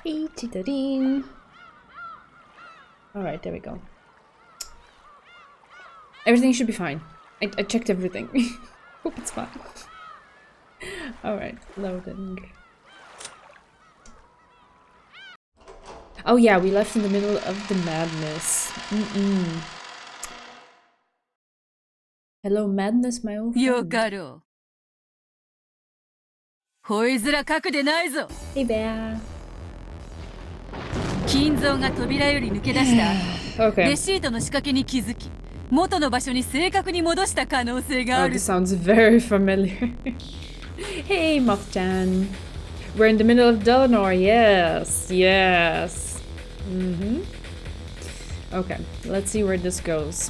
Ichidarin. Alright, there we go. Everything should be fine. I checked everything. Hope it's fine. Alright, loading. Oh yeah, we left in the middle of the madness. Hello madness, my old friend. Hey bear. Okay. Oh, this sounds very familiar. Hey Moth-chan. We're in the middle of Delnor, yes, yes. Okay, let's see where this goes.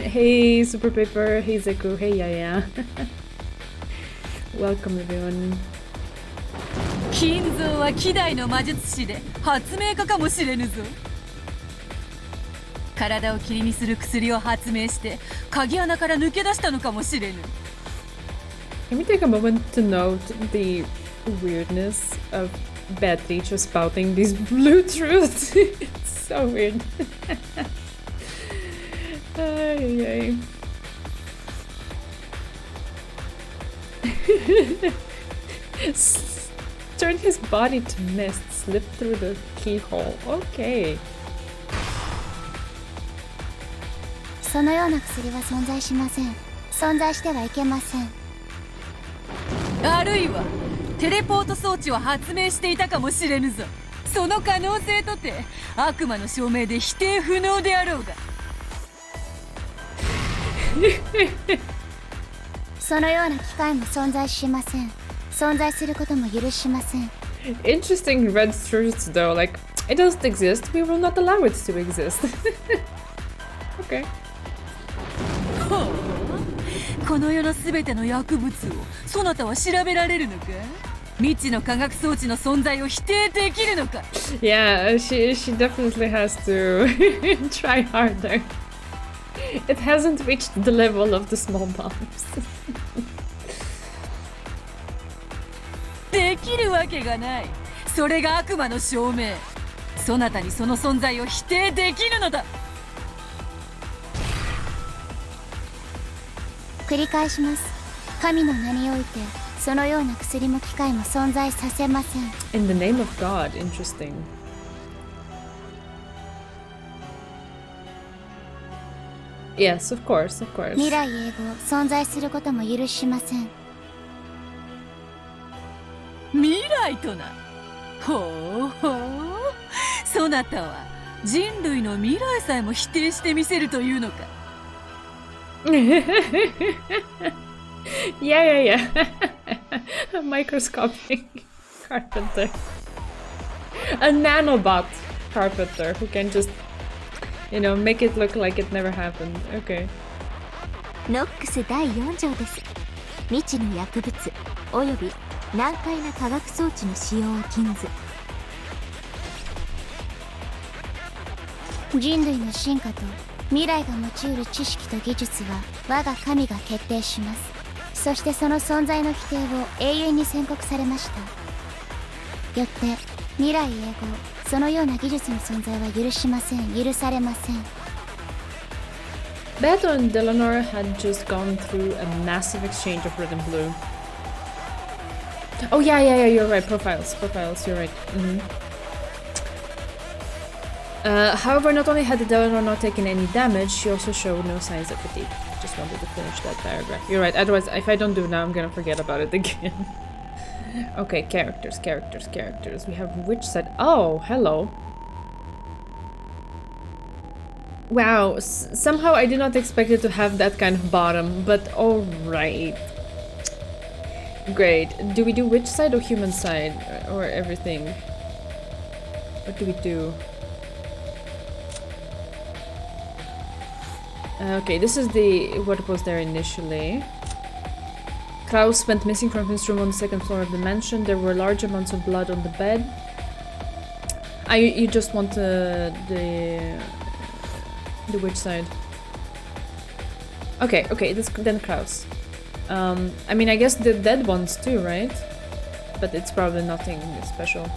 Hey Super Paper, hey Zeku, hey Yaya. Welcome everyone. 金蔵は希代の魔術師で発明家かもしれぬぞ。体を霧にする薬を発明して鍵穴から抜け出したのかもしれぬ。Can we take a moment to note the weirdness of Beatrice spouting these blue truths? It's so weird. Ay, ay, ay. Turn his body to mist, slip through the keyhole. Okay. そのような薬は存在しません。存在してはいけません。あるいはテレポート装置を発明していたかもしれぬぞ。その可能性とて悪魔の証明で否定不能であろうが。そのような機械も存在しません。存在することも許しません。Interesting red truths though, like, it doesn't exist, we will not allow it to exist. Okay. この世のすべての薬物をそなたは調べられるのか？未知の科学装置の存在を否定できるのか？ Yeah, she definitely has to try harder. It hasn't reached the level of the small bombs. できるわけがない。それが悪魔の証明。そなたにその存在を否定できるのだ。繰り返します。神の名においてそのような薬も機械も存在させません。In the name of God, interesting. Yes, of course, of course. 未来永劫存在することも許しません。未来とな。ほうほう。そなたは人類の未来さえも否定してみせるというのか。Yeah. A microscopic carpenter. A nanobot carpenter who can just, you know, make it look like it never happened. Okay. ノックス第4条です。未知の薬物および難解な科学装置の使用を禁ず。人類の進化と未来が持ち得る知識と技術は我が神が決定します。そしてその存在の否定を永遠に宣告されました。よって未来永劫そのような技術の存在は許しません。許されません。Beto and Delano had just gone through a massive exchange of red and blue. Oh yeah, you're right. Profiles, you're right. However, not only had Delano not taken any damage, she also showed no signs of fatigue. Just wanted to finish that paragraph. You're right, otherwise if I don't do it now, I'm gonna forget about it again. Okay, characters. We have which side? Oh, hello. Wow, somehow I did not expect it to have that kind of bottom, but alright. Great. Do we do witch side or human side? Or everything? What do we do? Okay, this is what was there initially. Klaus went missing from his room on the second floor of the mansion. There were large amounts of blood on the bed. You just want the witch side. Okay, this then crowds. I mean, I guess the dead ones too, right? But it's probably nothing special.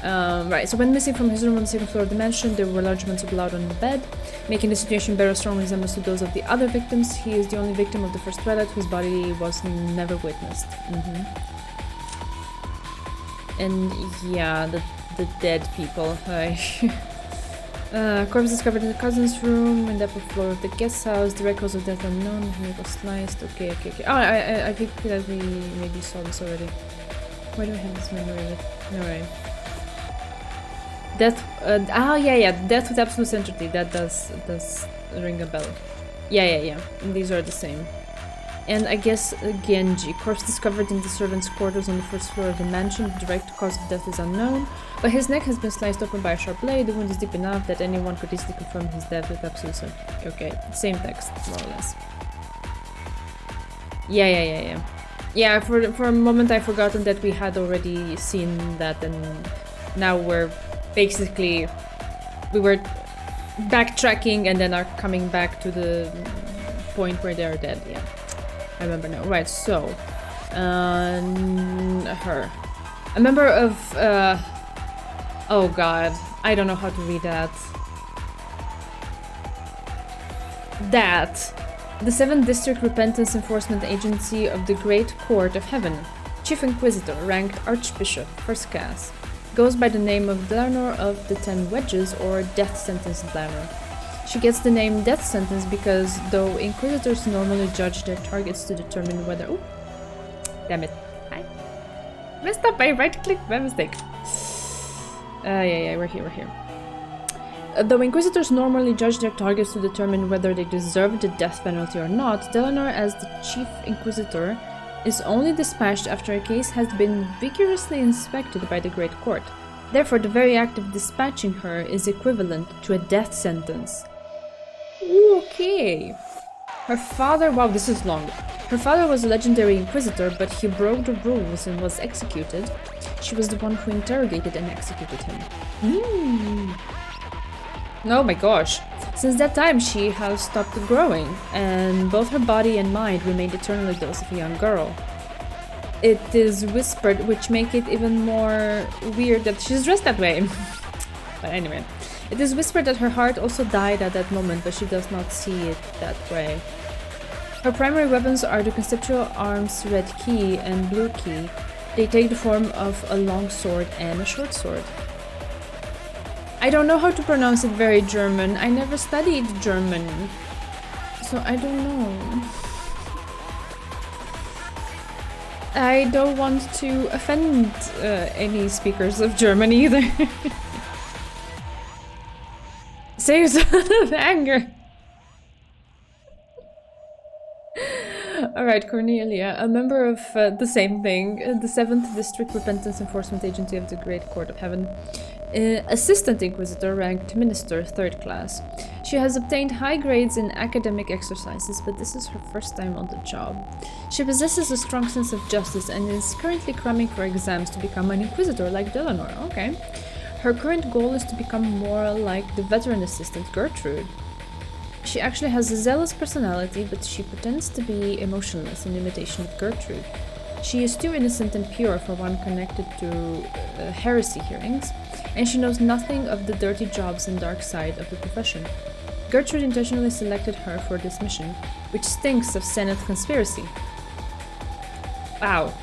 Right, so when missing from his room on the second floor of the mansion, there were large amounts of blood on the bed, making the situation bear a strong resemblance to those of the other victims. He is the only victim of the first twilight whose body was never witnessed. And yeah, the dead people. Corpse discovered in the cousin's room, in the upper floor of the guest house. Direct cause of death unknown. He was sliced. Okay. Oh, I think that we maybe saw this already. Why do I have this memory of it? No way. Death. Yeah. Death with absolute certainty. That does ring a bell. Yeah. And these are the same. And I guess Genji. Corpse discovered in the servants' quarters on the first floor of the mansion. The direct cause of death is unknown, but his neck has been sliced open by a sharp blade. The wound is deep enough that anyone could easily confirm his death with absolute certainty. Okay, same text, more or less. Yeah. Yeah, for a moment I forgotten that we had already seen that, and now we were backtracking and then are coming back to the point where they are dead. Yeah, I remember now. Right, so her, a member of oh god, I don't know how to read that. The 7th District Repentance Enforcement Agency of the Great Court of Heaven. Chief Inquisitor, ranked Archbishop, first class. Goes by the name of Dlanor of the 10 Wedges, or Death Sentence Dlanor. She gets the name Death Sentence because though Inquisitors normally judge their targets to determine whether... Oh, damn it. I messed up, I right-clicked by mistake. Yeah, we're here. Though Inquisitors normally judge their targets to determine whether they deserve the death penalty or not, Dlanor, as the Chief Inquisitor, is only dispatched after a case has been vigorously inspected by the Great Court. Therefore, the very act of dispatching her is equivalent to a death sentence. Okay. Her father... Wow, this is long. Her father was a legendary Inquisitor, but he broke the rules and was executed. She was the one who interrogated and executed him. Oh my gosh. Since that time, she has stopped growing, and both her body and mind remained eternally those of a young girl. It is whispered, which make it even more weird that she's dressed that way. But anyway, it is whispered that her heart also died at that moment, but she does not see it that way. Her primary weapons are the conceptual arms Red Key and Blue Key. They take the form of a long sword and a short sword. I don't know how to pronounce it very German. I never studied German, so I don't know. I don't want to offend any speakers of German either. Saves of anger. Alright, Cornelia, a member of the same thing, the 7th District Repentance Enforcement Agency of the Great Court of Heaven. Assistant Inquisitor, ranked Minister, 3rd class. She has obtained high grades in academic exercises, but this is her first time on the job. She possesses a strong sense of justice and is currently cramming for exams to become an Inquisitor like Dlanor. Okay. Her current goal is to become more like the veteran assistant Gertrude. She actually has a zealous personality, but she pretends to be emotionless in imitation of Gertrude. She is too innocent and pure for one connected to heresy hearings, and she knows nothing of the dirty jobs and dark side of the profession. Gertrude intentionally selected her for this mission, which stinks of Senate conspiracy. Wow.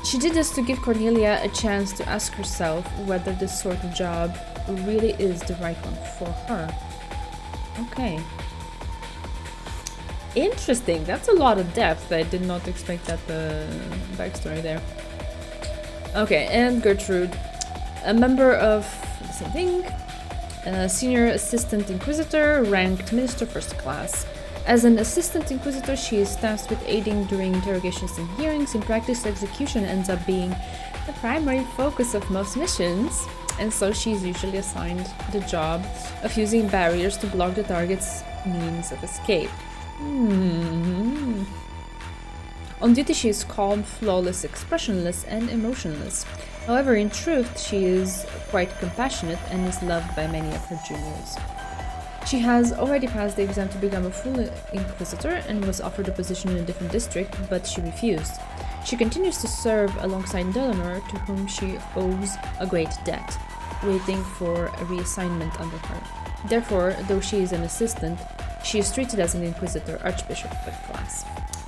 She did this to give Cornelia a chance to ask herself whether this sort of job really is the right one for her. Okay. Interesting. That's a lot of depth. I did not expect that backstory there. Okay, and Gertrude, a member of the same thing, Senior Assistant Inquisitor, ranked Minister, 1st class. As an Assistant Inquisitor, she is tasked with aiding during interrogations and hearings. In practice, execution ends up being the primary focus of most missions, and so she is usually assigned the job of using barriers to block the target's means of escape. On duty, she is calm, flawless, expressionless, and emotionless. However, in truth, she is quite compassionate and is loved by many of her juniors. She has already passed the exam to become a full Inquisitor and was offered a position in a different district, but she refused. She continues to serve alongside Delano, to whom she owes a great debt, waiting for a reassignment under her. Therefore, though she is an assistant, she is treated as an Inquisitor Archbishop by class.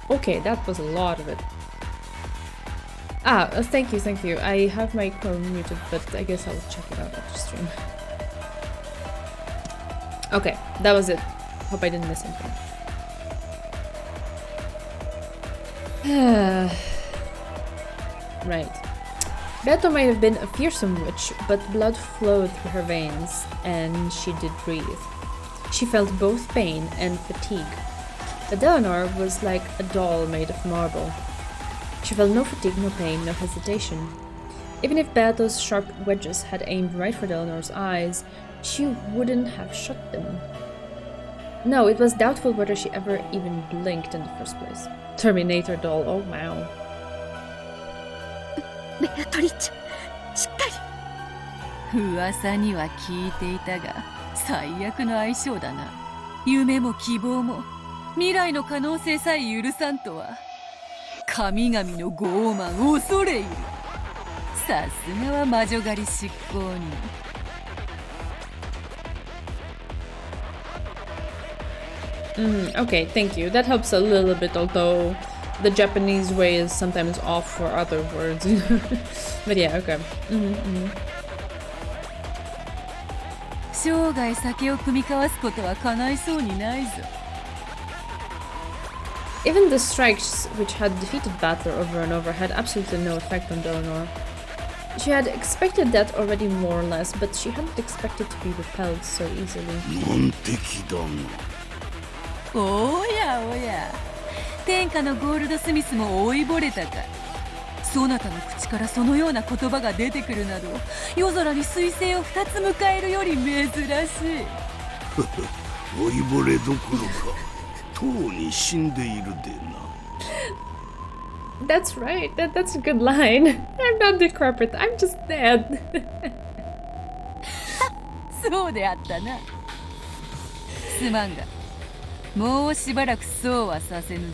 Okay, that was a lot of it. Thank you. I have my Chrome muted, but I guess I'll check it out after stream. Okay, that was it. Hope I didn't miss anything. Right. Beato might have been a fearsome witch, but blood flowed through her veins, and she did breathe. She felt both pain and fatigue. But Eleanor was like a doll made of marble. She felt no fatigue, no pain, no hesitation. Even if Beato's sharp wedges had aimed right for Eleanor's eyes, she wouldn't have shut them. No, it was doubtful whether she ever even blinked in the first place. Terminator doll, oh wow. Beatrice, しっかり。噂には聞いていたが、最悪の相性だな。夢も希望も未来の可能性さえ許さんとは。神々の傲慢、恐れ入る。さすがは魔女狩り執行人。Okay, thank you. That helps a little bit, although the Japanese way is sometimes off for other words. But yeah, okay. 生涯酒を酌み交わすことは叶いそうにないぞ。Even the strikes, which had defeated Battler over and over, had absolutely no effect on Delano. She had expected that already more or less, but she hadn't expected to be repelled so easily. おやおや、天下のゴールドスミスも老いぼれたか。そなたの口からそのような言葉が出てくるなど、夜空に彗星を2つ迎えるより珍しい。老いぼれどころか、とうに死んでいるでな。That's right. That's a good line. I'm not decrepit. I'm just dead. そうであったな。すまんが、もうしばらくそうはさせぬぞ。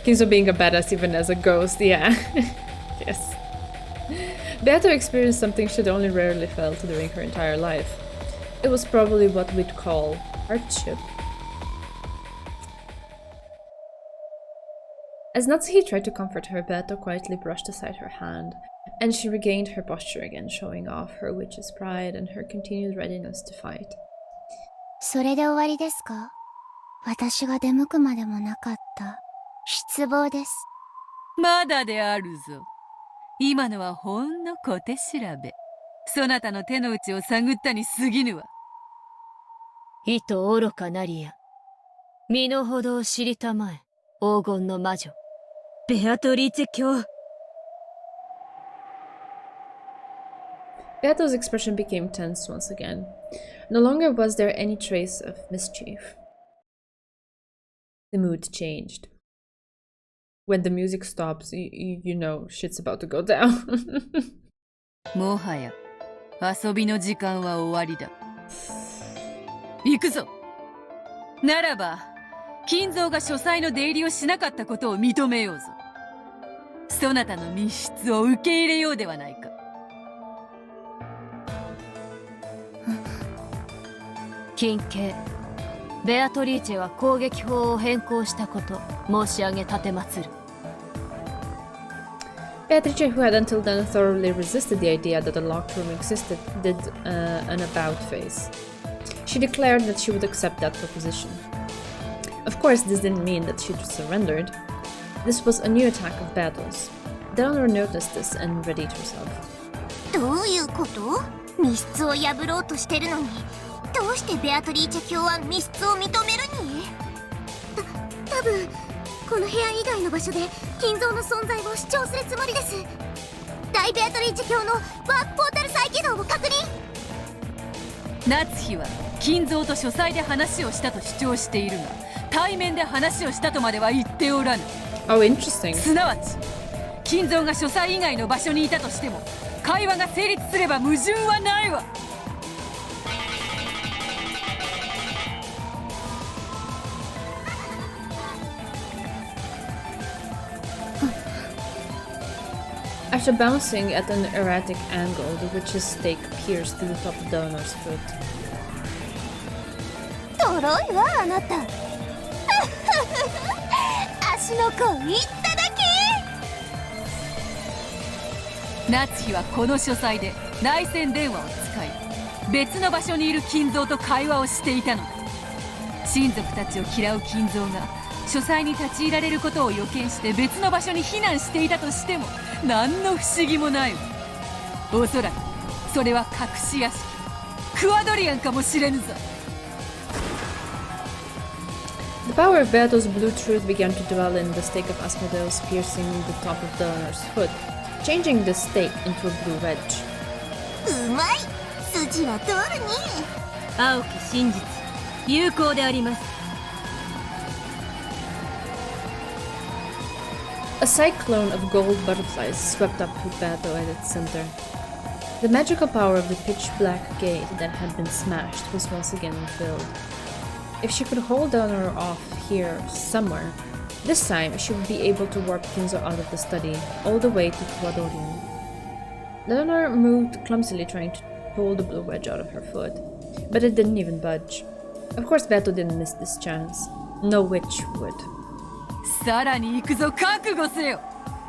Kings of being a badass even as a ghost, yeah. Yes. Beato experienced something she'd only rarely felt during her entire life. It was probably what we'd call hardship. As Natsuhi tried to comfort her, Beato quietly brushed aside her hand, and she regained her posture again, showing off her witch's pride and her continued readiness to fight. それで終わりですか？私が出向くまでもなかった失望です。まだであるぞ。今のはほんの小手調べ。そなたの手の内を探ったに過ぎぬわ。意図愚かなりや。身の程を知りたまえ、黄金の魔女。ベアトリーチェ卿。Beato's expression became tense once again. No longer was there any trace of mischief. The mood changed. When the music stops, you know shit's about to go down. もはや遊びの時間は終わりだ。行くぞ。ならば金蔵が書斎の出入りをしなかったことを認めようぞ。そなたの密室を受け入れようではないか。近景、ベアトリーチェは攻撃法を変更したこと申し上げ奉る。Beatrice, who had until then thoroughly resisted the idea that a locked room existed, did an about face. She declared that she would accept that proposition. Of course, this didn't mean that she'd surrendered. This was a new attack of Battle's. Delano noticed this and readied herself. どういうこと？密室を破ろうとしてるのに、どうしてベアトリーチェ卿は密室を認めるに？多分この部屋以外の場所で金蔵の存在を主張するつもりです。大ベアトリーチェ卿のワークポータル再起動を確認。夏日は金蔵と書斎で話をしたと主張しているが、対面で話をしたとまでは言っておらぬ。 Oh, interesting. すなわち金蔵が書斎以外の場所にいたとしても会話が成立すれば矛盾はないわ。 After bouncing at an erratic angle, the witch's stake pierced through the top of Delanor's foot. とろいわあなた足の甲いっただけ。夏日はこの書斎で内線電話を使い別の場所にいる金蔵と会話をしていたのだ。親族たちを嫌う金蔵が書斎に立ち入られることを予見して別の場所に避難していたとしても何の不思議もないわ。おそらくそれは隠し屋敷クワドリアンかもしれぬぞ。 The power of battle's blue truth began to dwell in the stake of Asmodeus, piercing the top of Delanor's foot, changing the stake into a blue wedge. うまい、筋は通るね。青き真実有効であります。 A cyclone of gold butterflies swept up to battle at its center. The magical power of the pitch-black gate that had been smashed was once again filled. If she could hold Eleanor off here somewhere, this time she would be able to warp Kinzo out of the study, all the way to Tuadorian. Eleanor moved clumsily trying to pull the blue wedge out of her foot, but it didn't even budge. Of course Beto didn't miss this chance. No witch would. さらに行くぞ、覚悟せよ。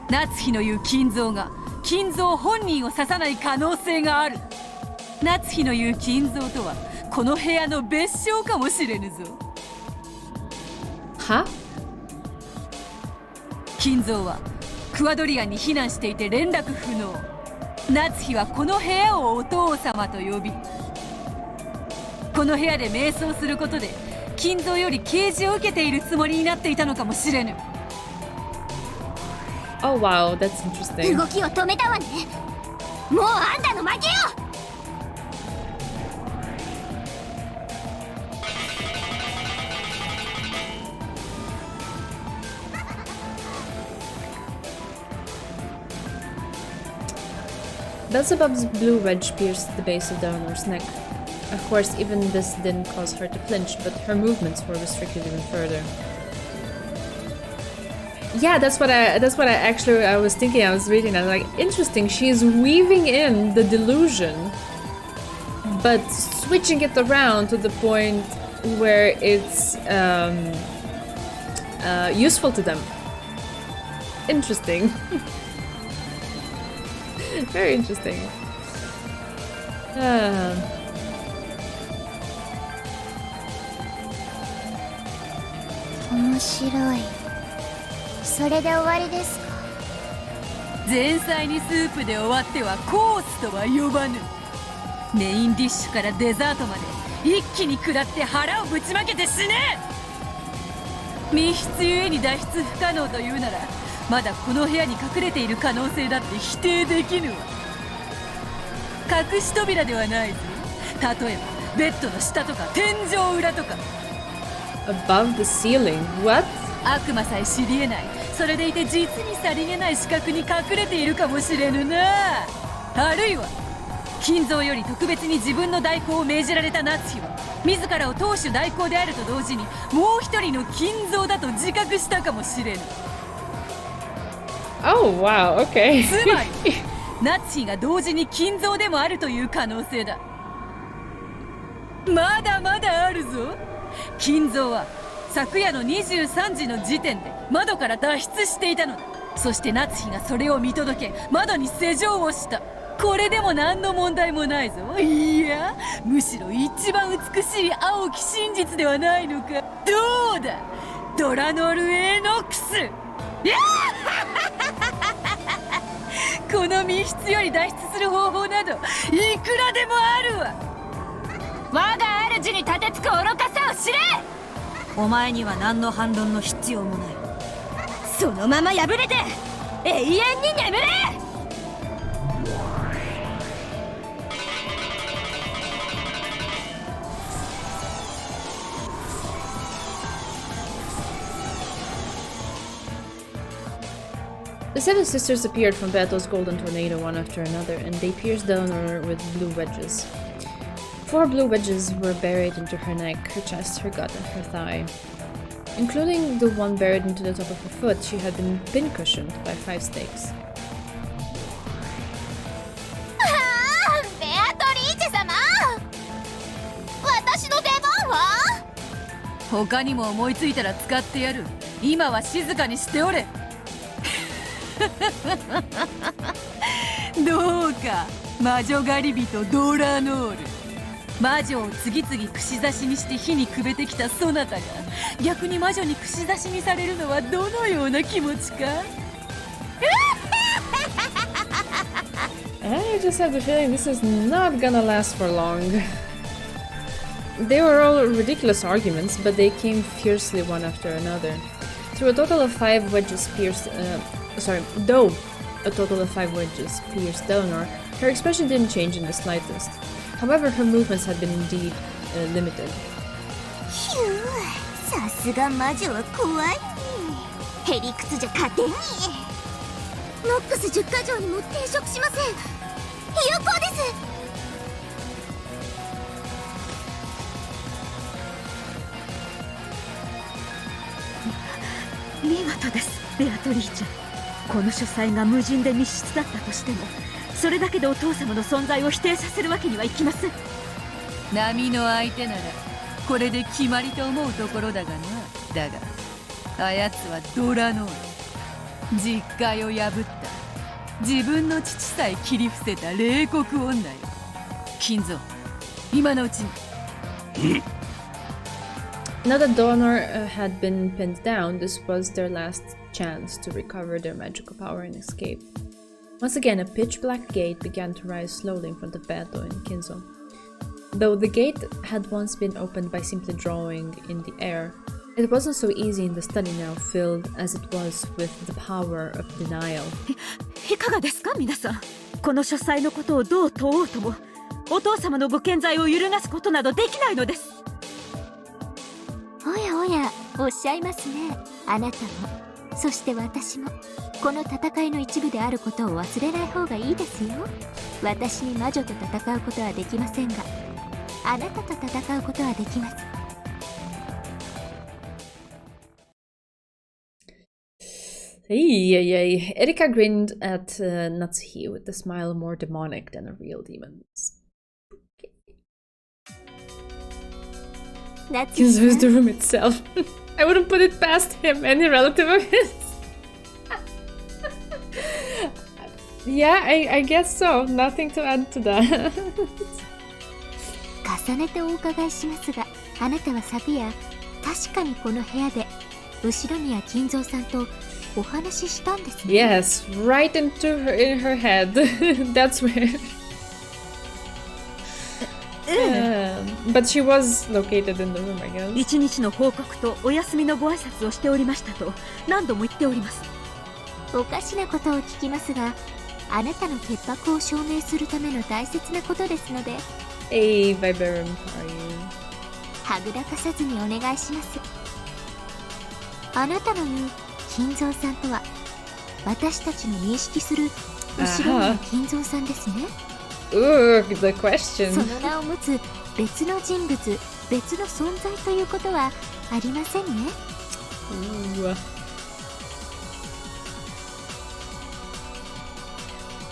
夏日の言う金蔵が金蔵本人を刺さない可能性がある。夏日の言う金蔵とはこの部屋の別称かもしれぬぞ。は？金蔵はクワドリアンに避難していて連絡不能。夏日はこの部屋をお父様と呼び、この部屋で瞑想することで金蔵より啓示を受けているつもりになっていたのかもしれぬ。 Oh wow, that's interesting. 動きを止めたわね。もうあんたの負けよ。 Beelzebub's blue wedge pierced the base of Delanor's neck. Of course, even this didn't cause her to flinch, but her movements were restricted even further. Yeah, that's what I was thinking. I was reading. I was like, interesting. She's weaving in the delusion, but switching it around to the point where it's useful to them. Interesting. Very interesting. 面白い。それで終わりですか？前菜にスープで終わってはコースとは呼ばぬ。メインディッシュからデザートまで一気に食らって腹をぶちまけて死ね。密室ゆえに脱出不可能というならまだこの部屋に隠れている可能性だって否定できぬわ。隠し扉ではないぞ。例えばベッドの下とか天井裏とか。 Above the ceiling? What? 悪魔さえ知り得ない、それでいて実にさりげない死角に隠れているかもしれぬな。あるいは金蔵より特別に自分の代行を命じられた夏日は自らを当主代行であると同時にもう一人の金蔵だと自覚したかもしれぬ。 Oh wow, okay. つまり夏日が同時に金蔵でもあるという可能性だ。まだまだあるぞ。金蔵は昨夜の23時の時点で窓から脱出していたのだ。そして夏日がそれを見届け窓に施錠をした。これでも何の問題もないぞ。いやむしろ一番美しい青き真実ではないのか。どうだドラノルエノックス。いやこの密室より脱出する方法などいくらでもあるわ。我が主に立てつく愚かさを知れ。お前には何の反論の必要もない。そのまま破れて永遠に眠れ。The seven sisters appeared from Bato's golden tornado one after another, and they pierced down on her with blue wedges. 4 blue wedges were buried into her neck, her chest, her gut, and her thigh. Including the one buried into the top of her foot, she had been pin-cushioned by 5 stakes. ベアトリーチェ様、私の出番は？他にも思いついたら使ってやる。今は静かにしておれ。どうか魔女狩り人ドラノール、魔女を次々串刺しにして火にくべてきたそなたが逆に魔女に串刺しにされるのはどのような気持ちか？ I just have the feeling this is not gonna last for long. They were all ridiculous arguments, but they came fiercely one after another. Through a total of 5 wedges pierced, though a total of 5 wedges pierced Eleanor, her expression didn't change in the slightest. However, her movements had been indeed limited. ひゅー、さすが魔女は怖いね。へりくつじゃ勝てに。ノックス10か条にも抵触しません。有効です。見事です、ベアトリーチェ。この書斎が無人で密室だったとしても、それだけでお父様の存在を否定させるわけにはいきません。波の相手ならこれで決まりと思うところだがな。だがあやつはドラノール、実戒を破った、自分の父さえ切り伏せた冷酷女よ。金蔵、今のうちに。Now that Donor had been pinned down, this was their last chance to recover their magical power and escape. Once again, a pitch-black gate began to rise slowly in front of Beto and Kinzo. Though the gate had once been opened by simply drawing in the air, it wasn't so easy in the study now, filled as it was with the power of denial. いかがですか、皆さん。この書斎のことをどう問おうとも、お父様のご健在を揺るがすことなどできないのです。おやおや、おっしゃいますね。あなたも、そして私も、この戦いの一部であることを忘れない方がいいですよ。私に魔女と戦うことはできませんが、あなたと戦うことはできます。Hey. Erika grinned at Natsuhi with a smile more demonic than a real demon's. Kinzo is the room itself. I wouldn't put it past him, any relative of his. Yeah, I guess so. Nothing to add to that. 重ねてお伺いしますが、あなたは昨夜、確かにこの部屋で、後宮金蔵さんとお話ししたんですね。Yes, right in her head. That's where. But she was located in the room, I guess. 一日の報告とお休みのご挨拶をしておりましたと何度も言っております。おかしなことを聞きますが、あなたの潔白を証明するための大切なことですので。Hey, Viburnum, how are you? はぐらかさずにお願いします。あなたの言う金蔵さんとは、私たちの認識する後宮金蔵さんですね。Ooh, the question. その名を持つ別の人物、別の存在ということはありませんね。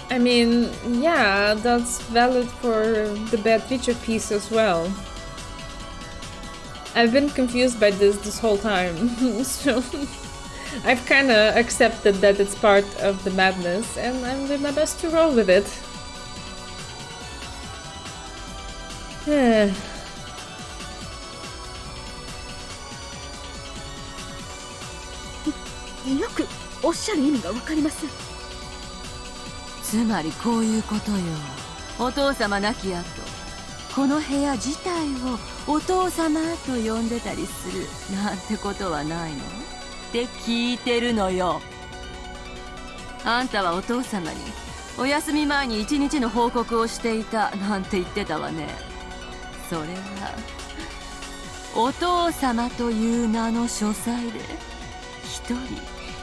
I mean, yeah, that's valid for the Beatrice piece as well. I've been confused by this whole time, so I've kinda accepted that it's part of the madness, and I'm doing my best to roll with it. Yeah. よくおっしゃる意味がわかりません。つまりこういうことよ。お父様亡き後、この部屋自体をお父様と呼んでたりするなんてことはないのって聞いてるのよ。あんたはお父様にお休み前に一日の報告をしていたなんて言ってたわね。それはお父様という名の書斎で一人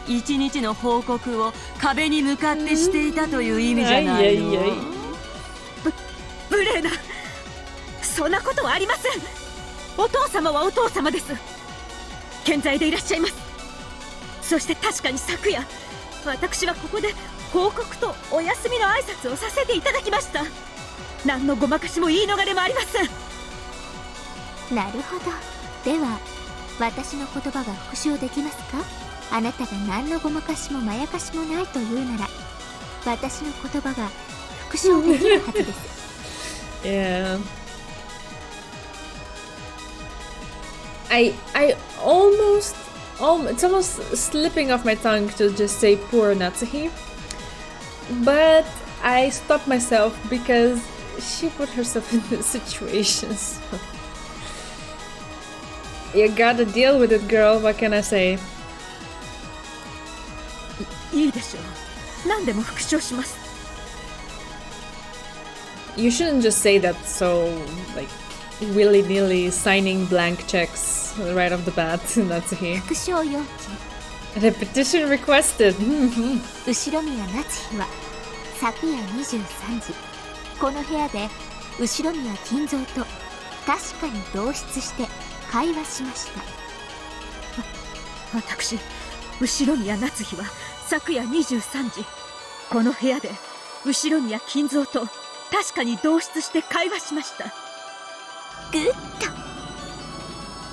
一日の報告を壁に向かってしていたという意味じゃないの？無礼な、そんなことはありません。お父様はお父様です。健在でいらっしゃいます。そして確かに昨夜、私はここで報告とお休みの挨拶をさせていただきました。何のごまかしも言い逃れもありません。なるほど。では私の言葉が復唱できますか？あなたが何のごまかしもまやかしもないというなら、私の言葉が復唱できるはずです。Yeah. I almost it's almost slipping off my tongue to just say poor Natsuhi, but I stopped myself because she put herself in this situation. So. You gotta deal with it, girl. What can I say? いいでしょう。何でも復唱します。You shouldn't just say that so, like, willy-nilly signing blank checks right off the bat, Natsuhi. 復唱要求。 Repetition requested. 後宮夏日は昨夜23時、この部屋で後宮金蔵と確かに同室して会話しました。私、後宮夏日は昨夜23時、この部屋で後宮金蔵と確かに同室して会話しました。グッ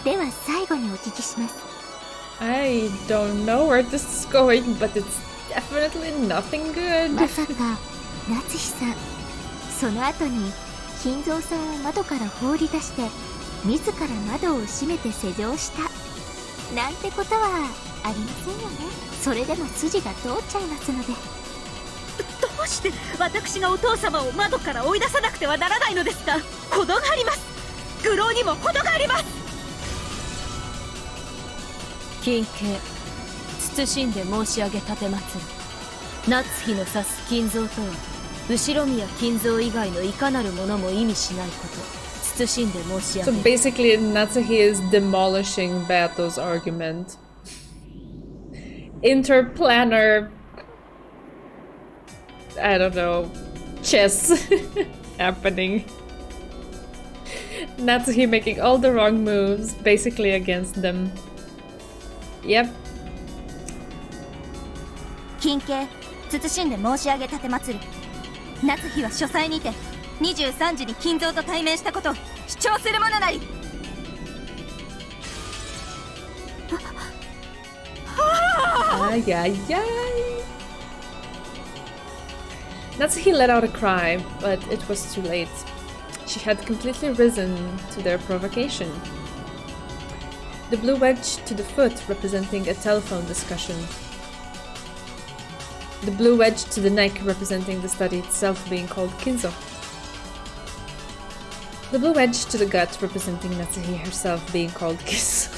ド。では最後にお聞きします。I don't know where this is going, but it's definitely nothing good. まさか夏日さん、その後に金蔵さんを窓から放り出して自ら窓を閉めて施錠したなんてことはありませんよね。それでも筋が通っちゃいますので。どうして私がお父様を窓から追い出さなくてはならないのですか？程があります。愚弄にも程があります。金慶、謹んで申し上げ奉る。夏日の指す金蔵とは後宮金蔵以外のいかなるものも意味しないこと。謹んで申し上 So げる。 basically, Natsuhi is demolishing Bato's argument. Interplanar, I don't know, chess happening. Natsuhi making all the wrong moves, basically against them. Yep. 金慶、謹んで申し上げ奉る。夏日は書斎にて23時に金蔵と対面したことを主張するものなり。Ay, ay, ay. Natsuhi let out a cry, but it was too late. She had completely risen to their provocation. The blue wedge to the foot representing a telephone discussion. The blue wedge to the neck representing the study itself being called Kinzo. The blue wedge to the gut representing Natsuhi herself being called Kiss.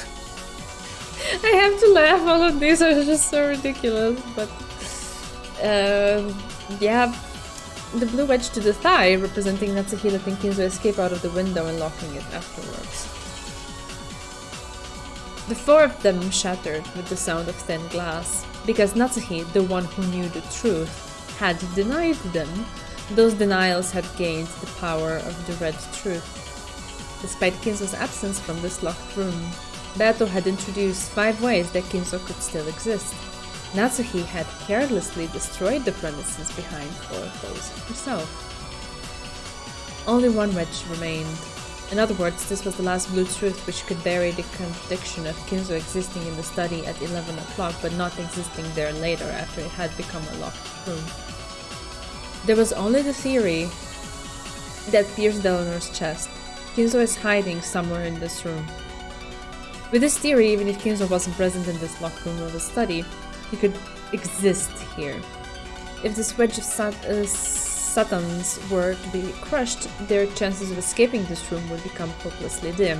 I have to laugh, all of these are just so ridiculous, but yeah. The blue wedge to the thigh representing Natsuhi letting Kinzo escape out of the window and locking it afterwards. The four of them shattered with the sound of thin glass, because Natsuhi, the one who knew the truth, had denied them. Those denials had gained the power of the red truth. Despite Kinzo's absence from this locked room, Bato had introduced 5 ways that Kinzo could still exist. Natsuhi had carelessly destroyed the premises behind 4 of those herself. Only one wedge remained. In other words, this was the last blue truth which could bury the contradiction of Kinzo existing in the study at 11 o'clock but not existing there later after it had become a locked room. There was only the theory that pierced Eleanor's chest. Kinzo is hiding somewhere in this room. With this theory, even if Kinzo wasn't present in this locked room of the study, he could exist here. If this wedge of Satans were to be crushed, their chances of escaping this room would become hopelessly dim.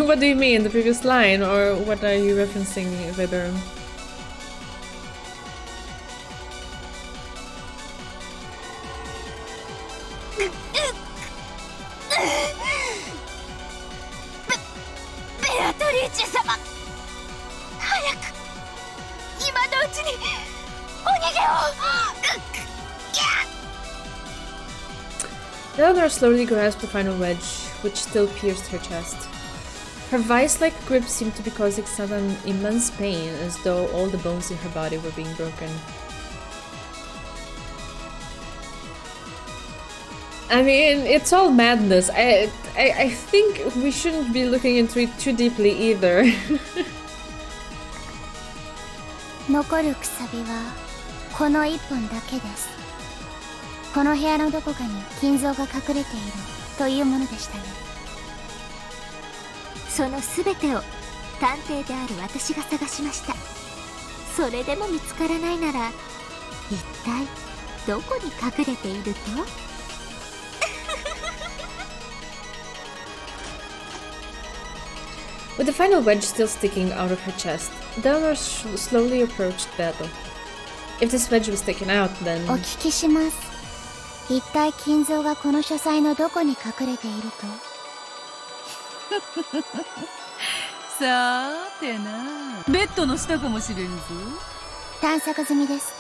What do you mean? The previous line? Or what are you referencing, Weber? 中様、早く今のうちにお逃げを。Eleanor slowly grasped the final wedge, which still pierced her chest. Her vice-like grip seemed to be causing sudden immense pain, as though all the bones in her body were being broken. I mean, it's all madness. I think we shouldn't be looking into it too deeply either. 残るくさびはこの一本だけです。この部屋のどこかに金蔵が隠れているというものでしたね。そのすべてを探偵である私が探しました。それでも見つからないなら一体どこに隠れているとWith the final wedge still sticking out of her chest, Eleanor slowly approached Beto. If this wedge was taken out, then... お聞きします。一体金蔵がこの書斎のどこに隠れているとさーてな、ベッドの下かもしれんぞ。探索済みです。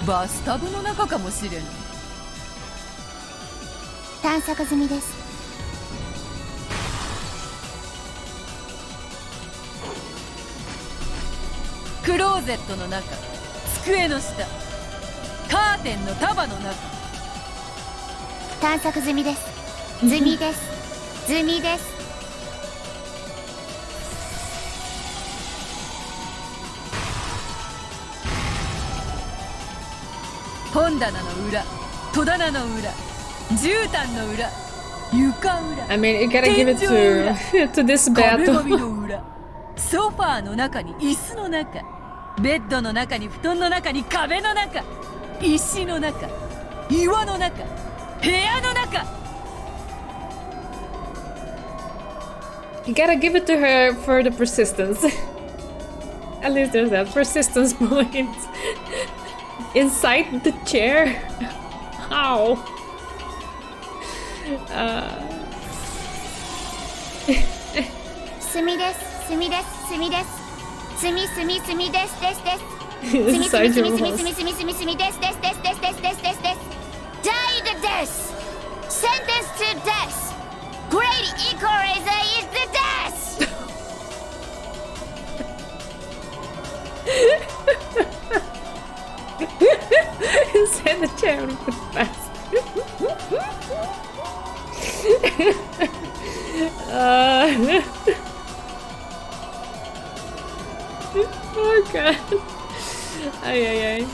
バスタブの中かもしれん。探索済みです。クローゼットの中、机の下、カーテンの束の中。探索済みです。済みです。済みです。本棚の裏、戸棚の裏、絨毯の裏、床裏。I mean, you gotta give it to this 壁 battle. 紙の裏、ソファーの中に椅子の中、ベッドの中に布団の中に壁の中、石の中、岩の中、部屋の中。You gotta give it to her for the persistence. At least there's that persistence point. Inside the chair? How? 炭です。炭です。炭です。炭です。ですです。Inside your walls. ですですですですですですです。Died death. Sentence to death. Great equalizer is the death. Inside the chair with the fast. Oh god. Ay, ay, ay.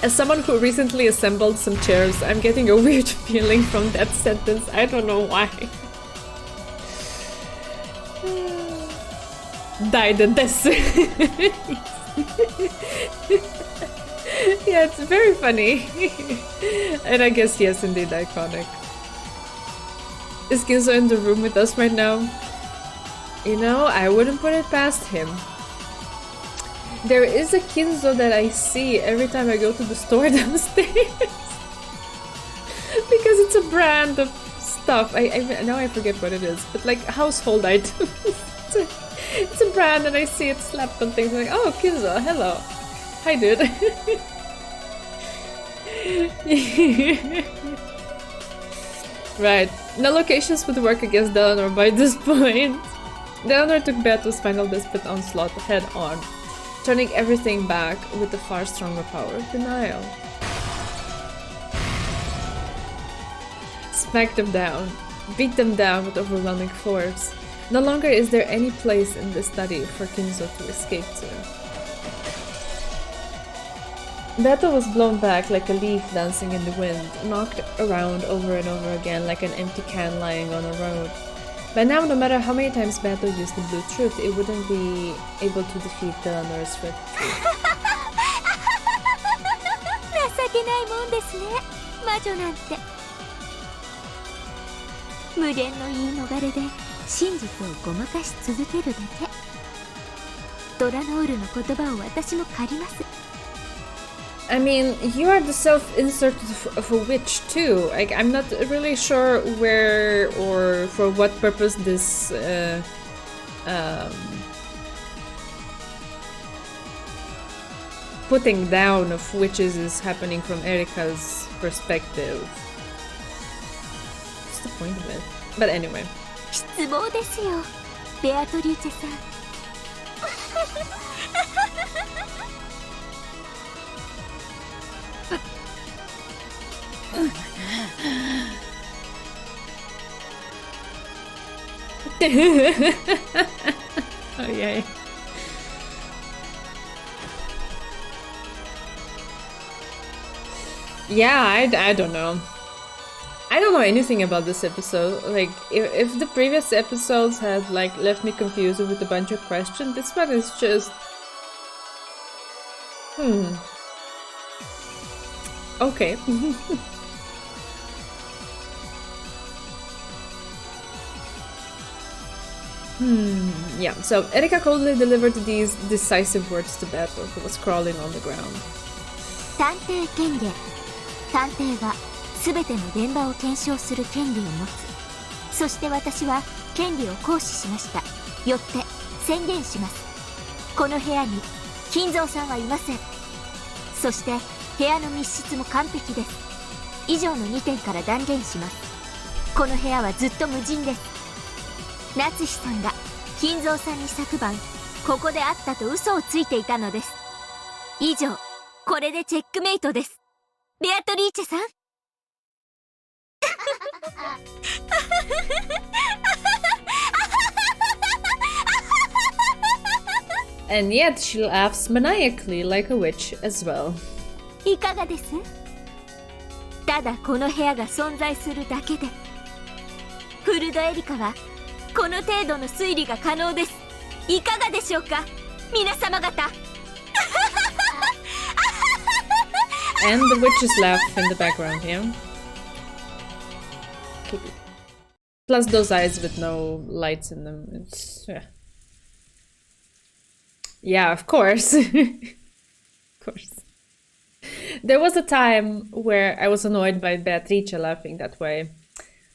As someone who recently assembled some chairs, I'm getting a weird feeling from that sentence. I don't know why. Died in this. Yeah, it's very funny. And I guess yes, indeed iconic. Is Ginzo in the room with us right now? You know, I wouldn't put it past him. There is a Kinzo that I see every time I go to the store downstairs. Because it's a brand of stuff. Now I forget what it is, but like household items. It's a brand and I see it slapped on things. I'm like, oh, Kinzo, hello. Hi, dude. Right. No locations would work against Eleanor by this point. Eleanor took Beto's final desperate onslaught head on, turning everything back with the far stronger power of denial. Smack them down. Beat them down with overwhelming force. No longer is there any place in the study for Kinzo to escape to. Beto was blown back like a leaf dancing in the wind, knocked around over and over again like an empty can lying on a road. By now, no matter how many times Beto used the blue truth, it wouldn't be able to defeat Eleanor's swift truth. 情けないもんですね、魔女なんて。無限の言い逃れで真実をごまかし続けるだけ。ドラノールの言葉を私も借ります。I mean, you are the self-insert of a witch too. Like, I'm not really sure where or for what purpose this putting down of witches is happening from Erika's perspective. What's the point of it? But anyway. 失望ですよ、ベアトリーチェさん。Oh yay. Yeah, I don't know. I don't know anything about this episode. Like, if the previous episodes had like left me confused with a bunch of questions, this one is just okay. Yeah, so Erika coldly delivered these decisive words to Beto, who was crawling on the ground. 探偵権限。探偵は全ての現場を検証する権利を持つ。そして私は権利を行使しました。よって宣言します。この部屋に金蔵さんはいません。そして部屋の密室も完璧です。以上の2点から断言します。この部屋はずっと無人です。夏日さんが金蔵さんに昨晩ここで会ったと嘘をついていたのです。以上、これでチェックメイトです。ベアトリーチェさん。And yet she laughs maniacally like a witch as well. いかがです？ただこの部屋が存在するだけでフルドエリカはこの程度の推理が可能です。いかがでしょうか、皆様方。And the witches laugh in the background, yeah? Creepy. Plus those eyes with no lights in them. It's... Yeah, of course. Of course. There was a time where I was annoyed by Beatrice laughing that way.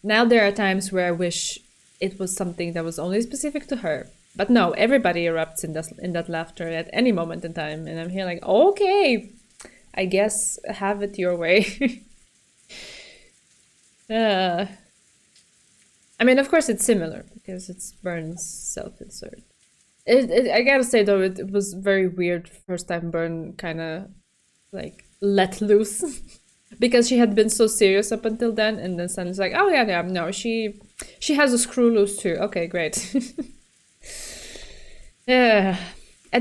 Now there are times where I wish it was something that was only specific to her. But no, everybody erupts in that laughter at any moment in time. And I'm here like, okay, I guess have it your way. I mean, of course it's similar, because it's Burn's self-insert. I gotta say though, it was very weird first time Burn kind of like let loose. Because she had been so serious up until then, and then suddenly it's like, oh yeah, no, she has a screw loose too. Okay, great. At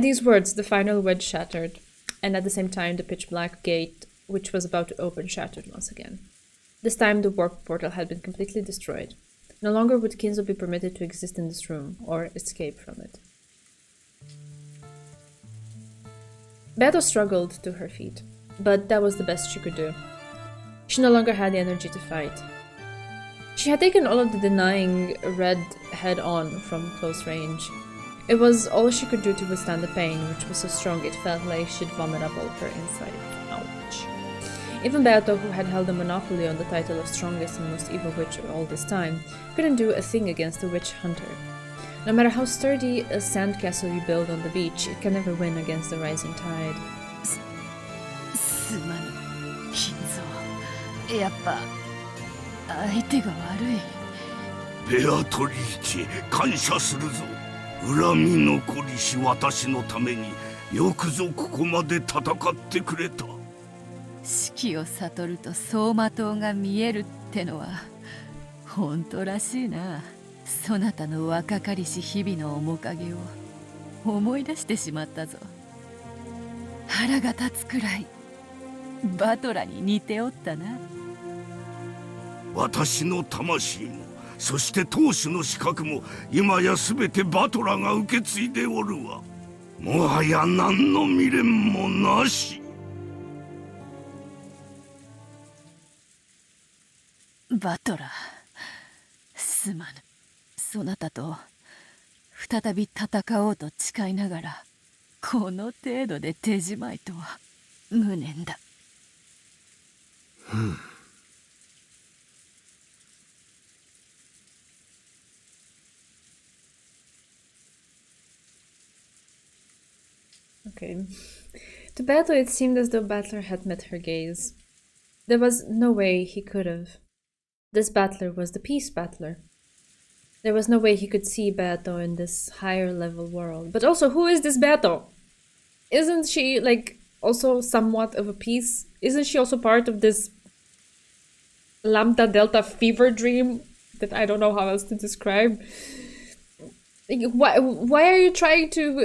these words, the final wedge shattered, and at the same time the pitch black gate, which was about to open, shattered once again. This time the warp portal had been completely destroyed. No longer would Kinzo be permitted to exist in this room, or escape from it. Beto struggled to her feet, but that was the best she could do. She no longer had the energy to fight. She had taken all of the denying red head-on from close range. It was all she could do to withstand the pain, which was so strong it felt like she'd vomit up all of her insides. Ouch. Even Beato, who had held a monopoly on the title of strongest and most evil witch all this time, couldn't do a thing against the witch hunter. No matter how sturdy a sandcastle you build on the beach, it can never win against the rising tide. すまぬ、金蔵。やっぱ相手が悪い。ベアトリーチェ、感謝するぞ。恨み残りし私のためによくぞここまで戦ってくれた。四季を悟ると走馬灯が見えるってのは本当らしいな。そなたの若かりし日々の面影を思い出してしまったぞ。腹が立つくらいバトラに似ておったな。私の魂も、そして当主の資格も今やすべてバトラが受け継いでおるわ。もはや何の未練もなし。バトラ、すまぬ。そなたと再び戦おうと誓いながらこの程度で手じまいとは。無念だ。Okay. To Battle, it seemed as though Battler had met her gaze. There was no way he could have. This Battler was the Peace Battler. There was no way he could see Beto in this higher level world. But also, who is this Beto? Isn't she, like, also somewhat of a piece? Isn't she also part of this Lambda Delta fever dream that I don't know how else to describe? Why are you trying to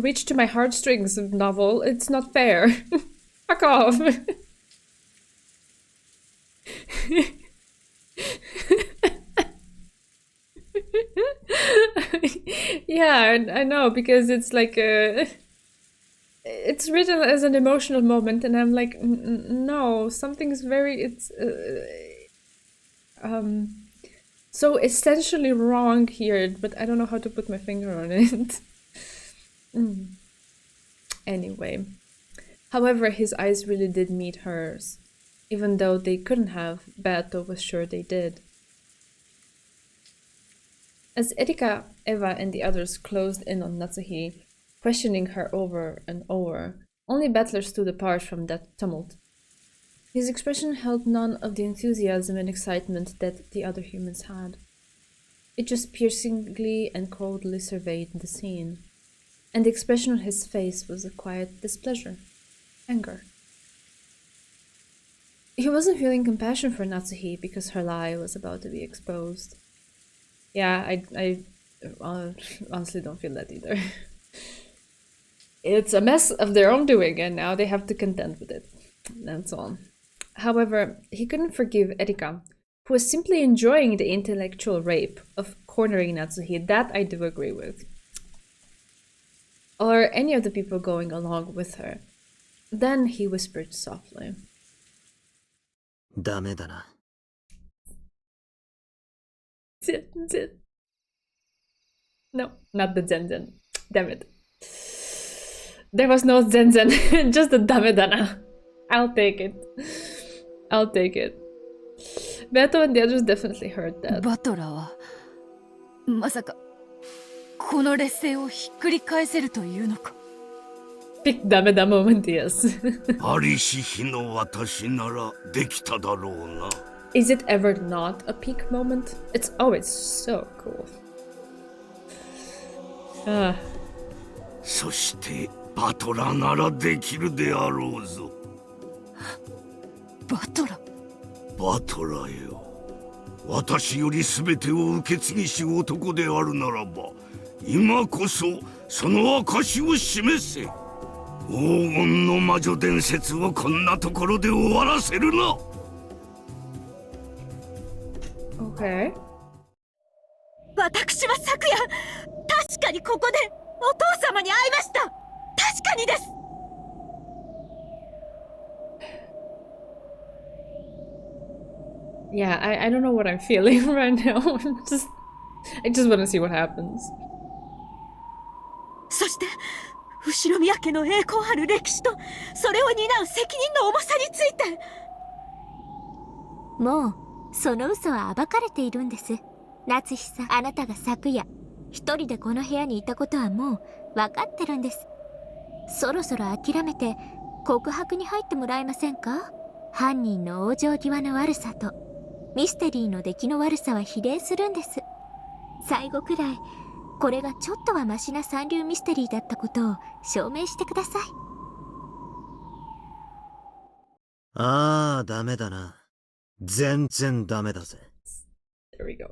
reach to my heartstrings, novel? It's not fair. Fuck off. Yeah, I know, because it's like it's written as an emotional moment, and I'm like, no, something's very so essentially wrong here, but I don't know how to put my finger on it. Anyway, however, his eyes really did meet hers, even though they couldn't have. Beto was sure they did. As Erika, Eva, and the others closed in on Natsuhi, questioning her over and over, only Battler stood apart from that tumult. His expression held none of the enthusiasm and excitement that the other humans had. It just piercingly and coldly surveyed the scene, and the expression on his face was a quiet displeasure, anger. He wasn't feeling compassion for Natsuhi because her lie was about to be exposed. Yeah, I honestly don't feel that either. It's a mess of their own doing, and now they have to contend with it. That's all. However, he couldn't forgive Erika, who was simply enjoying the intellectual rape of cornering Natsuhi. That I do agree with. Or any of the people going along with her. Then he whispered softly. ダメだな。Zen. No, not the Zen. Damn it. There was no Zen, just the damedana. I'll take it. Beto and the others definitely heard that. バトラーはまさかこの劣勢をひっくり返せるというのか。 Big dameda moment, yes. ありし日の私ならできただろうな。Is it ever not a peak moment? It's always so cool. そしてバトラならできるであろうぞ。バトラ。バトラよ。私より全てを受け継ぎし男であるならば、今こそその証を示せ。黄金の魔女伝説をこんなところで終わらせるな。Okay. 私は昨夜確かにここでお父様に会いました。確かにです。 Yeah, I don't know what I'm feeling right now. I just want to see what happens. そして後ろ宮家の栄光ある歴史とそれを担う責任の重さについて。もうその嘘は暴かれているんです。夏日さん、あなたが昨夜一人でこの部屋にいたことはもう分かってるんです。そろそろ諦めて告白に入ってもらえませんか？犯人の往生際の悪さとミステリーの出来の悪さは比例するんです。最後くらいこれがちょっとはマシな三流ミステリーだったことを証明してください。ああ、ダメだな。全然ダメだぜ。 There we go.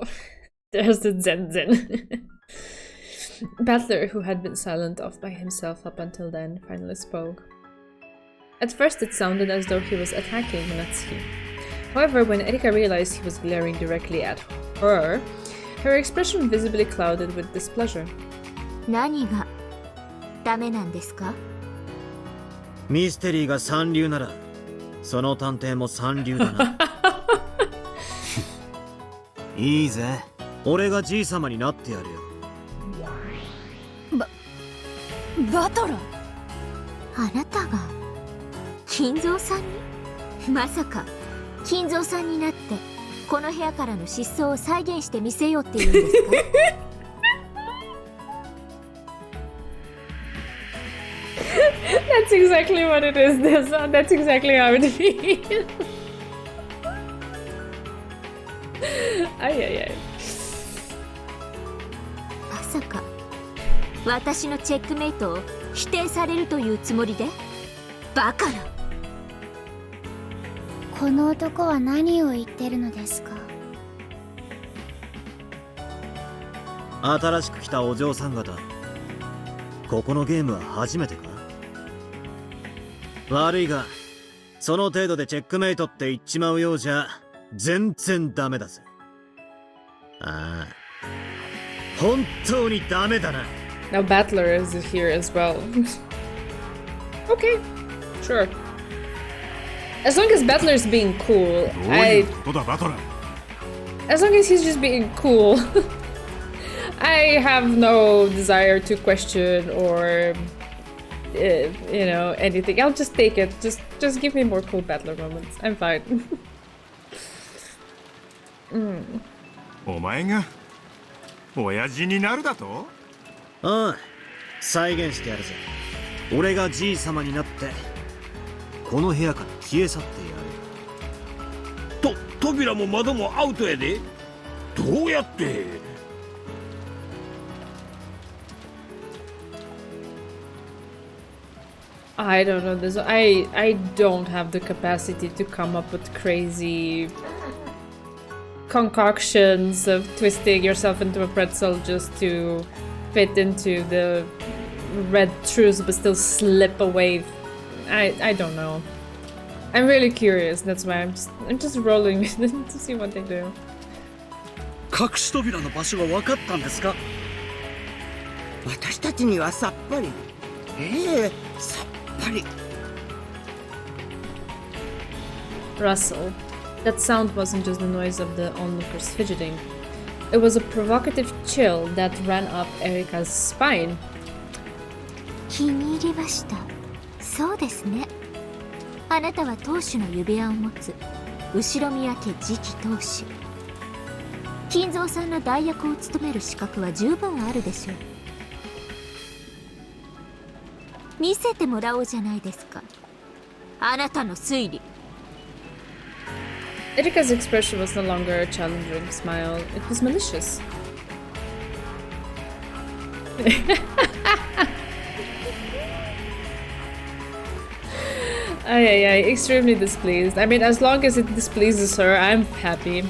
There's the Zen. Battler, who had been silent off by himself up until then, finally spoke. At first it sounded as though he was attacking Natsuki. However, when Erika realized he was glaring directly at her, her expression visibly clouded with displeasure. 何がダメなんですか？ミステリーが三流なら、その探偵も三流だな。いいぜ。俺がじい様になってやるよ。バトラー。あなたが金蔵さんに？まさか金蔵さんになってこの部屋からの失踪を再現してみせようっていうんですか？That's exactly what it is. That's exactly how it feels. Ay, ay, ay. まさか私のチェックメイトを否定されるというつもりで？バカな。この男は何を言ってるのですか？新しく来たお嬢さん方、ここのゲームは初めてか？悪いがその程度でチェックメイトって言っちまうようじゃ全然ダメだぜ。ああ、本当にダメだな。 Now Battler is here as well. Okay, sure. As long as Battler's being cool, as long as he's just being cool, I have no desire to question or, you know, anything. I'll just take it. Just give me more cool Battler moments. I'm fine. お前が親父になるだと？ああ、再現してやるぜ。俺がじい様になってこの部屋から消え去ってやる。扉も窓もアウトやで。どうやって？ I don't know this. I don't have the capacity to come up with crazy concoctions of twisting yourself into a pretzel just to fit into the red truths but still slip away. I don't know. I'm really curious. That's why I'm just rolling with it to see what they do. 隠し扉の場所が分かったんですか？私たちにはさっぱり。さっぱり。 Rustle. That sound wasn't just the noise of the onlookers fidgeting. It was a provocative chill that ran up Erika's spine. 気に入りました。そうですね。あなたは当主の指輪を持つ後宮家次期当主。金蔵さんの代役を務める資格は十分あるでしょう。見せてもらおうじゃないですか。あなたの推理。 Erika's expression was no longer a challenging smile. It was malicious. Ay, extremely displeased. I mean, as long as it displeases her, I'm happy.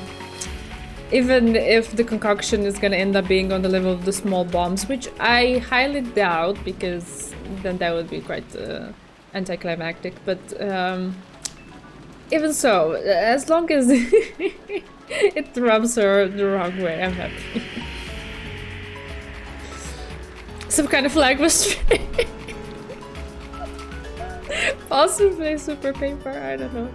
Even if the concoction is gonna end up being on the level of the small bombs, which I highly doubt, because then that would be quite anticlimactic. But even so, as long as it rubs her the wrong way, I'm happy. Some kind of flag was possibly super paper, I don't know.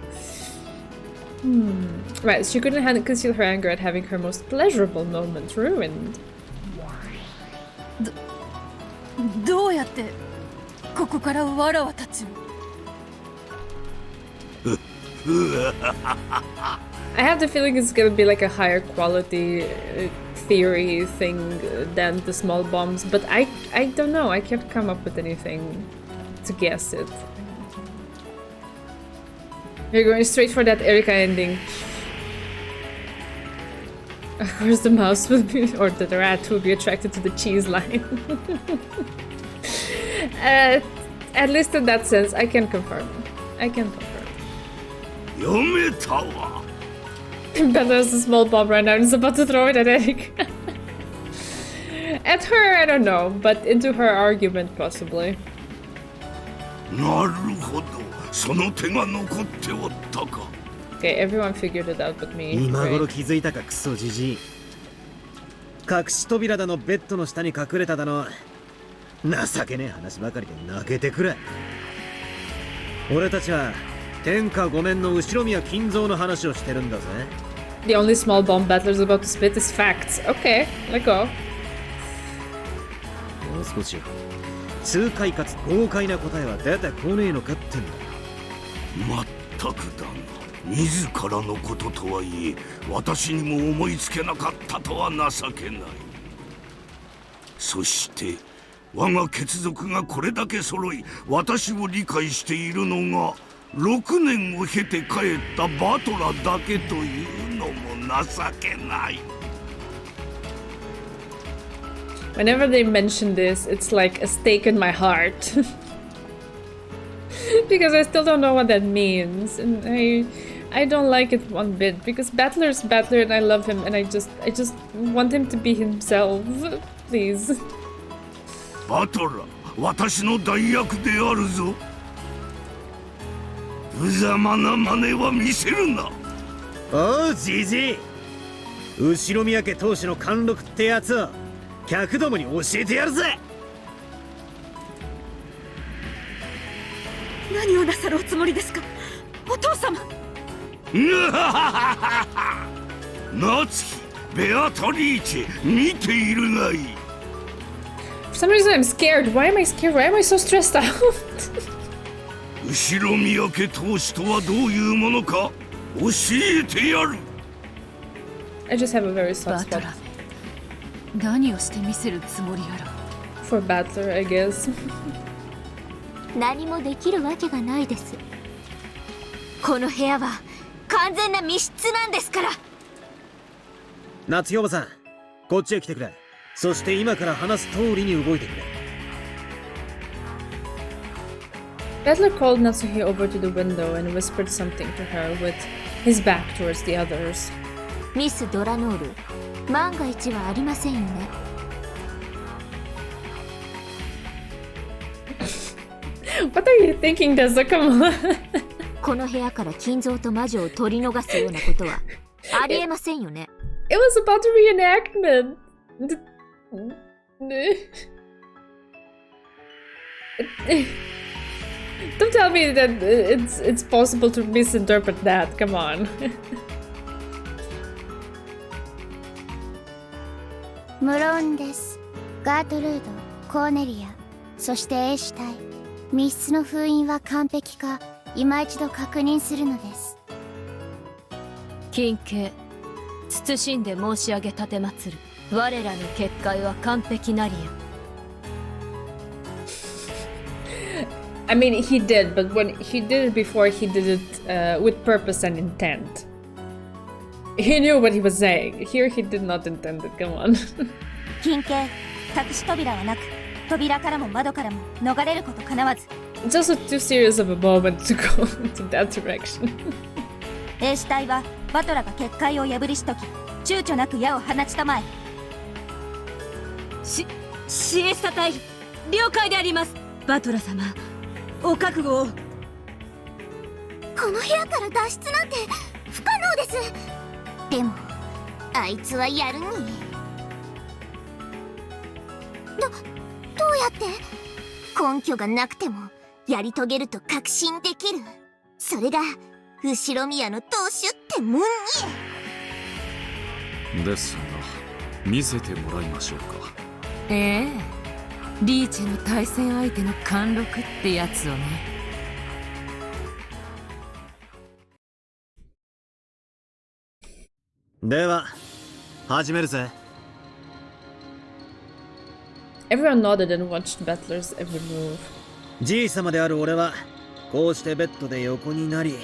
Right, she couldn't conceal her anger at having her most pleasurable moment ruined. どうやってここからわらわたちを？ I have the feeling it's gonna be like a higher quality theory thing than the small bombs, but I don't know. I can't come up with anything to guess it. You're going straight for that Erika ending. Of course, the mouse will be, or the rat will be attracted to the cheese line. At least in that sense, I can confirm. I can confirm. Ben has a small bomb right now and is about to throw it at Erika. At her, I don't know, but into her argument, possibly. なるほど、その手が残っておったか。 Okay, everyone figured it out but me. 今頃 Great. 気づいたかクソじじい。隠し扉だのベッドの下に隠れただの情けねえ話ばかりで泣けてくれ。俺たちは天下御免の後宮金蔵の話をしてるんだぜ。 The only small bomb battler's about to spit is facts. Okay, let go. もう少し痛快かつ豪快な答えは出てこねえのかってんだ。まったくだな。自らのこととはいえ私にも思いつけなかったとは情けない。そして我が血族がこれだけ揃い私を理解しているのが6年を経て帰ったバトラだけというのも情けない。Whenever they mention this, it's like a stake in my heart. Because I still don't know what that means. And I don't like it one bit. Because Battler is Battler and I love him and I just want him to be himself. Please. バトラ、私の代役であるぞ。無様な真似は見せるな。おう、じじい。後ろ宮家当主の貫禄ってやつを客どもに教えてやるぜ。何をなさるおつもりですか、お父様。夏日、ベアトリーチェ、見ているがいい。For some reason I'm scared. Why am I scared? Why am I so stressed out? 後ろ宮家当主とはどういうものか教えてやる。I just have a very soft spot 何をしてみせるつもりやら。 for Battler, I guess. 何もできるわけがないです。この部屋は完全な密室なんですから。夏代おばさん、こっちへ来てくれ。そして今から話す通りに動いてくれ。Battler called Natsuhi over to the window and whispered something to her with his back towards the others. ミス・ドラノール、万が一はありませんよね。What are you thinking, Deza? Come on. この部屋から金蔵と魔女を取り逃すようなことはありえませんよね。It was about a reenactment. Don't tell me that it's possible to misinterpret that. Come on. 無論です。ガートルード、コーネリア、そして英死体。密室の封印は完璧か、今一度確認するのです。金兄、謹んで申し上げ奉る。我らの結界は完璧なりや。I mean, he did, but when he did it before, he did it with purpose and intent. He knew what he was saying. Here, he did not intend it. Come on. 金系、隠し扉はなく、扉からも窓からも逃れることかなわず。It's also too serious of a moment to go into that direction. 英死体はバトラが結界を破りしとき、躊躇なく矢を放ちたまえ。シエスタ隊、了解であります。バトラ様、お覚悟を。この部屋から脱出なんて不可能です。でもあいつはやるに。どうやって？根拠がなくてもやり遂げると確信できる。それが後ろ宮の当主ってもんに。ですが見せてもらいましょうか。ええ、リーチェの対戦相手の貫禄ってやつをね。では始めるぜ。Everyone nodded and watched Battler's every move. じい様である俺はこうしてベッドで横になり、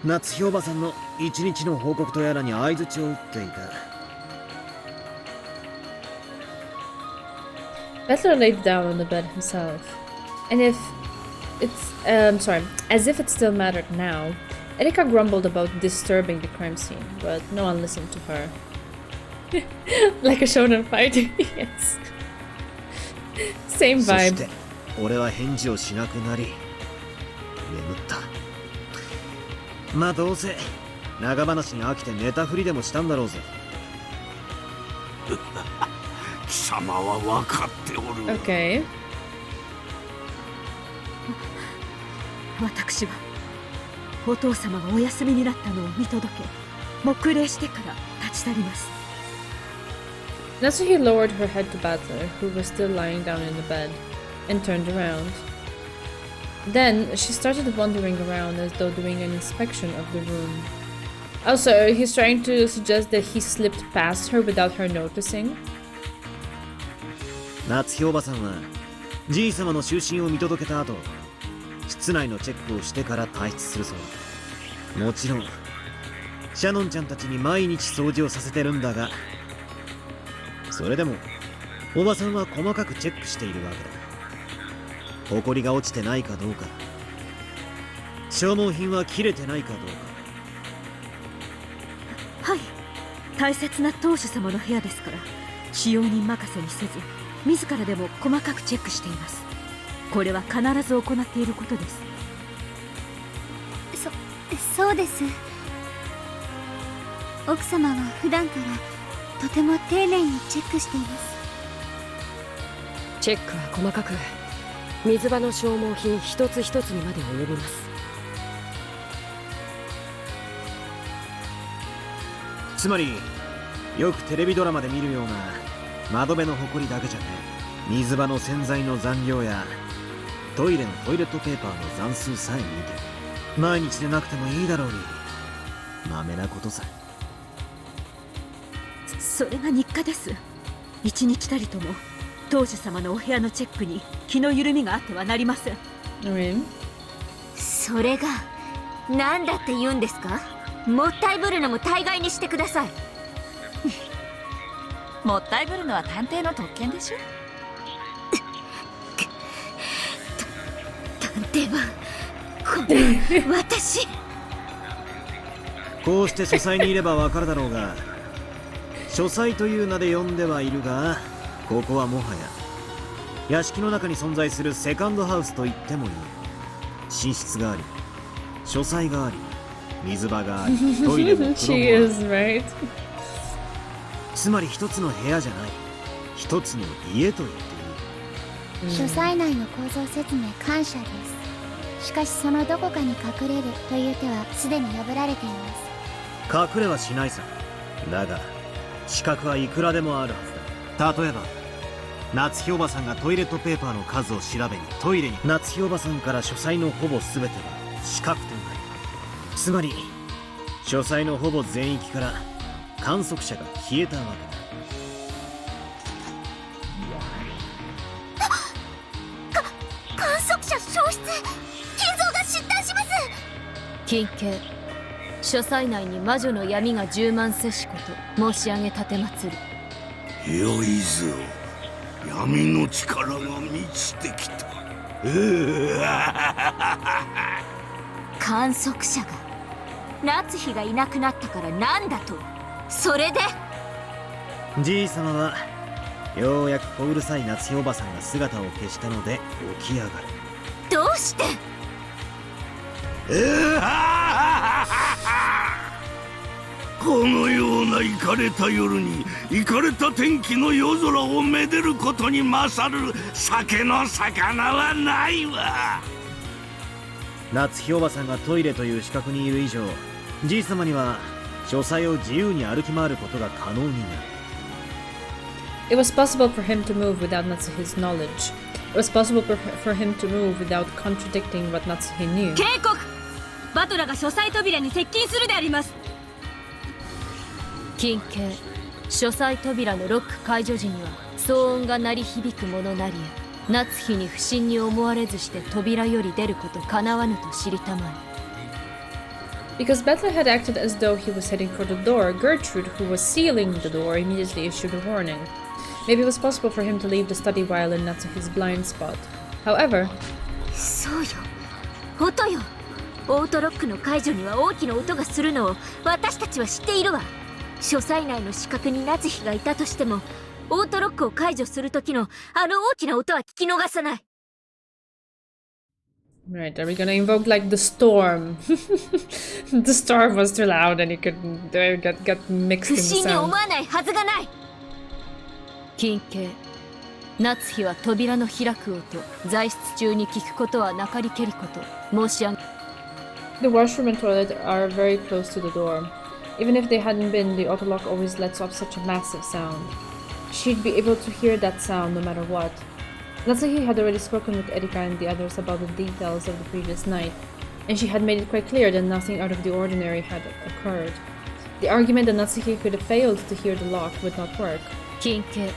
夏日おばさんの一日の報告とやらに相槌を打っていた。Battler laid down on the bed himself, and as if it still mattered now, Erika grumbled about disturbing the crime scene, but no one listened to her. Like a shonen fight, yes. Same そし vibe. て俺は返事をしなくなり眠った。まあどうせ長話に飽きて寝たふりでもしたんだろうぜ。貴様は分かっておる。Okay. 私はお父様がお休みになったのを見届け、黙礼してから立ち去ります。Natsuhi lowered her head to Battler, who was still lying down in the bed. and turned around. Then she started wandering around as though doing an inspection of the room. Also, he's trying to suggest that he slipped past her without her noticing. 夏日おばさんはじい様の就寝を見届けた後、室内のチェックをしてから退出するそう。もちろんシャノンちゃんたちに毎日掃除をさせてるんだが、それでもおばさんは細かくチェックしているわけだ。ホコリが落ちてないかどうか、消耗品は切れてないかどうか。はい、大切な当主様の部屋ですから、使用人任せにせず自らでも細かくチェックしています。これは必ず行っていることです。そうです。奥様は普段からとても丁寧にチェックしています。チェックは細かく、水場の消耗品一つ一つにまで及びます。つまりよくテレビドラマで見るような窓辺のホコリだけじゃねえ、水場の洗剤の残量やトイレのトイレットペーパーの残数さえ見て、毎日でなくてもいいだろうに、まめなことさ。それが日課です。一日たりとも当主様のお部屋のチェックに気の緩みがあってはなりません。それが何だって言うんですか。もったいぶるのも大概にしてください。もったいぶるのは探偵の特権でしょ。探偵はこれ私。こうして書斎にいればわかるだろうが、書斎という名で呼んではいるが、ここはもはや屋敷の中に存在するセカンドハウスと言ってもいい。寝室があり、書斎があり、水場があり、トイレも風呂もある。つまり一つの部屋じゃない、一つの家と言っていい。書斎内の構造説明感謝です。しかしそのどこかに隠れるという手はすでに破られています。隠れはしないさ。だが資格はいくらでもあるはずだ。例えば夏日おばさんがトイレットペーパーの数を調べにトイレに、夏日おばさんから書斎のほぼ全ては資格となる。つまり書斎のほぼ全域から観測者が消えたわけだ。観測者消失。金蔵が失態します。金慶、書斎内に魔女の闇が充満せしこと申し上げ奉る。よいぞ、闇の力が満ちてきた。観測者が夏日がいなくなったからなんだと。それでじいさまはようやく小うるさい夏日おばさんが姿を消したので起き上がる。どうしてこのようなイカれた夜にイカれた天気の夜空をめでることに勝る酒の魚はないわ。夏日おばさんがトイレという資格にいる以上、じいさまには書斎を自由に歩き回ることが可能になる。It was possible for him to move without Natsuhi's knowledge. It was possible for him to move without contradicting what Natsuhi knew. 警告！バトラが書斎扉に接近するであります。金慶、書斎扉のロック解除時には騒音が鳴り響くものなりや、夏日に不審に思われずして扉より出ることかなわぬと知りたまえ。Because Butler had acted as though he was heading for the door, Gertrude, who was sealing the door, immediately issued a warning. Maybe it was possible for him to leave the study while in Natsuhi's blind spot. However... そうよ、音よ。オートロックの解除には大きな音がするのを私たちは知っているわ。書斎内の死角に夏日がいたとしても、オートロックを解除する時のあの大きな音は聞き逃さない。Right, are we gonna invoke like the storm? The storm was too loud and you could get mixed in the 不審に思 sound. わないはずがない。金慶、夏日は扉の開く音、在室中に聞くことはなかりけりこと申し上げ。The washroom and toilet are very close to the door. Even if they hadn't been, the autolock always lets off such a massive sound. She'd be able to hear that sound no matter what. Natsuki had already spoken with Erika and the others about the details of the previous night, and she had made it quite clear that nothing out of the ordinary had occurred. The argument that Natsuki could have failed to hear the lock would not work. 金慶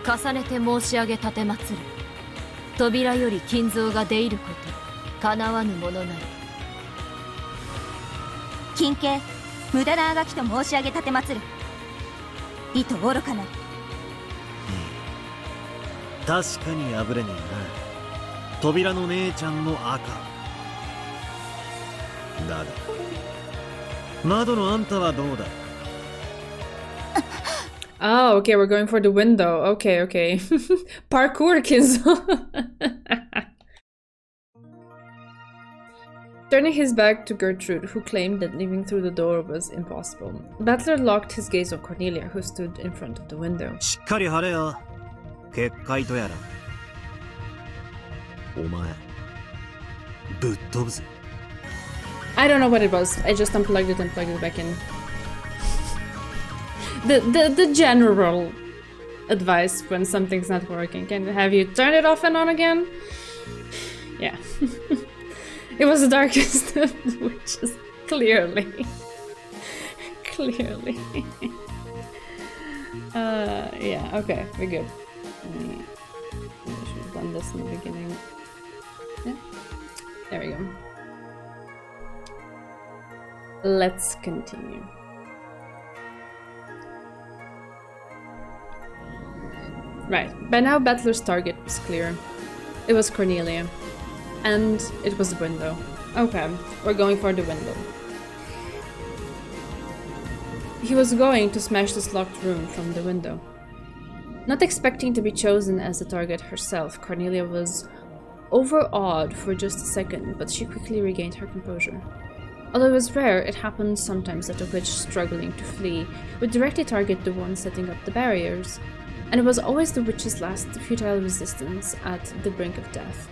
重ねて申し上げ奉る。扉より金蔵が出入ること叶わぬものなり。金慶無駄なあがきと申し上げ奉る。意図愚かなり。確かに破れねえな。扉の姉ちゃんの赤だが窓のあんたはどうだ。 Oh, okay, we're going for the window. Okay, okay. Parkour, kids. Turning his back to Gertrude, who claimed that leaving through the door was impossible, Battler locked his gaze on Cornelia, who stood in front of the window. しっかり張れよ。結界とやら。お前、ぶっ飛ぶぜ。 I don't know what it was. I just unplugged it and plugged it back in. The general advice when something's not working. Can have you turn it off and on again? Yeah. It was the darkest of the witches, clearly. Clearly. Yeah, okay, we're good. I should have done this in the beginning. Yeah, there we go. Let's continue. Right, by now Battler's target was clear. It was Cornelia. And it was the window. Okay, we're going for the window. He was going to smash this locked room from the window. Not expecting to be chosen as the target herself, Cornelia was overawed for just a second, but she quickly regained her composure. Although it was rare, it happened sometimes that a witch struggling to flee would directly target the one setting up the barriers, and it was always the witch's last futile resistance at the brink of death.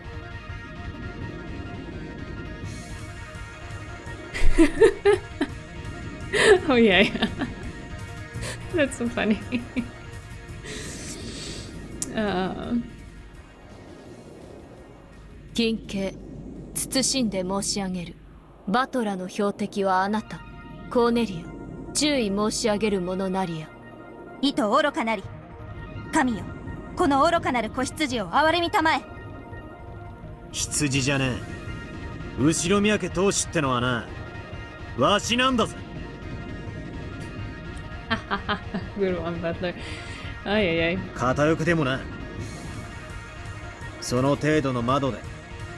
Oh yeah, that's so funny. 金慶慎んで申し上げる。バトラの標的はあなた、コーネリア。注意申し上げるものなりや。意図愚かなり。神よ、この愚かなる子羊を憐れみたまえ。羊じゃねえ。後ろ宮家当主ってのはな、わしなんだぜ。Good one, Butler. あいやいや。片翼でもな。その程度の窓で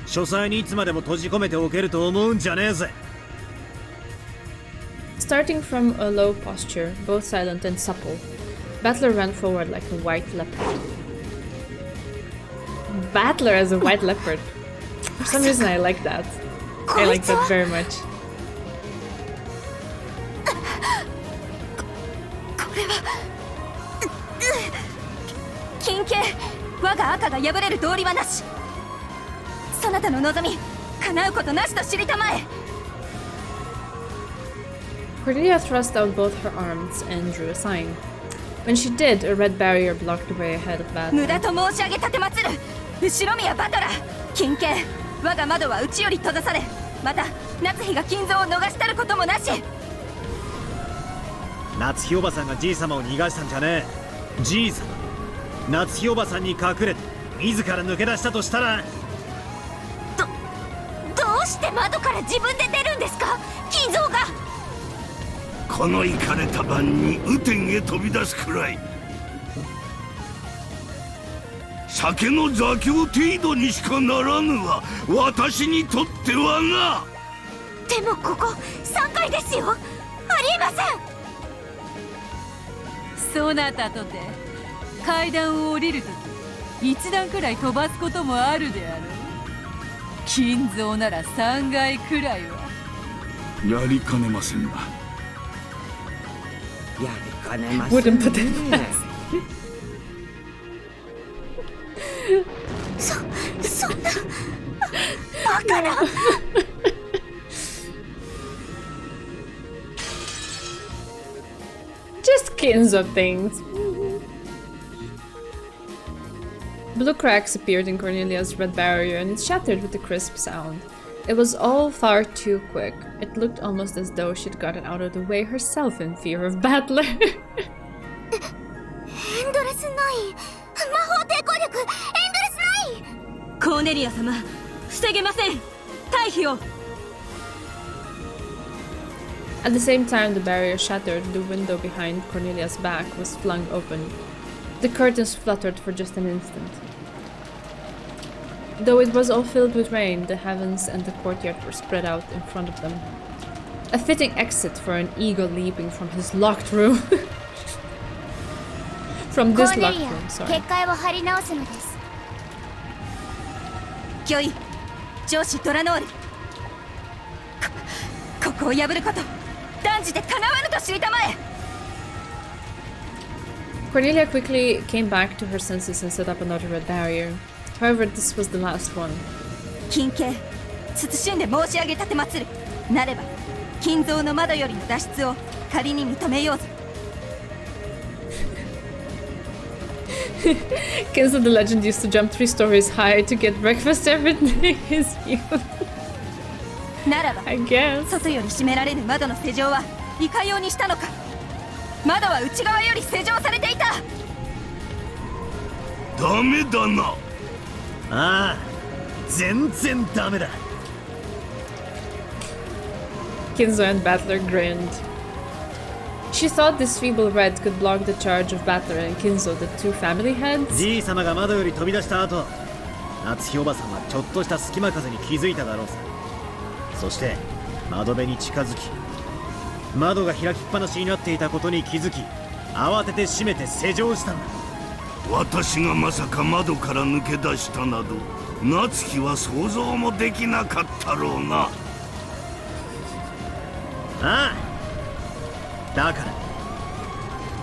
書斎にいつまでも閉じ込めておけると思うんじゃねえぜ。Starting from a low posture, both silent and supple, Battler ran forward like a white leopard. Battler as a white leopard. For some reason I like that. I like that very much. これは金慶、我が赤が破れる道理はなし。そなたの望み叶うことなしと知りたまえ。Cordelia thrust out both her arms and drew a sign. When she did, a red barrier blocked the way ahead of Battler. 無駄と申し上げ奉る。後ろ宮バトラ金慶、我が窓は内より閉ざされ、また夏日が金蔵を逃したることもなし。夏日おばさんがじい様を逃がしたんじゃねえ。じい様夏日おばさんに隠れて自ら抜け出したとしたら、どうして窓から自分で出るんですか、金蔵が。このイカれた晩に雨天へ飛び出すくらい酒の座興程度にしかならぬわ、私にとってはな。でもここ3階ですよ。ありえません。そなたとて階段を降りるとき一段くらい飛ばすこともあるであろう。金蔵なら3階くらいはやりかねませんな。やりかねませんね。 Wouldn't put it past. そんなバカな。Just kids of things. Blue cracks appeared in Cornelia's red barrier and it shattered with a crisp sound. It was all far too quick. It looked almost as though she'd gotten out of the way herself in fear of Battler. Cornelia 様、防げません。退避を。At the same time the barrier shattered, the window behind Cornelia's back was flung open. The curtains fluttered for just an instant. Though it was all filled with rain, the heavens and the courtyard were spread out in front of them. A fitting exit for an eagle leaping from his locked room. From this locked room, sorry. キョイ、上司ドラノール。ここを破ること、断じて叶わぬと知りたまえ。Cornelia quickly came back to her senses and set up another red barrier. However, this was the last one. 金系、慎んで申し上げ立てまつる。なれば、金蔵の窓よりの脱出を仮に認めようぞ。Kinzo the legend used to jump 3 stories high to get breakfast every day. His youth. ならば、I guess. 外より閉められる窓の施錠はいかようにしたのか。窓は内側より施錠されていた。ダメだな。ああ、全然ダメだ。Kinzo and Battler grinned. She thought this feeble red could block the charge of Battler and Kinzo, the two family heads. じい様が窓より飛び出した後、夏日おばさんはちょっとした隙間風に気づいただろうさ。そして窓辺に近づき、窓が開きっぱなしになっていたことに気づき、慌てて閉めて施錠したんだ。私がまさか窓から抜け出したなど、夏日は想像もできなかったろうな。ああ、だから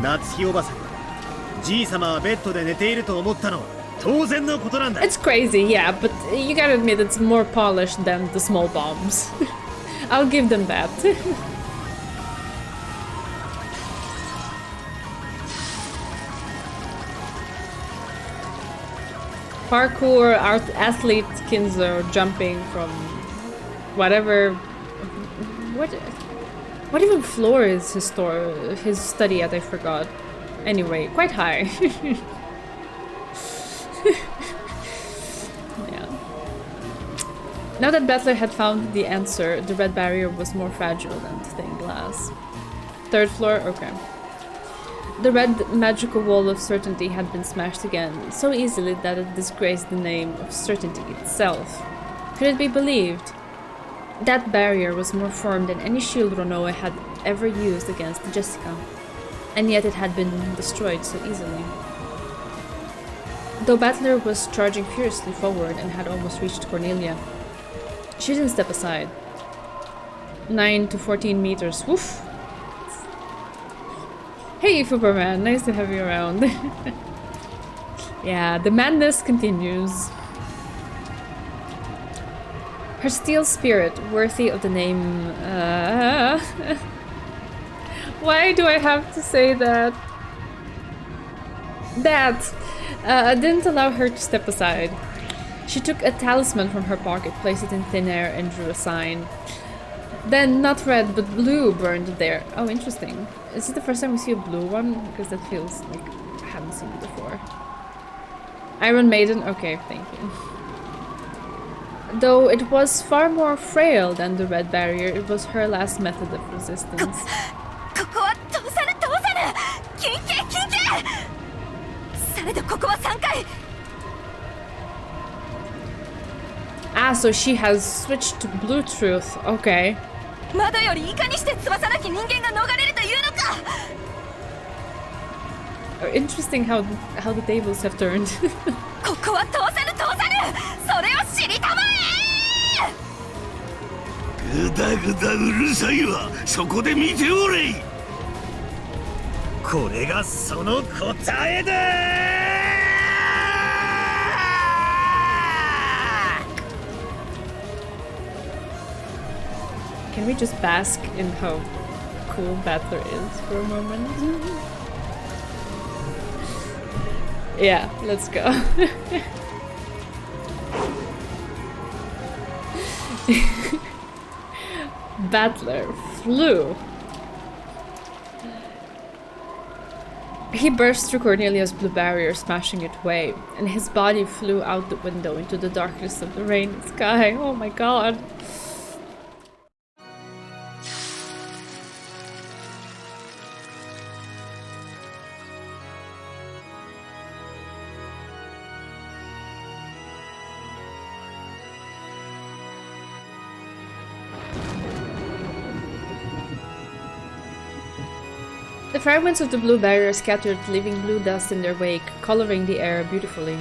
夏日おばさんがじい様はベッドで寝ていると思ったのは当然のことなんだ。 It's crazy, yeah, but you gotta admit it's more polished than the small bombs. I'll give them that. Parkour athlete Kinzo jumping from whatever. What even floor is his study at? I forgot. Anyway, quite high. Yeah. Now that Battler had found the answer, the red barrier was more fragile than stained glass. 3rd floor? Okay. The red magical wall of certainty had been smashed again, so easily that it disgraced the name of certainty itself. Could it be believed? That barrier was more firm than any shield Ronoa had ever used against Jessica, and yet it had been destroyed so easily. Though Battler was charging furiously forward and had almost reached Cornelia, she didn't step aside. 9 to 14 meters, woof! Hey, Fuberman, nice to have you around. Yeah, the madness continues. Her steel spirit, worthy of the name... Why do I have to say that? Didn't allow her to step aside. She took a talisman from her pocket, placed it in thin air, and drew a sign. Then, not red, but blue burned there. Oh, interesting. Is it the first time we see a blue one? Because that feels like I haven't seen it before. Iron Maiden? Okay, thank you. Though it was far more frail than the red barrier, it was her last method of resistance. Ah, so she has switched to Bluetooth. Okay. Interesting how the tables have turned. Can we just bask in how cool Battler is for a moment? Yeah, let's go. Battler flew. He burst through Cornelia's blue barrier, smashing it away, and his body flew out the window into the darkness of the rainy sky. Oh my god. The fragments of the blue barrier scattered, leaving blue dust in their wake, coloring the air beautifully.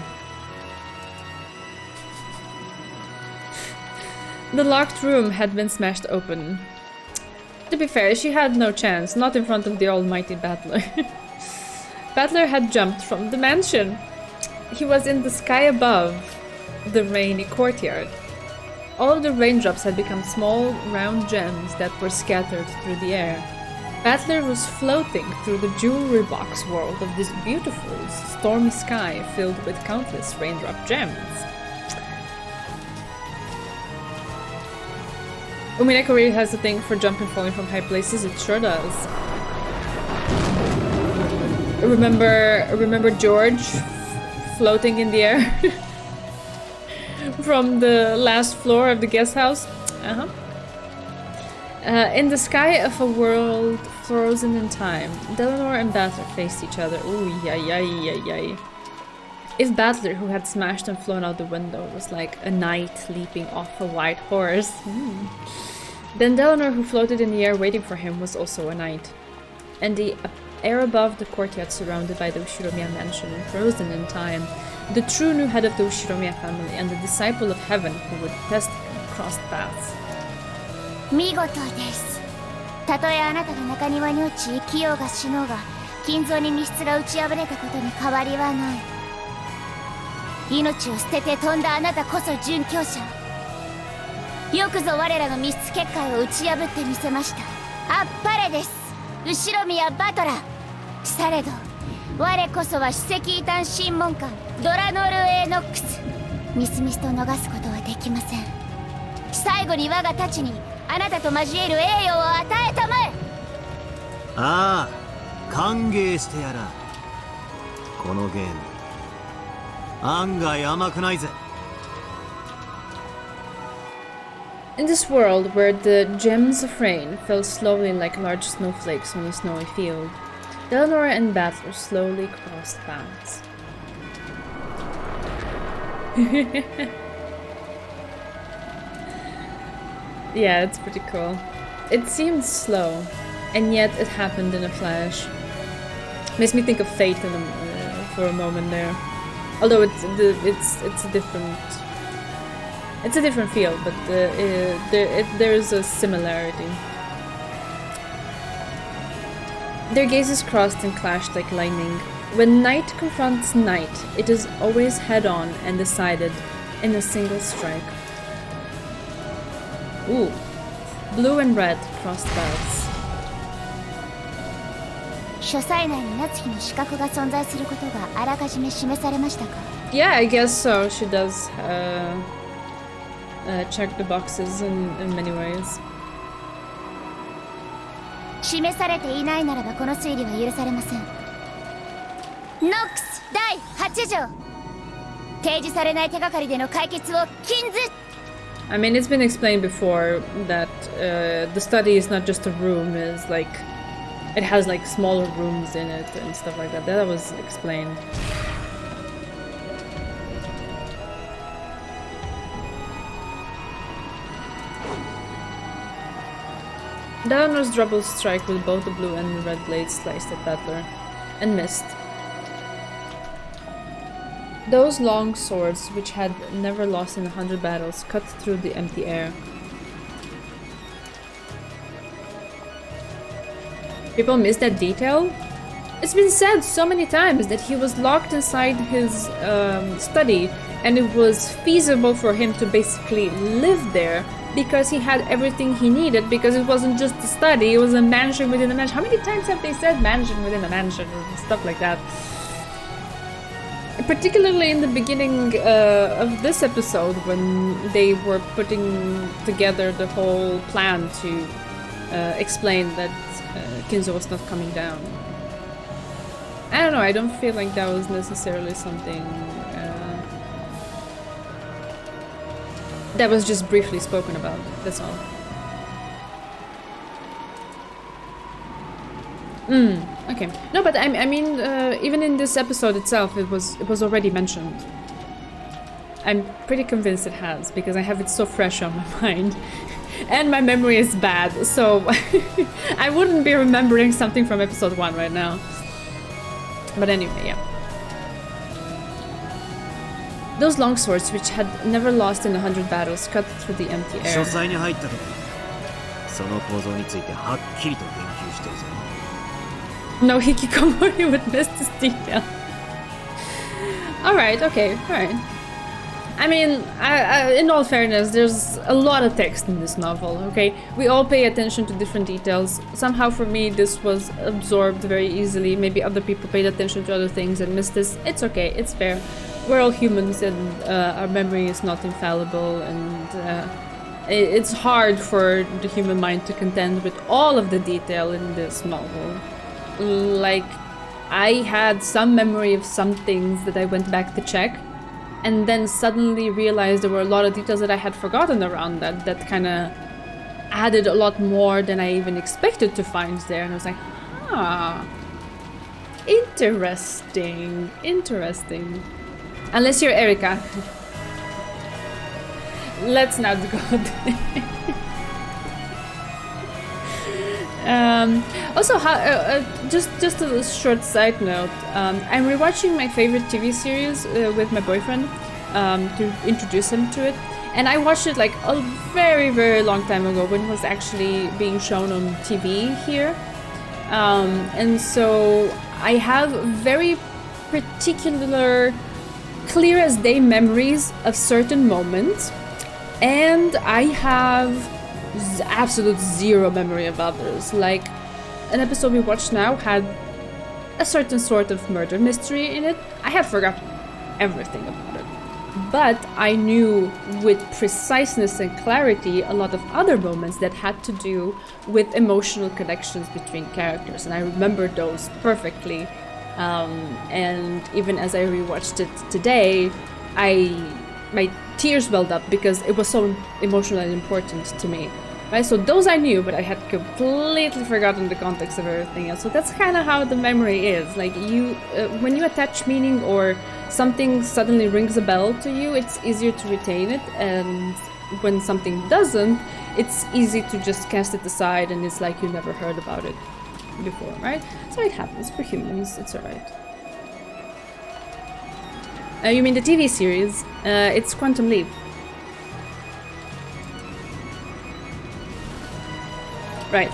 The locked room had been smashed open. To be fair, she had no chance, not in front of the almighty Battler. Battler had jumped from the mansion. He was in the sky above the rainy courtyard. All of the raindrops had become small, round gems that were scattered through the air. Battler was floating through the jewelry box world of this beautiful, stormy sky filled with countless raindrop gems. Umineko really has a thing for jumping falling from high places, it sure does. Remember George floating in the air from the last floor of the guest house? In the sky of a world frozen in time, Delano and Battler faced each other. Ooh, yay. If Battler, who had smashed and flown out the window, was like a knight leaping off a white horse, then Delano, who floated in the air waiting for him, was also a knight. And the air above the courtyard surrounded by the Ushiromiya mansion, frozen in time, the true new head of the Ushiromiya family and the disciple of heaven who would test him crossed paths. 見事です。たとえあなたが中庭に落ち生きようが死のうが金蔵に密室が打ち破れたことに変わりはない。命を捨てて飛んだあなたこそ殉教者。よくぞ我らの密室結界を打ち破ってみせました。あっぱれです。後ろ宮バトラー。されど我こそは首席異端審問官ドラノル・エーノックス。みすみすと逃すことはできません。最後に我がたちにあなたと交える栄誉を与えたまえ。ああ、歓迎してやら。このゲーム案外甘くないぜ。In this world where the gems of rain fell slowly like large snowflakes on a snowy field, Delnora and Battler slowly crossed paths. Yeah, it's pretty cool. It seemed slow, and yet it happened in a flash. Makes me think of Fate for a moment there. Although it's a different feel, but there's a similarity. Their gazes crossed and clashed like lightning. When night confronts night, it is always head-on and decided in a single strike. Ooh, blue and red crossed paths. 書斎内に夏日の資格が存在することがあらかじめ示されましたか? Yeah, I guess so. She does check the boxes in many ways. 示されていないならばこの推理は許されません。ノックス第8条。提示されない手がかりでの解決を禁ず。I mean, it's been explained before that the study is not just a room, it's like it has like smaller rooms in it and stuff like that. That was explained. Dalanor's double strike with both the blue and the red blades sliced at Battler and missed. Those long swords, which had never lost in 100 battles, cut through the empty air. People miss that detail? It's been said so many times that he was locked inside his study, and it was feasible for him to basically live there because he had everything he needed, because it wasn't just a study, it was a mansion within a mansion. How many times have they said mansion within a mansion and stuff like that? particularly in the beginning of this episode when they were putting together the whole plan to explain that Kinzo was not coming down. I don't know, I don't feel like that was necessarily something that was just briefly spoken about, that's all. Okay. No, but I mean, even in this episode itself, it was already mentioned. I'm pretty convinced it has, because I have it so fresh on my mind. And my memory is bad, so I wouldn't be remembering something from episode 1 right now. But anyway, yeah. Those longswords, which had never lost in 100 battles, cut through the empty air. 書斎に入った時、その構造についてはっきりと言及してるぞ。No hikikomori would miss this detail. Alright, okay, alright. I mean, in all fairness, there's a lot of text in this novel, okay? We all pay attention to different details. Somehow for me, this was absorbed very easily. Maybe other people paid attention to other things and missed this. It's okay, it's fair. We're all humans and our memory is not infallible, and it's hard for the human mind to contend with all of the detail in this novel. Like, I had some memory of some things that I went back to check, and then suddenly realized there were a lot of details that I had forgotten around that kind of added a lot more than I even expected to find there, and I was like, ah, interesting, interesting. Unless you're Erika. Let's not go there. Also, just a short side note. I'm rewatching my favorite TV series with my boyfriend to introduce him to it, and I watched it like a very, very long time ago when it was actually being shown on TV here. And so I have very particular, clear as day memories of certain moments, and I have absolute zero memory of others. Like, an episode we watched now had a certain sort of murder mystery in it. I had forgotten everything about it, but I knew with preciseness and clarity a lot of other moments that had to do with emotional connections between characters, and I remembered those perfectly. And even as I rewatched it today, my tears welled up because it was so emotional and important to me. Right, so those I knew, but I had completely forgotten the context of everything else. So that's kind of how the memory is. Like, you, when you attach meaning or something suddenly rings a bell to you, it's easier to retain it. And when something doesn't, it's easy to just cast it aside, and it's like you never heard about it before, right? So it happens for humans. It's alright. You mean the TV series? It's Quantum Leap. Right.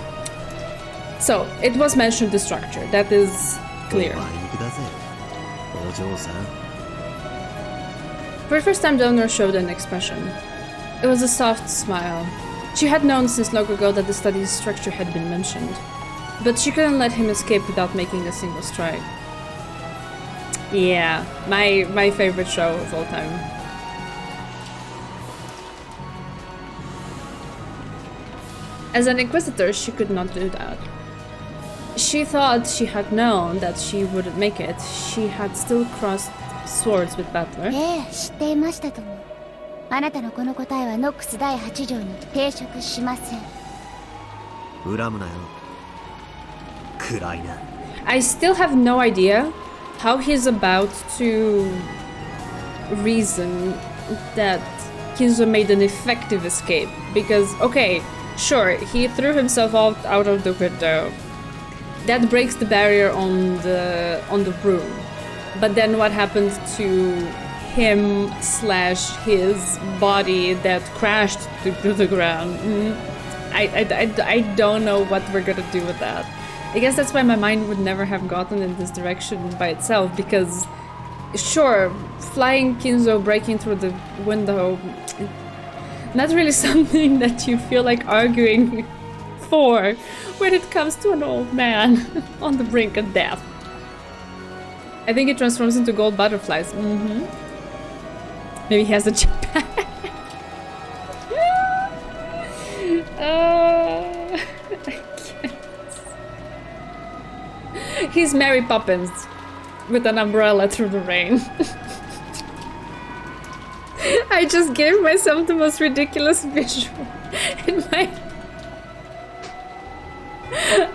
So, it was mentioned the structure. That is clear. For the first time, Donor showed an expression. It was a soft smile. She had known since long ago that the study's structure had been mentioned, but she couldn't let him escape without making a single strike. Yeah, my favorite show of all time. As an Inquisitor, she could not do that. She thought she had known that she wouldn't make it. She had still crossed swords with Battler. 知っていましたとも。あなたのこの答えはノックス第8条に抵触しません。恨むなよ。暗いな。I still have no idea how he's about to reason that Kinzo made an effective escape. Because, okay, sure, he threw himself out of the window. That breaks the barrier on the room. But then what happens to him / his body that crashed to the ground? I don't know what we're gonna do with that. I guess that's why my mind would never have gotten in this direction by itself, because sure, flying Kinzo breaking through the window, not really something that you feel like arguing for when it comes to an old man on the brink of death. I think it transforms into gold butterflies. Maybe he has a jetpack. I guess. He's Mary Poppins with an umbrella through the rain. I just gave myself the most ridiculous visual in my...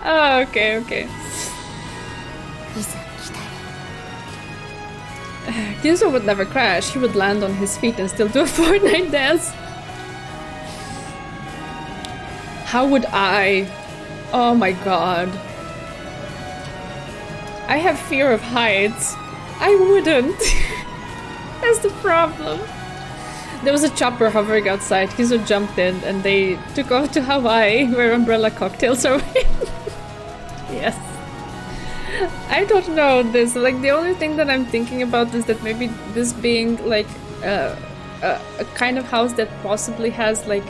Oh, okay. Ginzo would never crash. He would land on his feet and still do a Fortnite dance. How would I? Oh my god. I have fear of heights. I wouldn't. That's the problem. There was a chopper hovering outside. Ginzo jumped in and they took off to Hawaii where umbrella cocktails are made. Yes. I don't know this. Like, the only thing that I'm thinking about is that maybe this being like a kind of house that possibly has like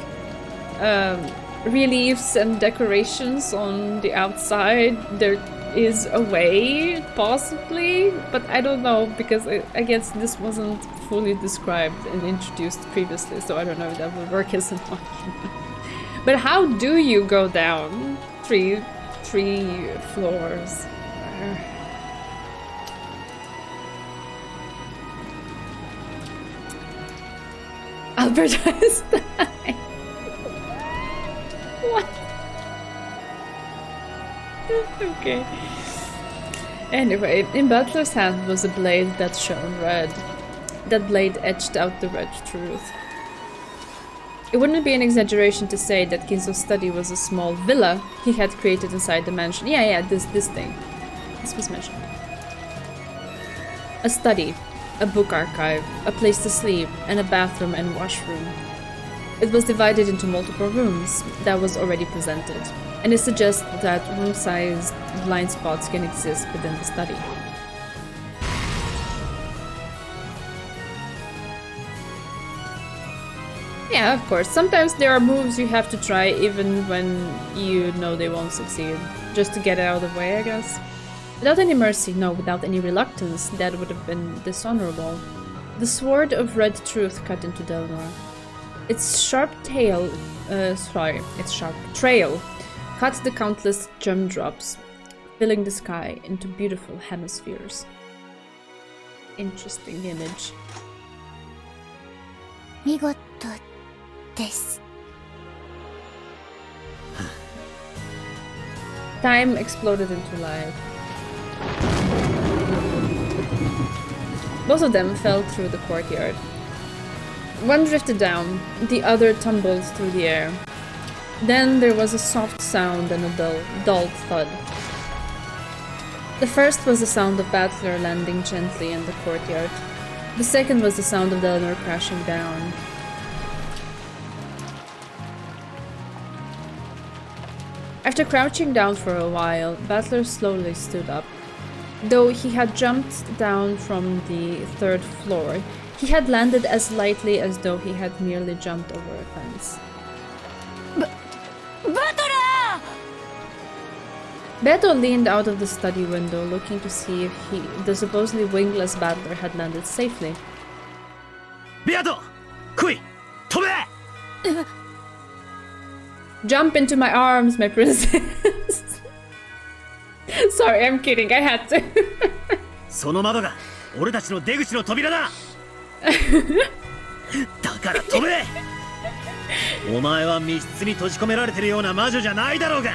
reliefs and decorations on the outside. There is a way, possibly, but I don't know because I guess this wasn't fully described and introduced previously, so I don't know if that would work as an argument. But how do you go down three floors? Albert Einstein. What? Okay. Anyway, in Butler's hand was a blade that shone red. That blade etched out the red truth. It wouldn't be an exaggeration to say that Ginzo's study was a small villa he had created inside the mansion. Yeah, this thing. This was mentioned. A study, a book archive, a place to sleep, and a bathroom and washroom. It was divided into multiple rooms that was already presented, and it suggests that room-sized blind spots can exist within the study. Yeah, of course. Sometimes there are moves you have to try even when you know they won't succeed. Just to get it out of the way, I guess. Without any mercy, no, without any reluctance, that would have been dishonorable. The sword of red truth cut into Delnor. Its sharp trail cut the countless gem drops, filling the sky into beautiful hemispheres. Interesting image. 見事です。 Time exploded into life. Both of them fell through the courtyard. One drifted down, the other tumbled through the air. Then there was a soft sound and a dull thud. The first was the sound of Battler landing gently in the courtyard. The second was the sound of Delnor crashing down. After crouching down for a while, Battler slowly stood up. Though he had jumped down from the third floor, he had landed as lightly as though he had merely jumped over a fence. Battler! Beto leaned out of the study window, looking to see if the supposedly wingless Battler had landed safely. Beto! Kui! Tobe! Jump into my arms, my princess. Sorry, I'm kidding. I had to. その窓が俺たちの出口の扉だ。だから飛べ。お前は密室に閉じ込められてるような魔女じゃないだろうが。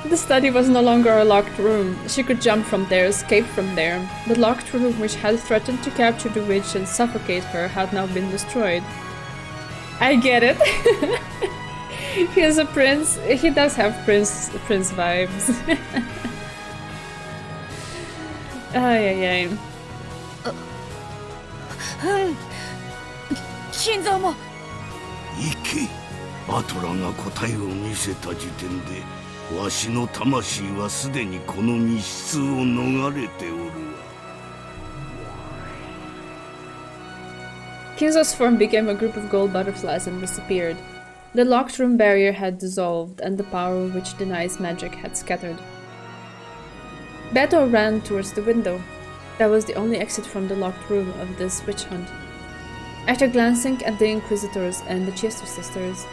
The study was no longer a locked room. She could jump from there, escape from there. The locked room which had threatened to capture the witch and suffocate her had now been destroyed. I get it. He is a prince. He does have prince vibes. Ay. 心臓も。行け。バトラが答えを見せた時点で、わしの魂はすでにこの密室を逃れておるわ。Kinzo's form became a group of gold butterflies and disappeared. The locked room barrier had dissolved, and the power which denies magic had scattered. Beto ran towards the window. That was the only exit from the locked room of this witch hunt. After glancing at the Inquisitors and the Chester sisters,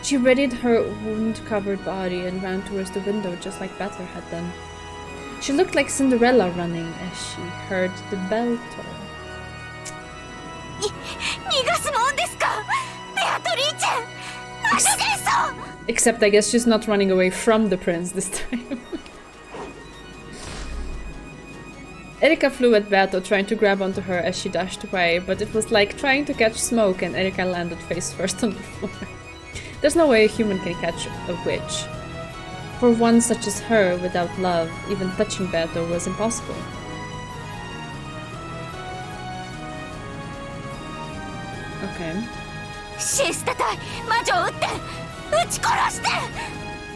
she readied her wound-covered body and ran towards the window just like Beto had done. She looked like Cinderella running as she heard the bell toll. Except I guess she's not running away from the prince this time. Erika flew at Beto, trying to grab onto her as she dashed away, but it was like trying to catch smoke and Erika landed face first on the floor. There's no way a human can catch a witch. For one such as her, without love, even touching Beto was impossible. Okay.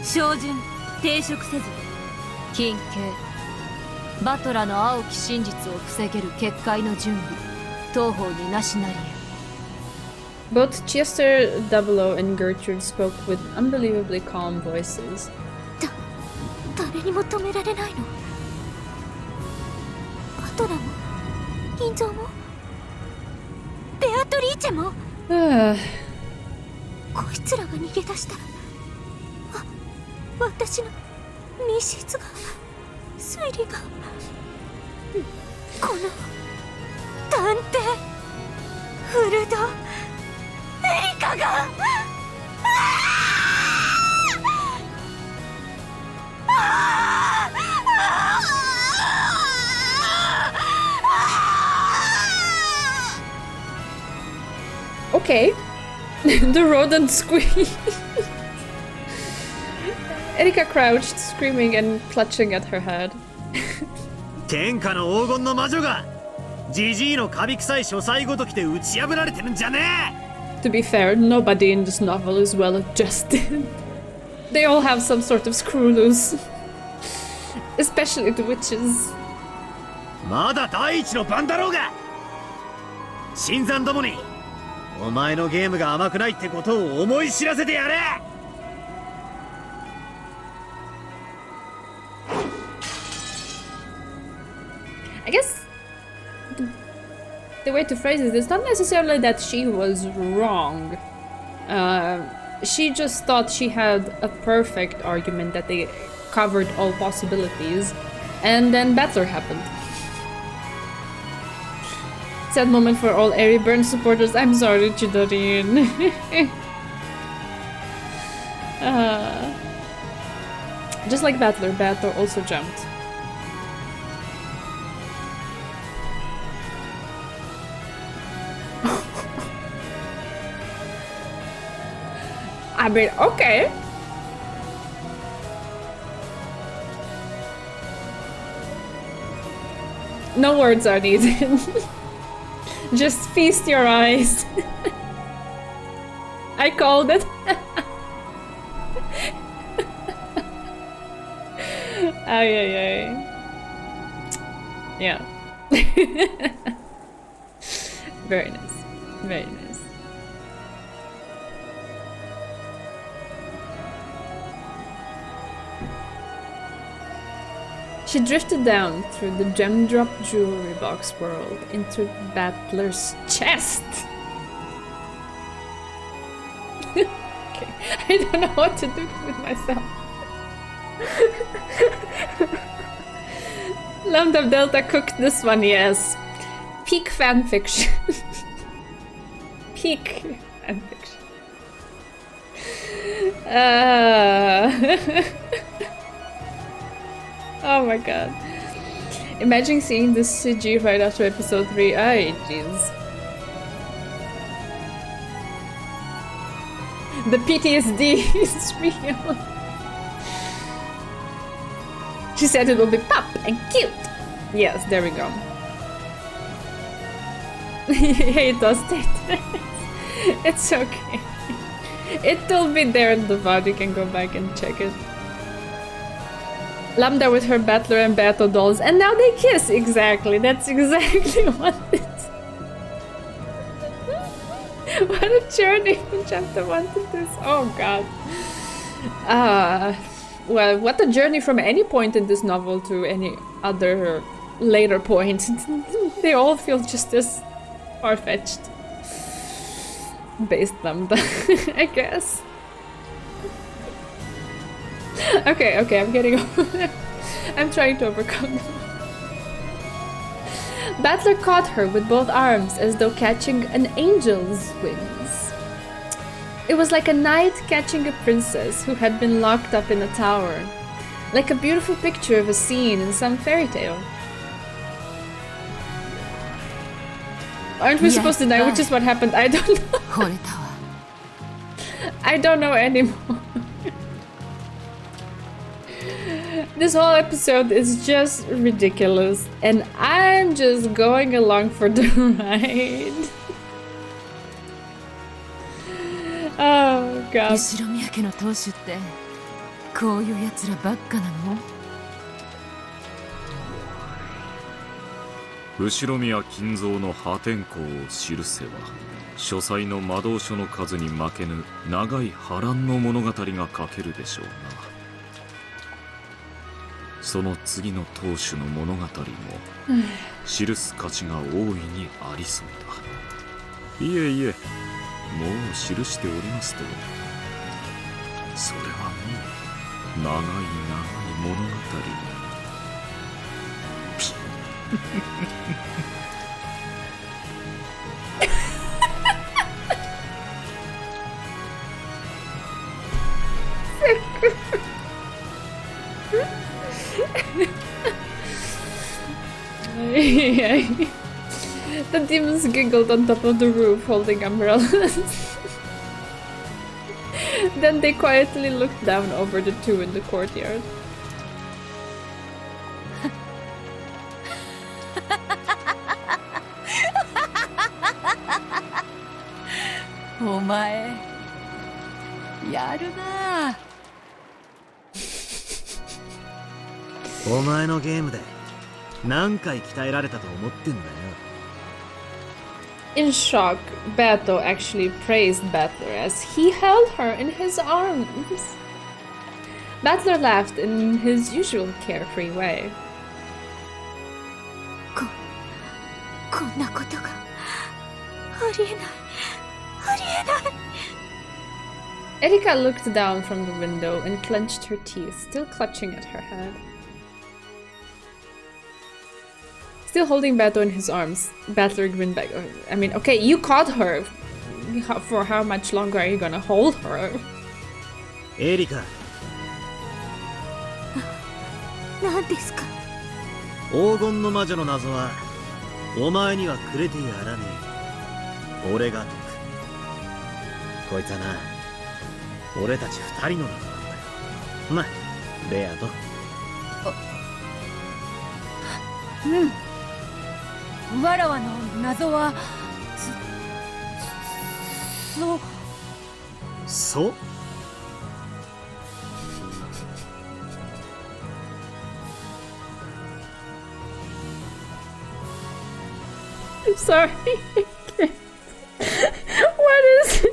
照準抵触せず近景バトラの青き真実を防げる結界の準備当方になしなりや Both Chester, Double-O, and Gertrude spoke with unbelievably calm voices. 誰にも止められないの。バトラも銀蔵もベアトリーチェもこいつらが逃げ出したら私の密室が推理がこの探偵フルドエリカがOkay. The rodent squeaked. Erika crouched, screaming and clutching at her head. 天下の黄金の魔女がジジイのカビ臭い書斎ごときで打ち破られてるんじゃねえ To be fair, nobody in this novel is well adjusted. They all have some sort of screw loose. Especially the witches. まだ第一の番だろうが新参どもにお前のゲームが甘くないってことを思い知らせてやれ I guess the way to phrase it is not necessarily that she was wrong. She just thought she had a perfect argument that they covered all possibilities, and then Battler happened. Sad moment for all Airy Burn supporters. I'm sorry, Chidorin. Just like Battler, Battler also jumped. I mean, okay. No words are needed. Just feast your eyes. I called it. Ay, ay, ay. Yeah. Very nice. Very nice. She drifted down through the gem-drop jewelry box world into Battler's chest. Okay, I don't know what to do with myself. Lambda Delta cooked this one, yes. Peak fanfiction. Peak fanfiction. Oh my god. Imagine seeing this CG right after episode 3. Ay, jeez. The PTSD is real. She said it will be pop and cute. Yes, there we go. Hey, it does state it's okay. It will be there in the VOD. You can go back and check it. Lambda with her Battler and Beto dolls, and now they kiss! Exactly, that's exactly what it is. What a journey from chapter 1 to this. Oh god. Well, what a journey from any point in this novel to any other later point. They all feel just as far-fetched. Based them, I guess. Okay, I'm getting over it. I'm trying to overcome it. Battler caught her with both arms as though catching an angel's wings. It was like a knight catching a princess who had been locked up in a tower. Like a beautiful picture of a scene in some fairy tale. Aren't we supposed to die, which is what happened? I don't know. I don't know anymore. This whole episode is just ridiculous, and I'm just going along for the ride. Oh god. 後ろ宮家の当主ってこういうやつらばっかなの？後ろ宮金蔵の破天荒を記せば書斎の魔導書の数に負けぬ長い波乱の物語が書けるでしょうな。その次の当主の物語も記す価値が大いにありそうだ。いえいえ、もう記しておりますと。それはもう長い長い物語。The demons giggled on top of the roof, holding umbrellas. Then they quietly looked down over the two in the courtyard. Oh my. やるな。お前のゲームで何回鍛えられたと思ってんだよ。In shock, Bato actually praised Battler as he held her in his arms. Battler laughed in his usual carefree way. こんなことがありえない。ありえない。 Erika looked down from the window and clenched her teeth, still clutching at her head. Still holding Bato in his arms, Battler grinned back. I mean, okay, you caught her. For how much longer are you gonna hold her? Erika. 何ですか？黄金の魔女の謎はお前にはくれてやらねえ。俺が解く。こいつはな、俺たち二人の謎なんだよ。な、ベアと。うん。わらわの謎はそう。I'm sorry. What is it?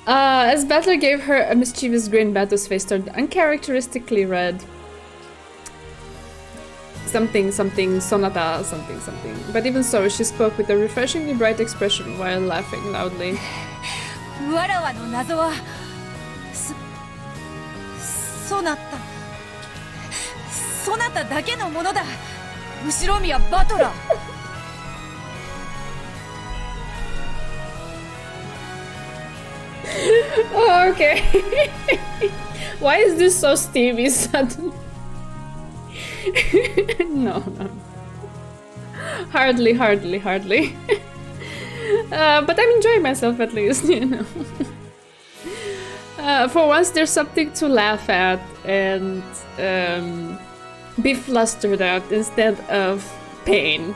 As Battler gave her a mischievous grin, Bato's face turned uncharacteristically red. Something, sonata, something. But even so, she spoke with a refreshingly bright expression while laughing loudly. わらわの謎はそなただけのものだ。後ろ宮バトラー。Oh, okay. Why is this so steamy suddenly? No. Hardly. But I'm enjoying myself at least, you know. For once, there's something to laugh at and be flustered at instead of pain.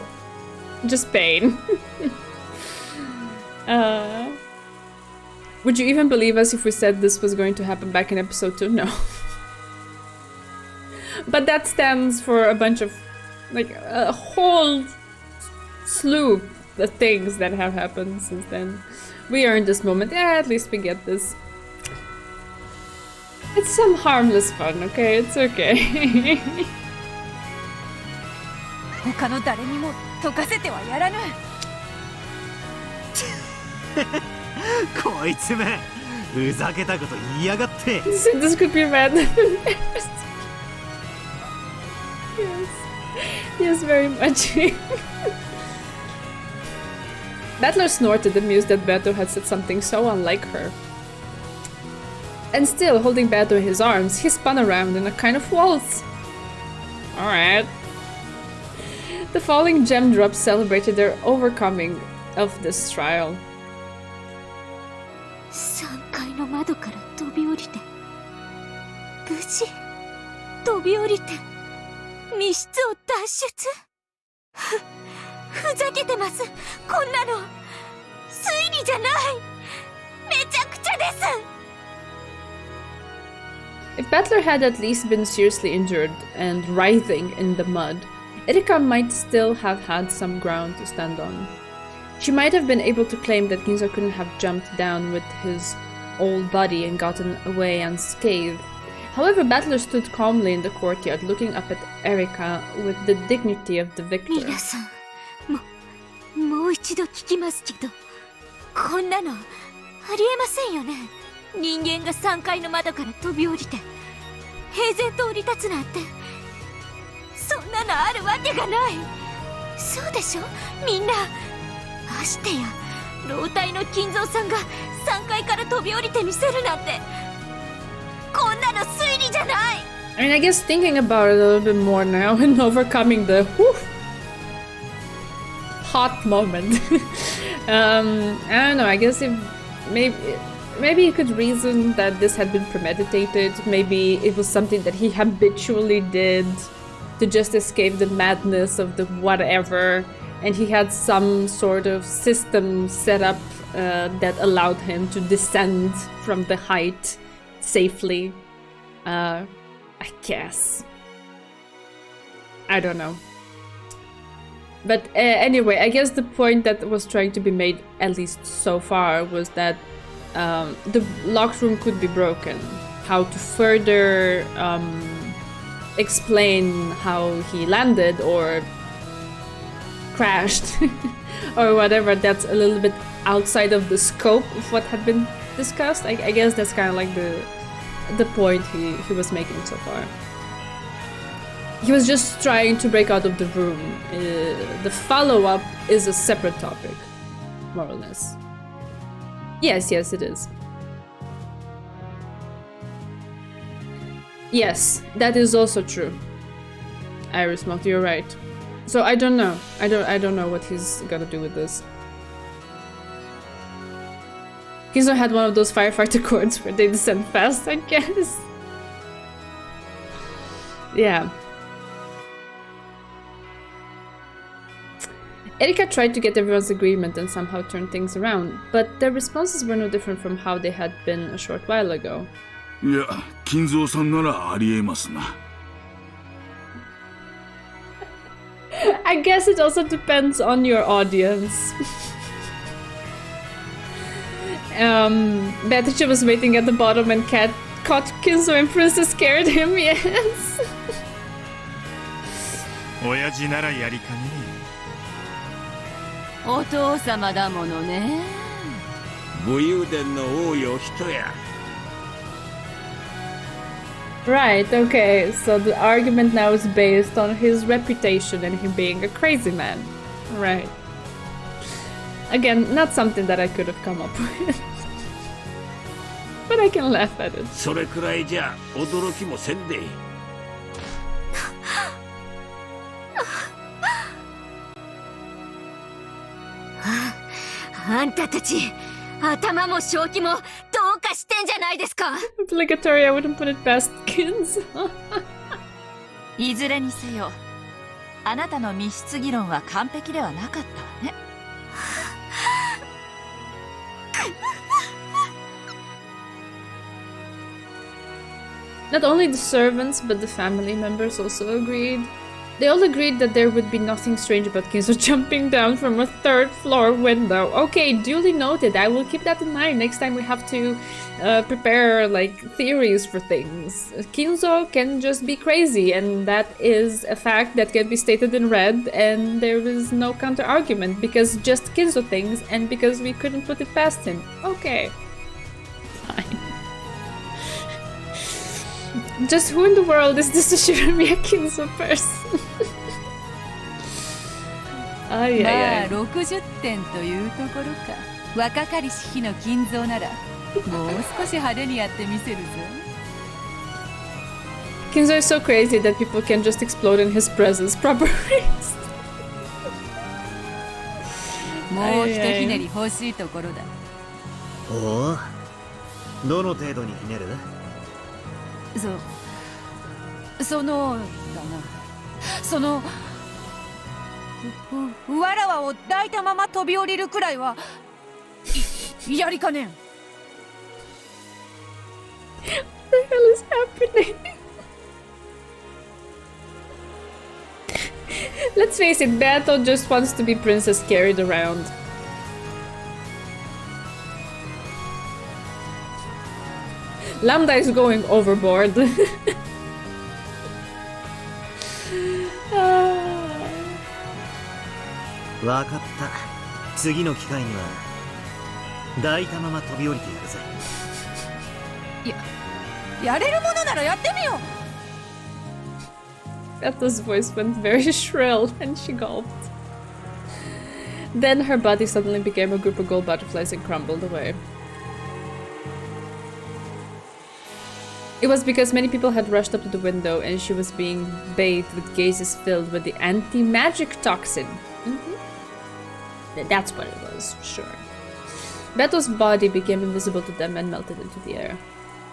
Just pain. Would you even believe us if we said this was going to happen back in episode 2? No. But that stands for a bunch of, like, a whole slew of things that have happened since then. We earned this moment. Yeah, at least we get this. It's some harmless fun, okay? It's okay. 他の誰にも解かせてはやらぬ。こいつめ、ふざけたこと言いやがって。This could be random. Yes. Yes, very much. Battler snorted, amused that Beto had said something so unlike her. And still, holding Beto in his arms, he spun around in a kind of waltz. Alright. The falling gem drops celebrated their overcoming of this trial. 3階の窓から飛び降りて、無事飛び降りて密室を脱出。ふざけてます。こんなの推理じゃない。めちゃくちゃです。 If Battler had at least been seriously injured and writhing in the mud, Erika might still have had some ground to stand on. She might have been able to claim that Ginzo couldn't have jumped down with his old body and gotten away unscathed. However, Battler stood calmly in the courtyard, looking up at Erika with the dignity of the victor. 皆さん、もう一度聞きますけど、こんなのありえませんよね。人間が3階の窓から飛び降りて平然と降り立つなんて、そんなのあるわけがない。そうでしょ、みんな。ましてや老体の金蔵さんが3階から飛び降りてみせるなんて、こんなの推理じゃない。 I mean, I guess thinking about it a little bit more now and overcoming the hot moment. I don't know, I guess if maybe you could reason that this had been premeditated. Maybe it was something that he habitually did to just escape the madness of the whatever, and he had some sort of system set up that allowed him to descend from the height safely. I guess. I don't know. But anyway, I guess the point that was trying to be made, at least so far, was that the locked room could be broken. How to further explain how he landed or crashed or whatever, that's a little bit outside of the scope of what had been discussed. I guess that's kind of like the point he was making so far. He was just trying to break out of the room. The follow-up is a separate topic, more or less. Yes, it is. Yes, that is also true. Iris Mouth, you're right. So I don't know. I don't know what he's gonna do with this. He's not had one of those firefighter cords where they descend fast, I guess. Yeah. Erika tried to get everyone's agreement and somehow turn things around, but their responses were no different from how they had been a short while ago. いや、金蔵さんならありえますな。I guess it also depends on your audience. Beatrice was waiting at the bottom and Cat caught Kinzo and Princess scared him, yes. 親父ならやりかねえ。お父様だものね。武勇伝の王よ人や。Right, okay, so the argument now is based on his reputation and him being a crazy man. Right. Again, not something that I could have come up with. But I can laugh at it. それくらいじゃ驚きもせんで。あんたたち、頭も正気もどうかしてんじゃないですか。Obligatory, I wouldn't put it past kids. いずれにせよ、あなたの密室議論は完璧ではなかったわね。Not only the servants, but the family members also agreed. They all agreed that there would be nothing strange about Kinzo jumping down from a third-floor window. Okay, duly noted. I will keep that in mind next time we have to prepare, like, theories for things. Kinzo can just be crazy, and that is a fact that can be stated in red, and there is no counter-argument, because just Kinzo things, and because we couldn't put it past him. Okay. Fine. Just who in the world is this Shiromiya Kinzo person? あいやいや。まあ60点というところか。若かりし日の金蔵ならもう少し派手にやってみせるぞ。Kinzo is so crazy that people can just explode in his presence. Proper race. もうひとひねり欲しいところだ。おお、どの程度にひねる？そのだな、そのわらわを抱いたまま飛び降りるくらいはやりかねん。 What the hell is happening? Let's face it, Beato just wants to be princess carried around. Lambda is going overboard. わかった。次の機会には抱いたまま飛び降りてやるぜ。やれるものならやってみよう。 Beto's voice went very shrill and she gulped. Then her body suddenly became a group of gold butterflies and crumbled away. It was because many people had rushed up to the window and she was being bathed with gazes filled with the anti-magic toxin. That's what it was, sure. Beto's body became invisible to them and melted into the air.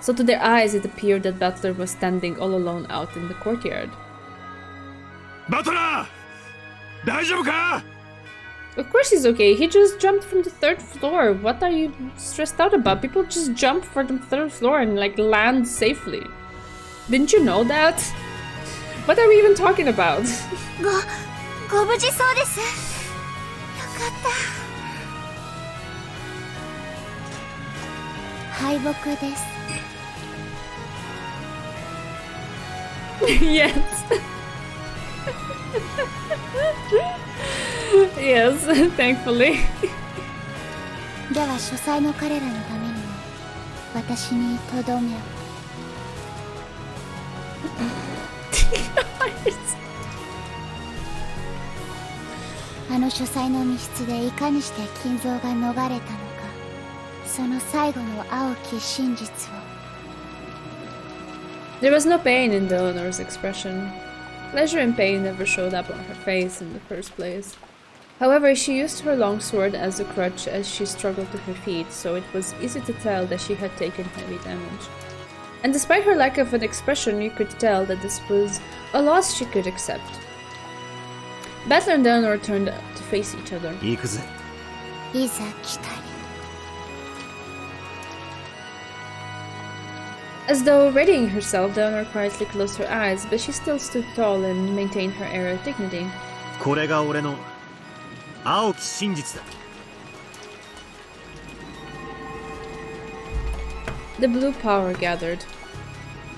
So to their eyes it appeared that Butler was standing all alone out in the courtyard. Butler! 大丈夫か? Of course he's okay, he just jumped from the 3rd floor. What are you stressed out about? People just jump from the 3rd floor and like land safely. Didn't you know that? What are we even talking about? ご無事そうです。よかった。敗北です。Yes. Yes, thankfully. では書斎の彼らのためにも私にとどめを。あの書斎の密室でいかにして金蔵が逃れたのか、その最後の青き真実を。There was no pain in Eleanor's expression. Pleasure and pain never showed up on her face in the first place. However, she used her long sword as a crutch as she struggled to her feet, so it was easy to tell that she had taken heavy damage. And despite her lack of an expression, you could tell that this was a loss she could accept. Butler and Eleanor turned to face each other. 行くぜ。いざ来たり。As though readying herself, Eleanor quietly closed her eyes, but she still stood tall and maintained her air of dignity. これが俺の青き真実だ。The blue power gathered.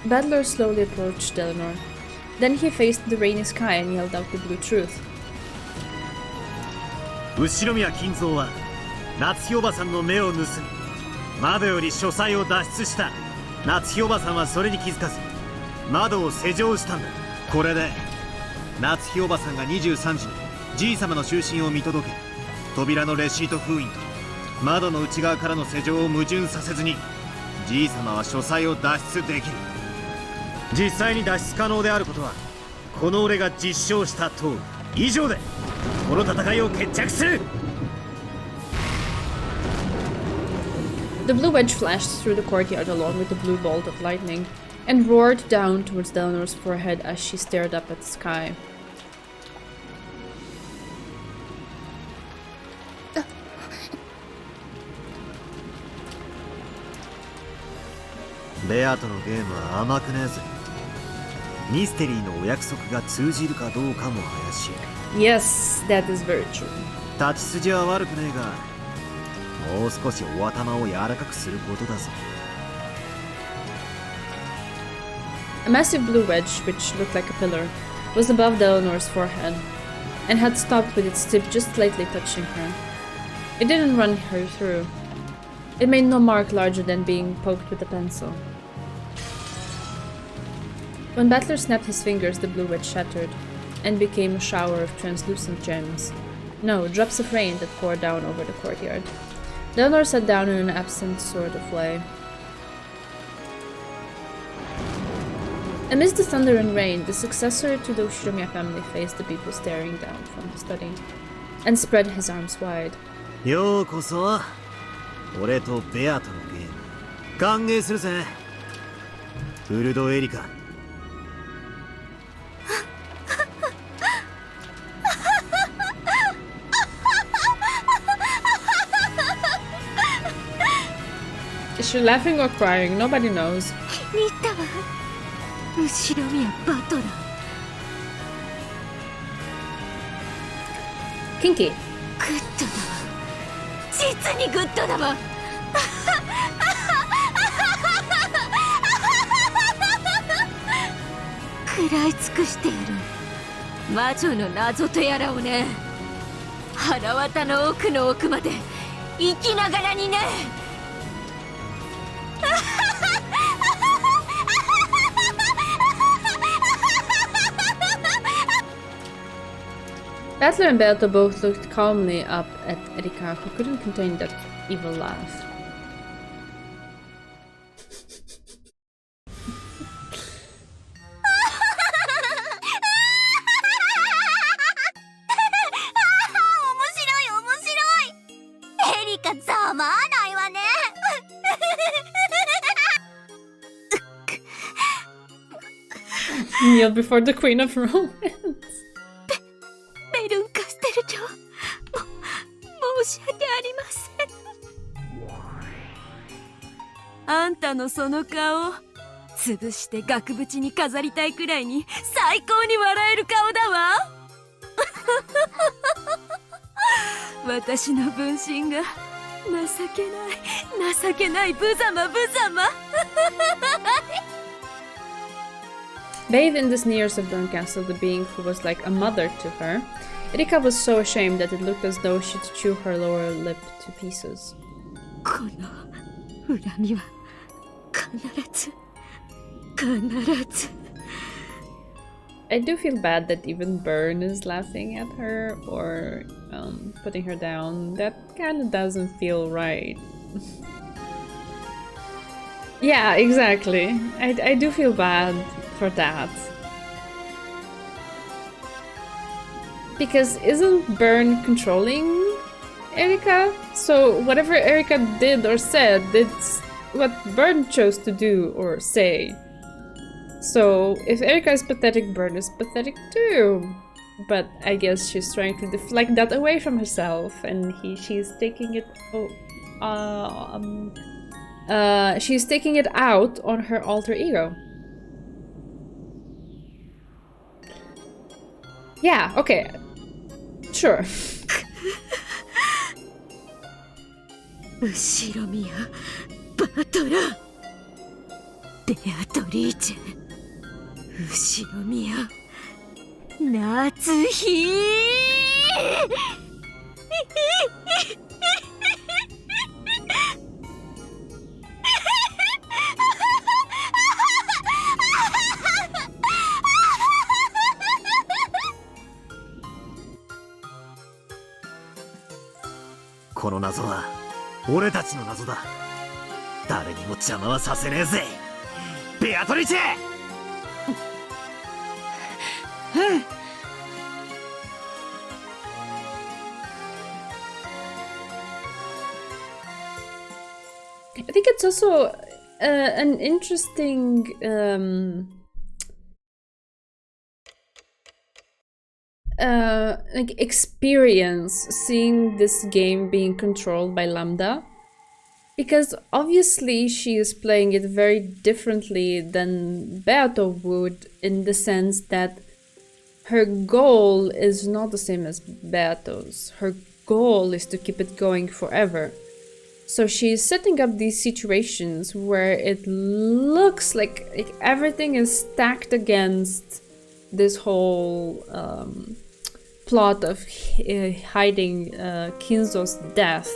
Butler slowly approached Eleanor. Then he faced the rainy sky and yelled out the blue truth. 後宮金蔵は夏日おばさんの目を盗み、窓より書斎を脱出した。夏日おばさんはそれに気づかず窓を施錠したんだ。これで夏日おばさんが23時にじい様の就寝を見届け、扉のレシート封印と窓の内側からの施錠を矛盾させずにじい様は書斎を脱出できる。実際に脱出可能であることはこの俺が実証した通り。以上でこの戦いを決着する。 The blue wedge flashed through the courtyard along with the blue bolt of lightning, and roared down towards Eleanor's forehead as she stared up at the sky. Beato のゲームは甘くねえぜ。ミステリーのお約束が通じるかどうかも怪しい。 Yes, that is very true. 立ち筋は悪くねえが、もう少しお頭を柔らかくすることだぞ。 A massive blue wedge, which looked like a pillar, was above Delanor's forehead, and had stopped with its tip just slightly touching her. It didn't run her through. It made no mark larger than being poked with a pencil. When Battler snapped his fingers, the blue wedge shattered, and became a shower of translucent gems. No, drops of rain that poured down over the courtyard. Delanor sat down in an absent sort of way. Amidst the thunder and rain, the successor to the Ushiromiya family faced the people staring down from the study, and spread his arms wide. ようこそ、俺とベアとのゲーム、歓迎するぜ。ウルドエリカ。Is she laughing or crying? Nobody knows. 見たわ。後ろ宮バトラー。Kinky. グッドだわ。実にグッドだわ。食らい尽くしてやる。魔女の謎とやらをね。腹渡の奥の奥まで生きながらにね。Battler and Beato both looked calmly up at Erika, who couldn't contain that evil laugh. Kneel before the Queen of Romance. 申し訳ありません。あんたのその顔、潰して額縁に飾りたいくらいに最高に笑える顔だわ。私の分身が情けない無様。Bathed in the sneers of Burn Castle, the being who was like a mother to her, Erika was so ashamed that it looked as though she'd chew her lower lip to pieces. この恨みは必ず。I do feel bad that even Burn is laughing at her or putting her down. That kind of doesn't feel right. Yeah, exactly. I do feel bad for that. Because isn't Burn controlling Erika? So whatever Erika did or said, it's what Burn chose to do or say. So if Erika is pathetic, Burn is pathetic too. But I guess she's trying to deflect that away from herself, and she's taking it. She's taking it out on her alter ego. Yeah. Okay. Sure. 後ろ宮バトラー、ベアトリーチェ、後ろ宮夏日。この謎は俺たちの謎だ。誰にも邪魔はさせねえぜ、ベアトリチェ。I think it's also an interesting like experience seeing this game being controlled by Lambda, Because obviously she is playing it very differently than Beato would, in the sense that her goal is not the same as Beato's. Her goal is to keep it going forever. So she's setting up these situations where it looks like everything is stacked against this whole plot of hiding Kinzo's death.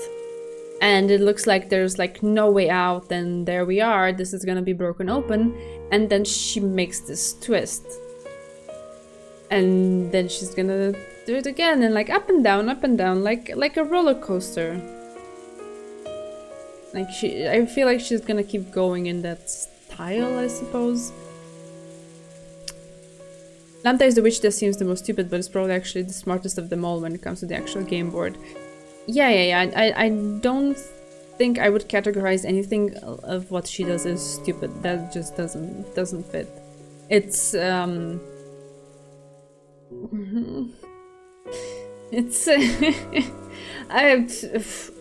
And it looks like there's like no way out, and there we are, this is gonna be broken open, and then she makes this twist. And then she's gonna do it again, and like up and down, like a roller coaster. Like I feel like she's gonna keep going in that style, I suppose. Lambda is the witch that seems the most stupid, but is probably actually the smartest of them all when it comes to the actual game board. Yeah. I don't think I would categorize anything of what she does as stupid. That just doesn't fit. It's it's I have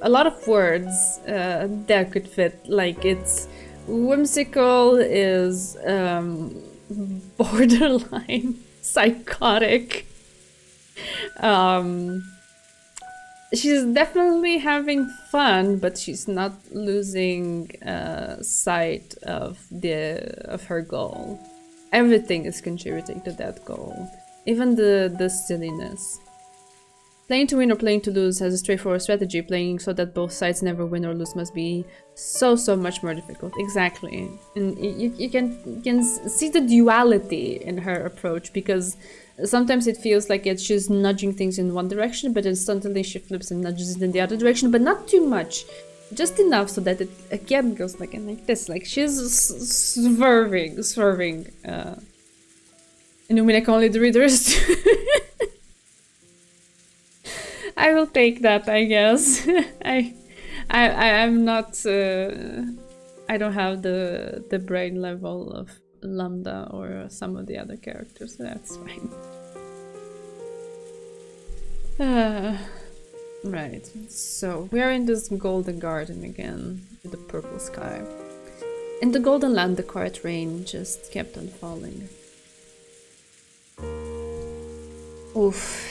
a lot of words that could fit. Like it's whimsical, is borderline psychotic. She's definitely having fun, but she's not losing sight of her goal. Everything is contributing to that goal, even the silliness. Playing to win or playing to lose has a straightforward strategy. Playing so that both sides never win or lose must be so much more difficult. Exactly, and you can see the duality in her approach, because sometimes it feels like she's nudging things in one direction, but then suddenly she flips and nudges it in the other direction, but not too much. Just enough so that it again goes like this. Like she's swerving. And Umineko only the reader is I will take that, I guess. I'm not I don't have the brain level of Lambda or some of the other characters, so that's fine. Right, so we are in this golden garden again, with the purple sky. In the golden land, the quiet rain just kept on falling. Oof.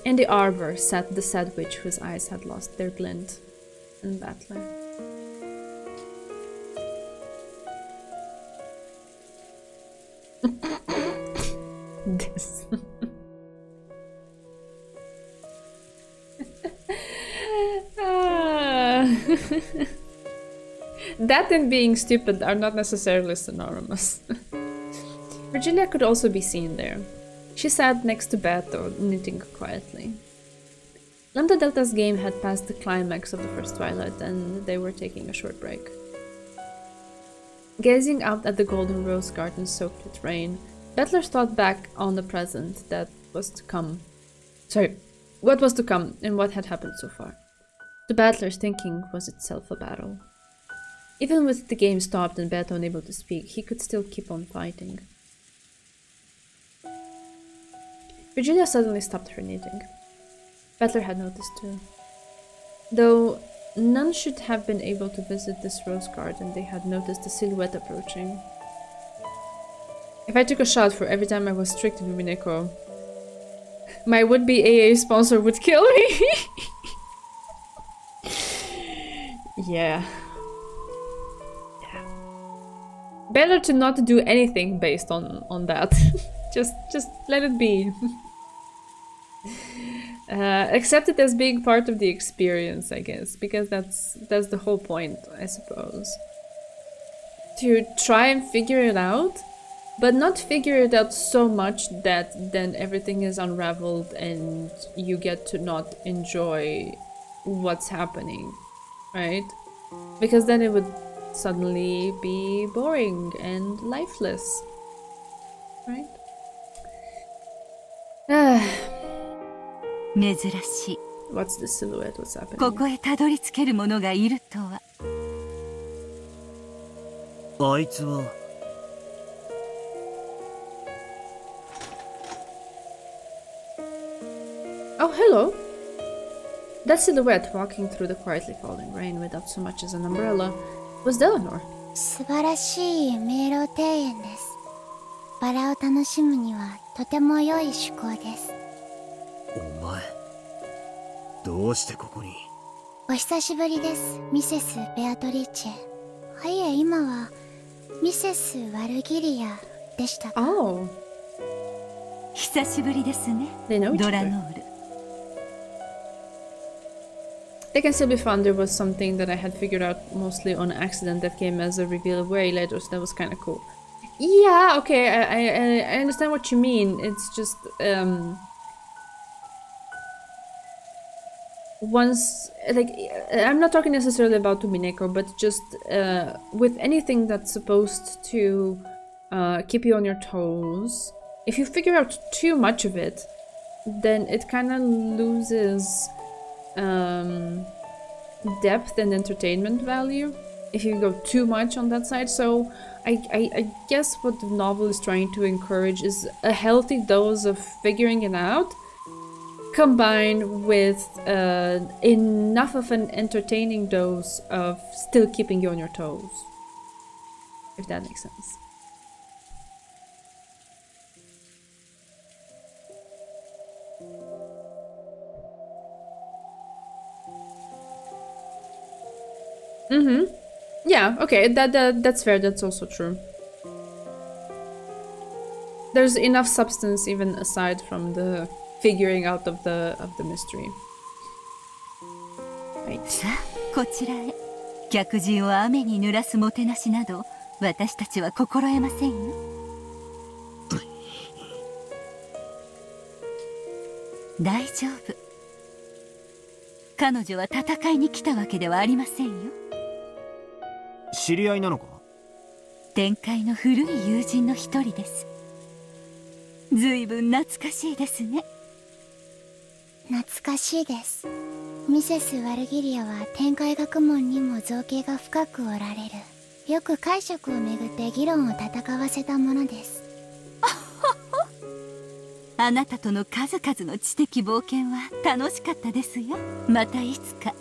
In the arbor sat the sad witch whose eyes had lost their glint and battler. This. That and being stupid are not necessarily synonymous. Virgilia could also be seen there. She sat next to Beto, knitting quietly. Lambda Delta's game had passed the climax of the first twilight, and they were taking a short break. Gazing out at the golden rose garden soaked with rain, Battlers thought back on the present that was to come. What was to come and what had happened so far. The Battler's thinking was itself a battle. Even with the game stopped and Beto unable to speak, he could still keep on fighting. Virgilia suddenly stopped her knitting. Battler had noticed too. Though none should have been able to visit this rose garden, they had noticed the silhouette approaching. If I took a shot for every time I was strict with Umineko, my would-be AA sponsor would kill me. Yeah. Better to not do anything based on that. just let it be. Accept it as being part of the experience, I guess, because that's the whole point, I suppose. To try and figure it out, but not figure it out so much that then everything is unraveled and you get to not enjoy what's happening, right? Because then it would suddenly be boring and lifeless, right? 珍しい。 What's the silhouette? What's happening? ここへたどり着ける者がいるとは。あいつは。Oh, hello. That silhouette walking through the quietly falling rain without so much as an umbrella was Delano. 素晴らしい迷路庭園です。バラを楽しむにはとても良い趣向です。お前、どうしてここに？お久しぶりです、ミセス・ベアトリーチェ。はいえ、今はミセス・ワルギリアでしたか？ Oh. 久しぶりですね、 They know each ドラ other. ノール。It can still be fun. There was something that I had figured out mostly on accident that came as a reveal way later, so that was kind of cool. Yeah, okay, I understand what you mean. It's just, once, like, I'm not talking necessarily about Umineko, but just, with anything that's supposed to, keep you on your toes, if you figure out too much of it, then it kind of loses, depth and entertainment value if you go too much on that side. So I guess what the novel is trying to encourage is a healthy dose of figuring it out combined with enough of an entertaining dose of still keeping you on your toes, if that makes sense. Mm-hmm. Yeah, okay, that's fair, that's also true. There's enough substance even aside from the figuring out of the mystery. Right. さあ、こちらへ。客人を雨に濡らすもてなしなど、私たちは心得ませんよ。大丈夫。彼女は戦いに来たわけではありませんよ。知り合いなのか？天界の古い友人の一人です。ずいぶん懐かしいですね。懐かしいです。ミセス・ワルギリアは天界学問にも造形が深くおられる。よく解釈をめぐって議論を戦わせたものです。あなたとの数々の知的冒険は楽しかったですよ。またいつか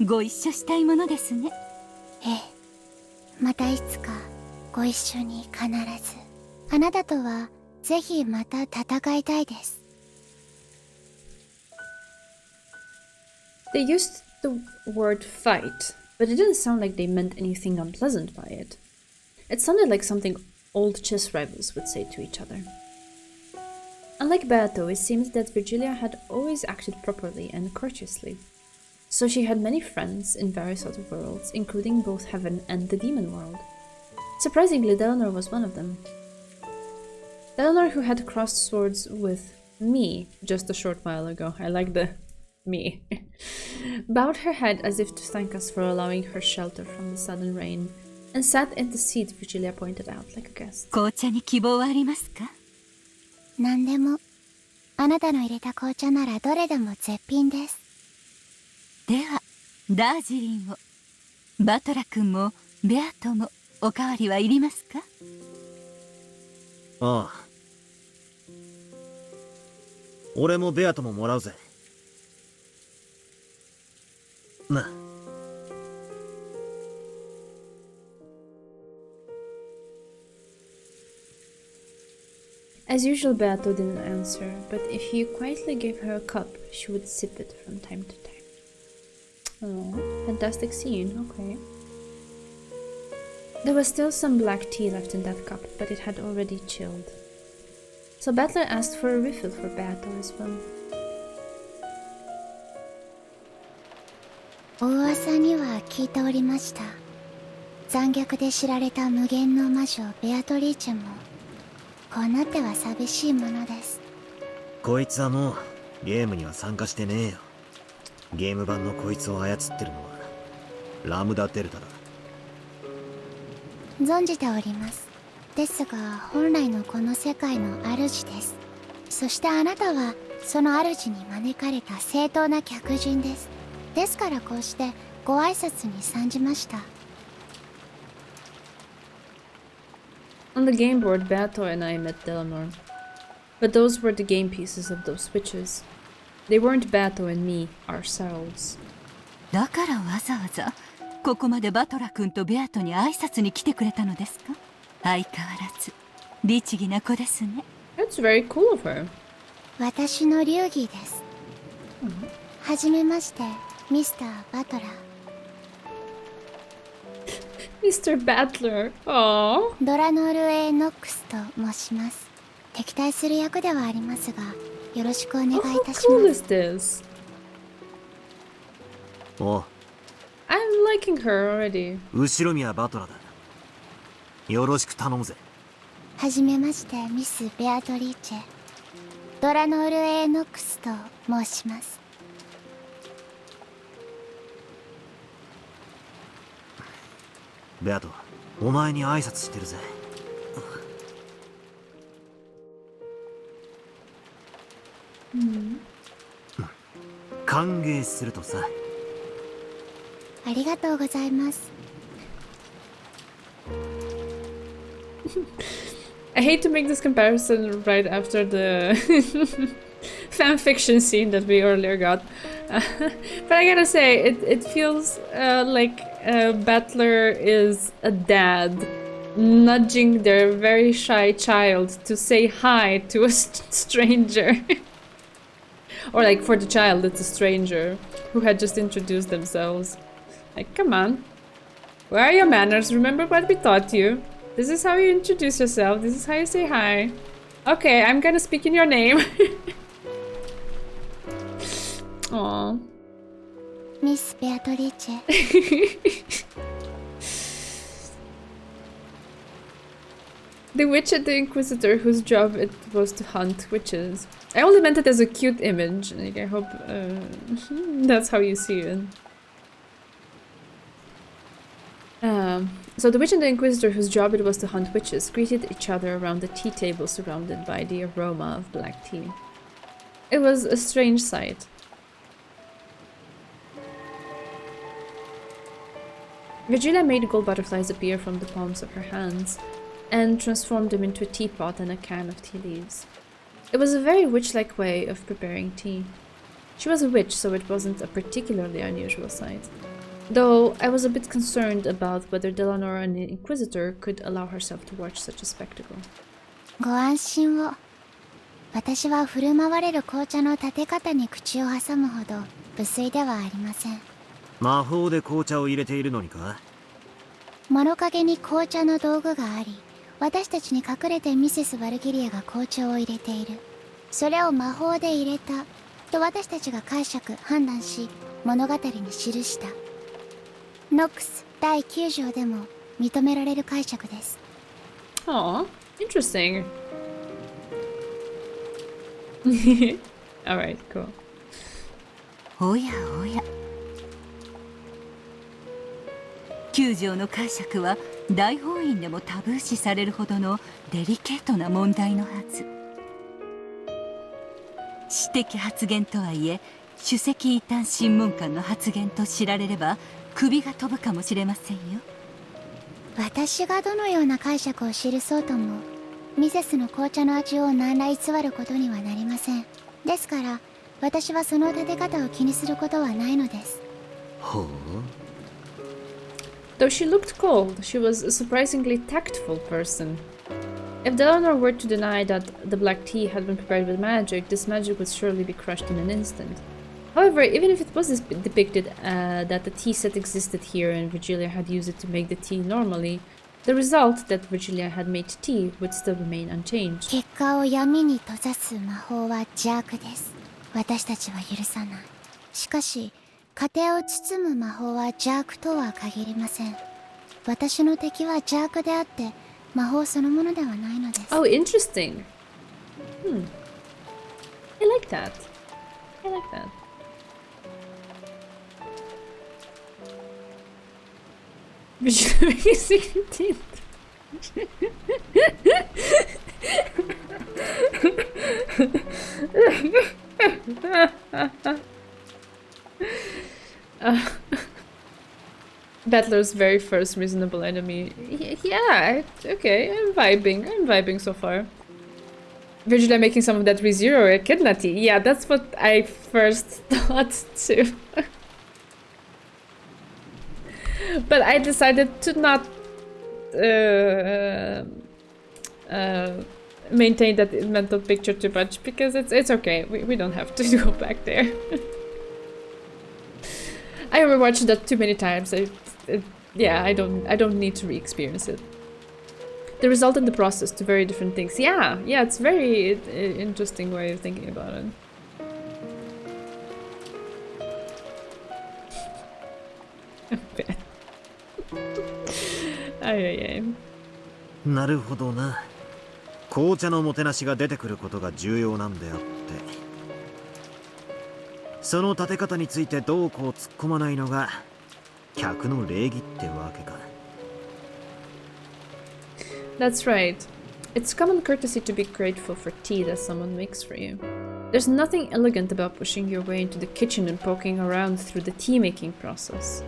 ご一緒したいものですね。ええ。またいつかご一緒に必ず。あなたとはぜひまた戦いたいです。They used the word fight, but it didn't sound like they meant anything unpleasant by it. It sounded like something old chess rivals would say to each other. Unlike Beato, it seems that Virgilia had always acted properly and courteously. So she had many friends in various other worlds, including both heaven and the demon world. Surprisingly, Delnor was one of them. Delnor, who had crossed swords with me just a short while ago, I like the me, bowed her head as if to thank us for allowing her shelter from the sudden rain, and sat in the seat Virgilia pointed out like a guest. 紅茶に希望はありますか？何でも。あなたの入れた紅茶ならどれでも絶品です。では、ダージリンを。バトラ君もベアトもおかわりはいりますか？ああ。俺もベアトももらうぜ。な。As usual, Beato didn't answer, but if you quietly gave her a cup, she would sip it from time to time. Oh, fantastic scene, okay. There was still some black tea left in that cup, but it had already chilled. So Battler asked for a refill for Beato as well. お噂には聞いておりました。残虐で知られた無限の魔女ベアトリーチェもこうなっては寂しいものです。こいつはもうゲームには参加してねえよ。ゲーム版のこいつを操ってるのはラムダデルタだ。存じております。ですが本来のこの世界の主です。そしてあなたはその主に招かれた正当な客人です。ですからこうしてご挨拶に参じました。On the game board, Beato and I met Delnor, but those were the game pieces of those switches. They weren't Bato and me, ourselves. だからわざわざここまでバトラ君とベアトに挨拶に来てくれたのですか？相変わらず律儀な子ですね。That's very cool of her. 私の流儀です。はじめまして、ミスター・バトラー。Mr. Battler. Aww. ドラノール・エノックスと申します。敵対する役ではありますが、よろしくお願いいたします。How cool is this? おう。I'm liking her already. 後ろ宮バトラだ。よろしく頼むぜ。はじめまして、ミス・ベアトリーチェ。ドラノール・エノックスと申します。ベアト、お前に挨拶してるぜ。歓迎するとさ。ありがとうございます。I hate to make this comparison right after the fanfiction scene that we earlier got. But I gotta say, it feels like Battler is a dad nudging their very shy child to say hi to a stranger. Or like for the child, it's a stranger who had just introduced themselves. Like, come on. Where are your manners? Remember what we taught you. This is how you introduce yourself. This is how you say hi. Okay, I'm gonna speak in your name. Aww. Miss Beatrice. The witch and the inquisitor whose job it was to hunt witches. I only meant it as a cute image. Like, I hope that's how you see it. So the witch and the inquisitor whose job it was to hunt witches greeted each other around the tea table surrounded by the aroma of black tea. It was a strange sight. Virgilia made gold butterflies appear from the palms of her hands and transformed them into a teapot and a can of tea leaves. It was a very witch-like way of preparing tea. She was a witch, so it wasn't a particularly unusual sight. Though I was a bit concerned about whether Delanora and the Inquisitor could allow herself to watch such a spectacle. ご安心を。私は振る舞われる紅茶の立て方に口を挟むほど無粋ではありません。魔法で紅茶を入れているのにか？物陰に紅茶の道具があり、私たちに隠れてミセス・バルキリアが紅茶を入れている。それを魔法で入れたと私たちが解釈・判断し物語に記した。ノックス第9条でも認められる解釈です。Aw, interesting. Alright, cool. おやおや。9条の解釈は大法院でもタブー視されるほどのデリケートな問題のはず。私的発言とはいえ、首席異端審問官の発言と知られれば首が飛ぶかもしれませんよ。私がどのような解釈を記そうともミセスの紅茶の味を何ら偽ることにはなりません。ですから私はその立て方を気にすることはないのです。ほう。Though she looked cold, she was a surprisingly tactful person. If Delanor were to deny that the black tea had been prepared with magic, this magic would surely be crushed in an instant. However, even if it was depicted that the tea set existed here and Virgilia had used it to make the tea normally, the result that Virgilia had made tea would still remain unchanged. 結果を闇に閉ざす魔法は邪悪です。私たちは許さない。しかし、家庭を包む魔法は邪悪とは限りません。私の敵は邪悪であって、魔法そのものではないのです。Oh, interesting. I like that. I like that. Battler's very first reasonable enemy. Yeah, okay, I'm vibing so far. Virtually making some of that ReZero echidna tea. Yeah, that's what I first thought too. But I decided to not maintain that mental picture too much because it's okay. We don't have to go back there. I rewatched that too many times. Yeah, I don't need to re-experience it. The result and the process, two very different things. Yeah, it's very interesting way of thinking about it.なるほどな。紅茶のもてなしが出てくることが重要なんであって、その立て方についてどうこう突っ込まないのが客の礼儀ってわけか。That's right. It's common courtesy to be grateful for tea that someone makes for you. There's nothing elegant about pushing your way into the kitchen and poking around through the tea-making process.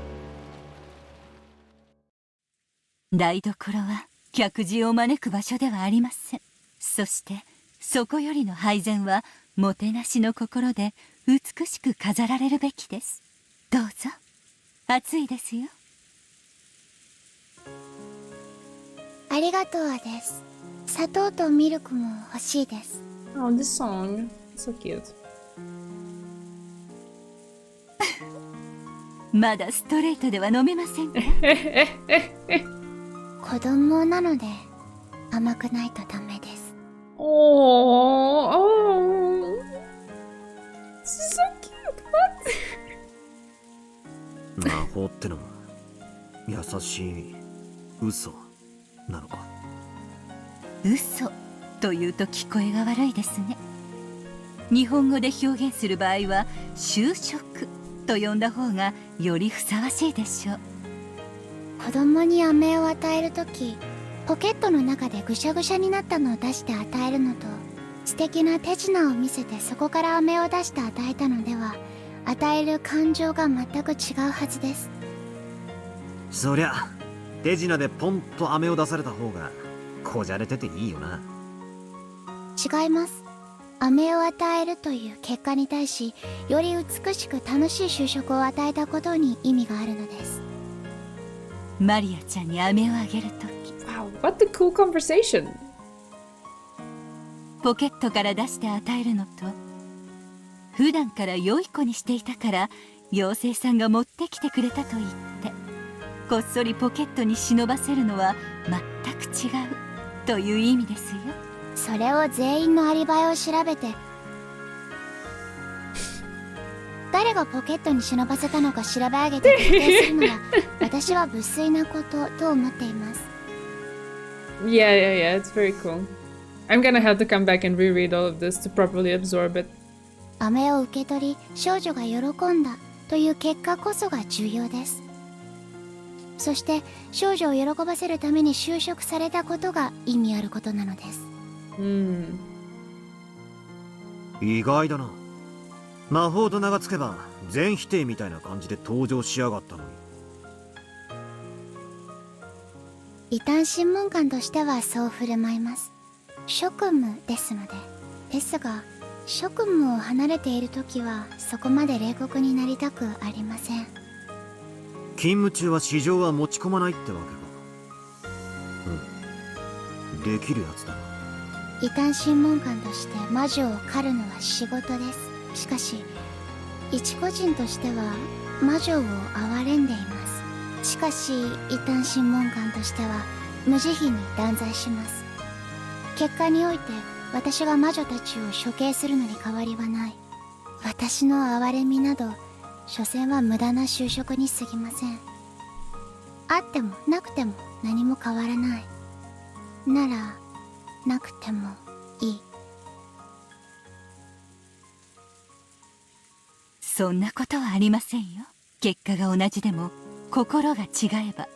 台所は客人を招く場所ではありません。そしてそこよりの配膳はもてなしの心で美しく飾られるべきです。どうぞ。暑いですよ。ありがとうです。砂糖とミルクも欲しいです。Oh, this song. So cute. まだストレートでは飲めませんか？子供なので甘くないとダメです。Oh, so cute. What? 魔法ってのは優しい嘘なのか。嘘というと聞こえが悪いですね。日本語で表現する場合は就職と呼んだ方がよりふさわしいでしょう。子供に飴を与えるとき、ポケットの中でぐしゃぐしゃになったのを出して与えるのと、素敵な手品を見せてそこから飴を出して与えたのでは、与える感情が全く違うはずです。そりゃ手品でポンと飴を出された方がこじゃれてていいよな。違います。飴を与えるという結果に対し、より美しく楽しい就職を与えたことに意味があるのです。マリアちゃんに飴をあげるとき、Wow, what a cool conversation. ポケットから出して与えるのと、普段から良い子にしていたから妖精さんが持ってきてくれたと言ってこっそりポケットに忍ばせるのは全く違うという意味ですよ。それを全員のアリバイを調べて誰がポケットに忍ばせたのか調べ上げて特定するのは私は無粋なことと思っています。 Yeah, it's very cool. I'm gonna have to come back and reread all of this to properly absorb it. 飴を受け取り少女が喜んだという結果こそが重要です。そして少女を喜ばせるために就職されたことが意味あることなのです。意外だな。魔法と名がつけば全否定みたいな感じで登場しやがったのに。異端審問官としてはそう振る舞います。職務ですので。ですが職務を離れている時はそこまで冷酷になりたくありません。勤務中は市場は持ち込まないってわけか。できるやつだな。異端審問官として魔女を狩るのは仕事です。しかし一個人としては魔女を憐れんでいます。しかし異端審問官としては無慈悲に断罪します。結果において私が魔女たちを処刑するのに変わりはない。私の憐れみなど所詮は無駄な就職に過ぎません。あってもなくても何も変わらない。ならなくてもいい。そんなことはありませんよ。結果が同じでも心が違えば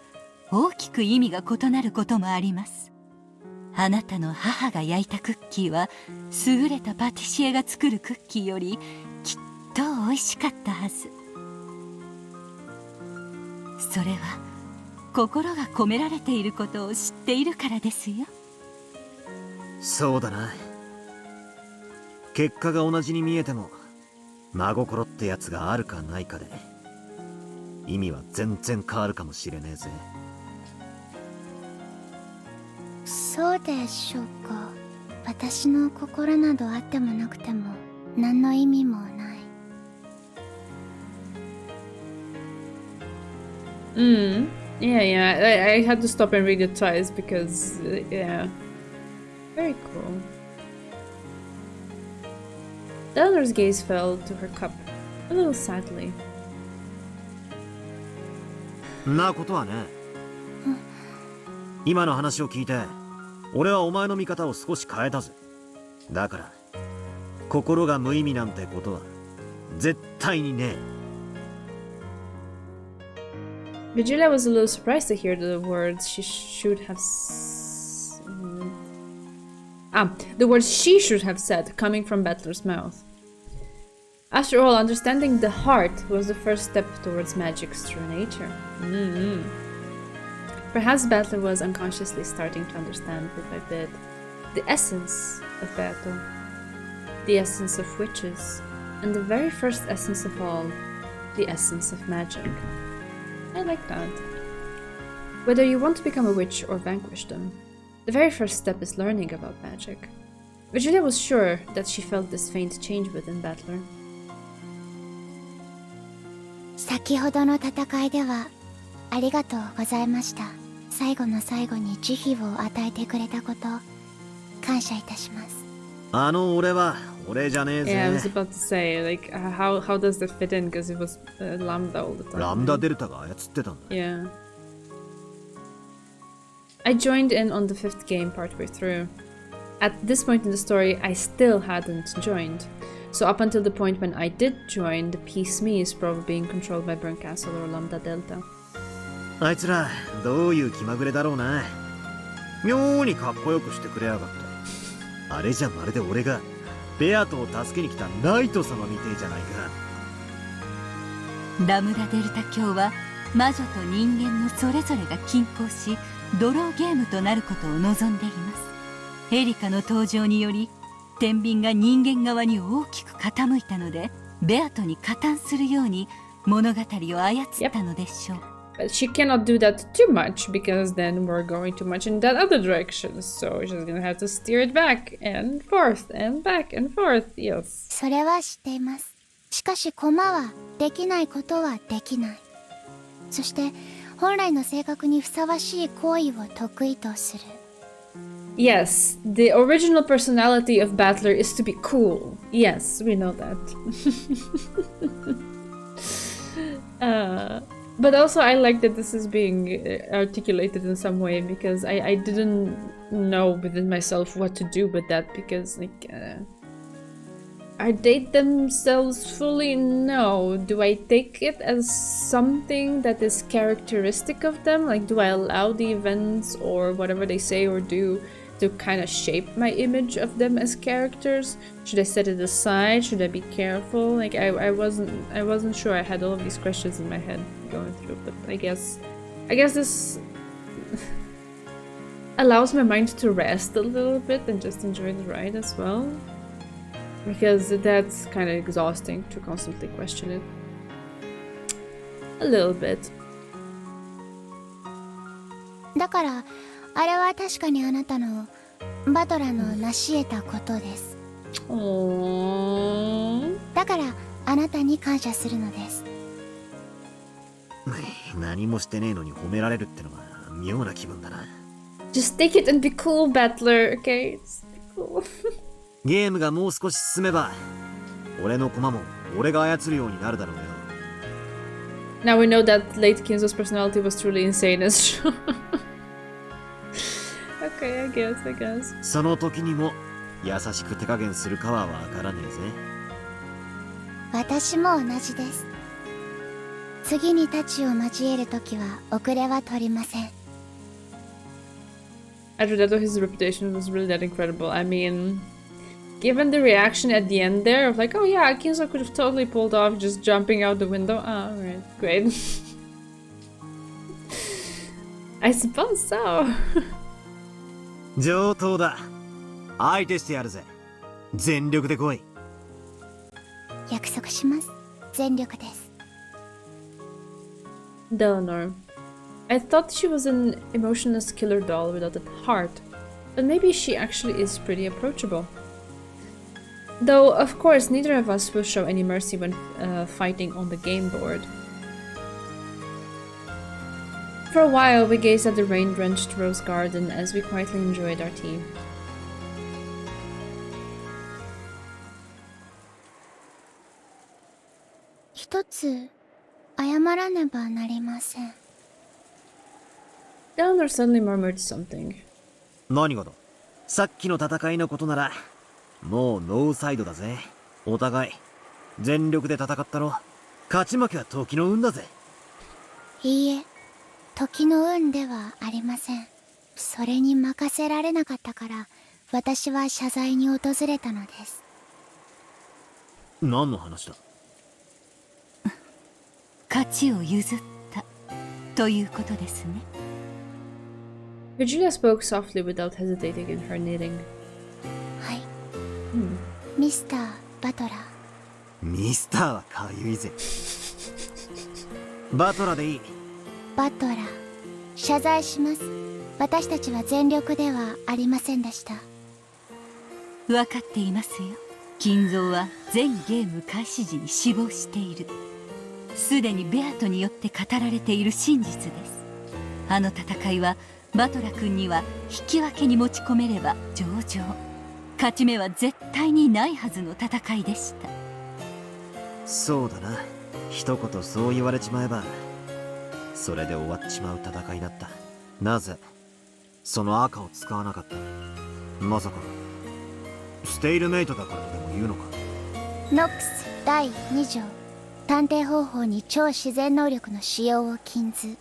大きく意味が異なることもあります。あなたの母が焼いたクッキーは優れたパティシエが作るクッキーよりきっと美味しかったはず。それは心が込められていることを知っているからですよ。そうだな。結果が同じに見えても真心ってやつがあるかないかで意味は全然変わるかもしれねえぜ。そうでしょうか。私の心などあってもなくても何の意味もない。Yeah, yeah. I had to stop and read it twice because, yeah. Very cool. The elder's gaze fell to her cup, a little sadly. なことはね、今の話を聞いて、俺はお前の見方を少し変えたぜ。だから、心が無意味なんてことは絶対にねえ。Virgilia was a little surprised to hear the words she should have the words she should have said coming from Battler's mouth. After all, understanding the heart was the first step towards magic's true nature. Perhaps Battler was unconsciously starting to understand bit by bit the essence of battle, the essence of witches, and the very first essence of all, the essence of magic. I like that. Whether you want to become a witch or vanquish them, the very first step is learning about magic. Virgilia was sure that she felt this faint change within Battler. 先ほどの戦いではありがとうございました。最後の最後に慈悲を与えてくれたこと感謝いたします。俺は俺じゃねえぜ。Yeah, I was about to say, like, how does that fit in? Because it was Lambda all the time. ラムダデルタが操ってたんだ。Yeah. I joined in on the 5th game partway through. At this point in the story, I still hadn't joined. So up until the point when I did join, the piece me is probably being controlled by Burn Castle or Lambda Delta. あいつらどういう気まぐれだろうな。妙にかっこよくしてくれやがった。あれじゃまるで俺がベアトを助けに来たナイト様みてえじゃないか。ラムダデルタ教は魔女と人間のそれぞれが均衡しドローゲームとなることを望んでいます。エリカの登場により天秤が人間側に大きく傾いたのでベアトに加担するように物語を操ったのでしょう。But she cannot do that too much because then we're going too much in that other direction. So she's gonna have to steer it back and forth and back and forth. Yes. それは知っています。しかし駒はできないことはできない。そして本来の性格にふさわしい行為を得意とする。Yes, the original personality of Battler is to be cool. Yes, we know that. But also I like that this is being articulated in some way because I didn't know within myself what to do with that because like are they themselves fully? No. Do I take it as something that is characteristic of them? Like do I allow the events or whatever they say or do to kind of shape my image of them as characters? Should I set it aside? Should I be careful? Like I wasn't sure. I had all of these questions in my head going through, but I guess this allows my mind to rest a little bit and just enjoy the ride as well, because that's kind of exhausting to constantly question it a little bit. だからあれは確かにあなたのバトラーの成し得たことです。だからあなたに感謝するのです。何もしてねえのに褒められるってのは妙な気分だな。Just take it and be cool, Battler, okay? Just be cool. ゲームがもう少し進めば俺の駒も俺が操るようになるだろうよ。Now we know that late Kinzo's personality was truly insane as true. Okay, I guess. その時にも優しく手加減するかはわからねえぜ。私も同じです。次に太刀を交える時は遅れは取りません。After that, his reputation was really that incredible. I mean, given the reaction at the end there of like, oh yeah, Kinzo could have totally pulled off just jumping out the window. Ah, alright, great. I suppose so. 上等だ。相手してやるぜ。全力で来い。約束します。全力です。Delnor. I thought she was an emotionless killer doll without a heart, but maybe she actually is pretty approachable. Though, of course, neither of us will show any mercy when fighting on the game board. For a while, we gazed at the rain-drenched rose garden as we quietly enjoyed our tea. 一つ謝らねばなりません。Delnor suddenly murmured something. 何がだ。さっきの戦いのことならもうノーサイドだぜ。お互い全力で戦ったろ。勝ち負けは時の運だぜ。いいえ、時の運ではありません。それに任せられなかったから私は謝罪に訪れたのです。何の話だ。勝ちを譲ったということですね。Virgilia spoke softly without hesitating in her knitting. はい。ミスター・バトラー。ミスターはかゆいぜ。バトラーでいい。バトラー、謝罪します。私たちは全力ではありませんでした。分かっていますよ。金蔵は全ゲーム開始時に死亡している。すでにベアトによって語られている真実です。あの戦いはバトラ君には引き分けに持ち込めれば上々。勝ち目は絶対にないはずの戦いでした。そうだな。一言そう言われちまえばそれで終わっちまう戦いだった。なぜその赤を使わなかった。まさかステイルメイトだからとでも言うのか。ノックス第2条、探偵方法に超自然能力の使用を禁ず。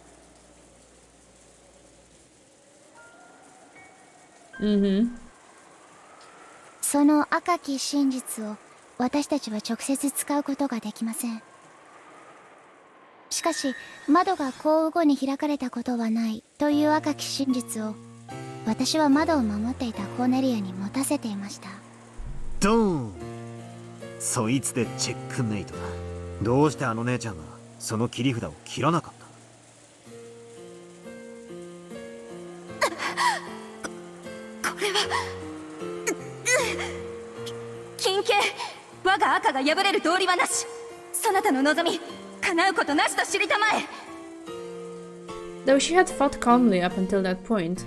その赤き真実を私たちは直接使うことができません。しかし窓が降雨後に開かれたことはないという赤き真実を私は窓を守っていたコーネリアに持たせていました。ドーン。そいつでチェックメイトだ。どうしてあの姉ちゃんがその切り札を切らなかった。これは金系、我が赤が破れる道理はなし。そなたの望み叶うことなしと知りたまえ。 Though she had fought calmly up until that point,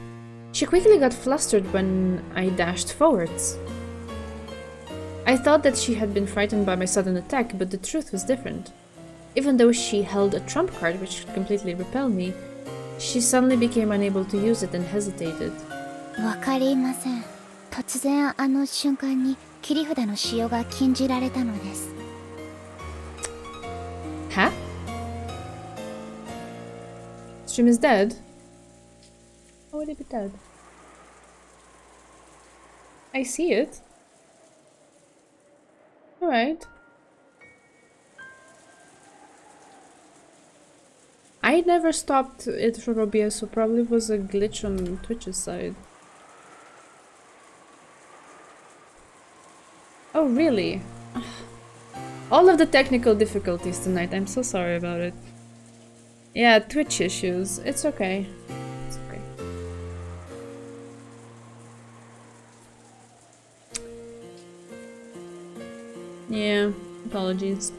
she quickly got flustered when I dashed forwards. I thought that she had been frightened by my sudden attack, but the truth was different. Even though she held a trump card which completely repelled me, she suddenly became unable to use it and hesitated. わかりません。突然あの瞬間に切り札の使用が禁じられたのです。Huh? Stream is dead? How would it be dead? I see it. Alright. I never stopped it from OBS, so probably it was a glitch on Twitch's side. Oh, really? All of the technical difficulties tonight. I'm so sorry about it. Yeah, Twitch issues. It's okay. It's okay. Yeah, apologies.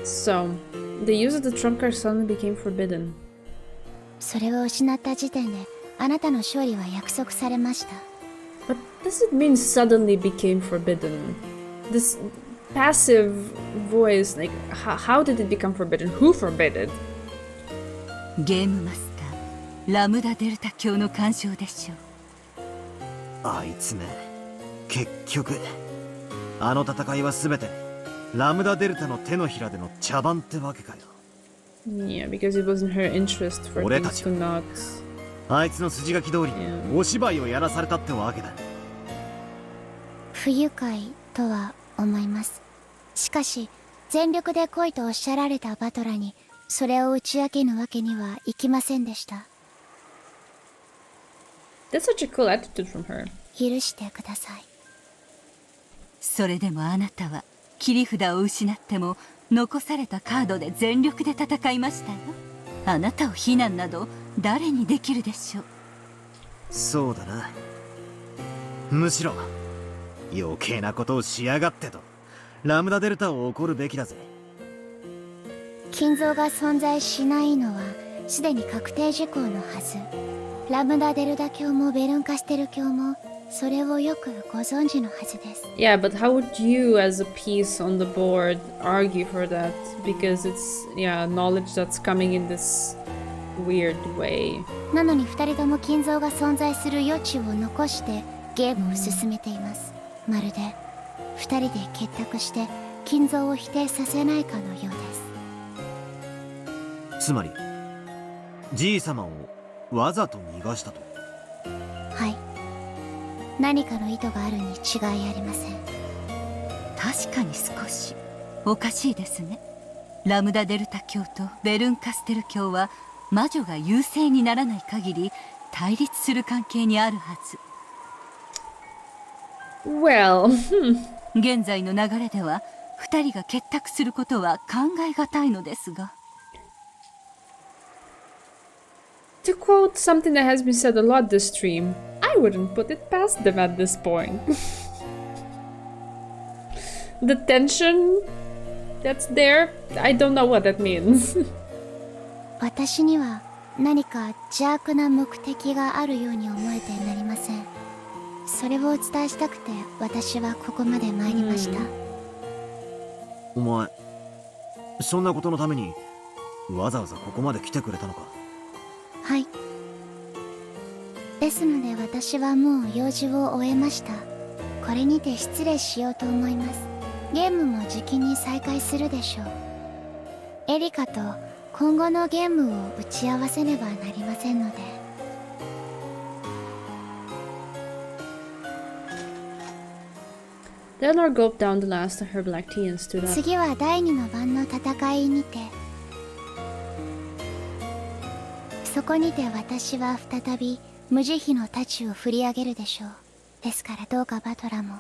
So, the use of the trump card suddenly became forbidden. それを失った時点であなたの勝利は約束されました。What does it mean suddenly became forbidden? This passive voice, like, how did it become forbidden? Who forbid it? ゲームマスター、ラムダデルタ教の干渉でしょう。あいつね、結局あの戦いは全てラムダデルタの手のひらでの茶番ってわけかよ。Yeah, because it wasn't her interest for things to not... あいつの筋書き通りお芝居をやらされたってわけだ。不愉快とは思います。しかし全力で来いとおっしゃられたバトラにそれを打ち明けぬわけにはいきませんでした。That's such a cool attitude from her. 許してください。それでもあなたは切り札を失っても残されたカードで全力で戦いましたよ。あなたを非難など誰にできるでしょう。そうだな。むしろ余計なことをしやがってとラムダデルタを怒るべきだぜ。金蔵が存在しないのはすでに確定事項のはず。ラムダデルタ教もベルンカステル教もそれをよくご存知のはずです。Yeah, but how would you as a piece on the board argue for that? Because it's, yeah, knowledge that's coming in this weird way. なのに2人とも金蔵が存在する余地を残してゲームを進めています。まるで2人で結託して金蔵を否定させないかのようです。つまりじい様をわざと逃がしたと。はい、何かの意図があるに違いありません。確かに少しおかしいですね。ラムダデルタ教とベルンカステル教は魔女が優勢にならない限り対立する関係にあるはず。Well, 現在の流れでは2人が結託することは考えがたいのですが。to quote something that has been said a lot this stream, I wouldn't put it past them at this point. The tension that's there, I don't know what that means. 私には何か邪悪な目的があるように思えてなりません。それをお伝えしたくて私はここまで参りました。お前そんなことのためにわざわざここまで来てくれたのか。はい。ですので私はもう用事を終えました。これにて失礼しようと思います。ゲームもじきに再開するでしょう。エリカと今後のゲームを打ち合わせねばなりませんので。Eleanor gulped down the last of her black tea and stood up. 次は第二の番の戦いにて。そこにて私は再び無慈悲の太刀を振り上げるでしょう。ですからどうかバトラも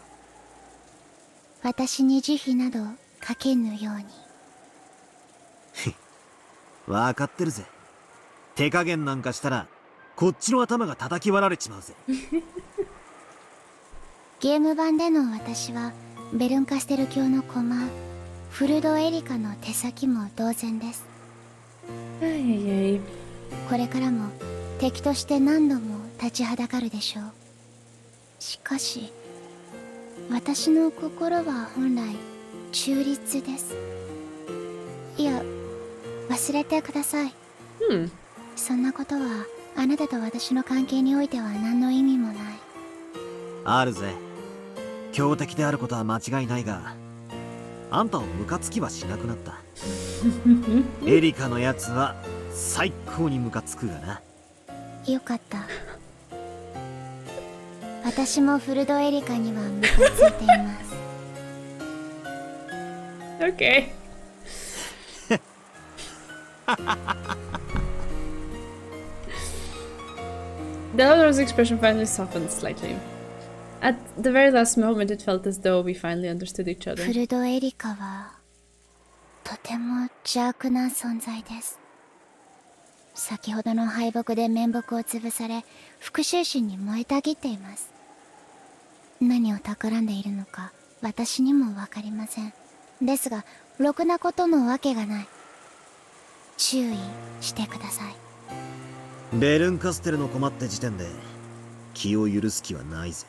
私に慈悲などかけぬように。わかってるぜ。手加減なんかしたらこっちの頭が叩き割られちまうぜ。ゲーム版での私はベルンカステル教の駒フルドエリカの手先も同然です。これからも敵として何度も立ちはだかるでしょう。しかし私の心は本来中立です。いや忘れてください。そんなことはあなたと私の関係においては何の意味もない。あるぜ。強敵であることは間違いないがあんたをムカつきはしなくなった。エリカのやつは最高にムカつくがな。よかった。私もフルドエリカにはムカついています。Okay. The other's expression finally softened slightly. At the very last moment, it felt as though we finally understood each other. フルドエリカはとても邪悪な存在です。先ほどの敗北で面目を潰され復讐心に燃えたぎっています。何を企んでいるのか私にも分かりません。ですがろくなことのわけがない。注意してください。ベルンカステルの困って時点で気を許す気はないぜ。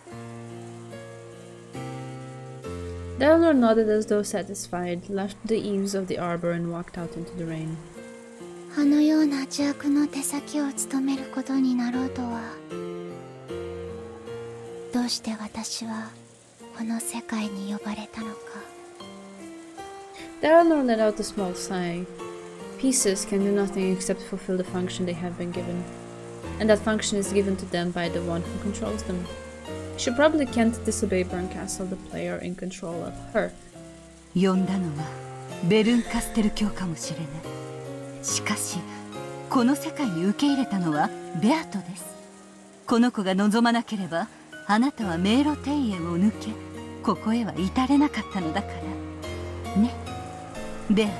Eleanor nodded as though satisfied, left the eaves of the arbor and walked out into the rain. あのような邪悪の手先を務めることになろうとは。どうして私はこの世界に呼ばれたのか。Eleanor let out a small sigh. Pieces can do nothing except fulfill the function they have been given, and that function is given to them by the one who controls them. She probably can't disobey Burncastle, the player in control of her. 呼んだのはベルンカステル教かもしれない。しかしこの世界に受け入れたのはベアトです。この子が望まなければあなたは迷路庭園を抜けここへは至れなかったのだからね、ベアト。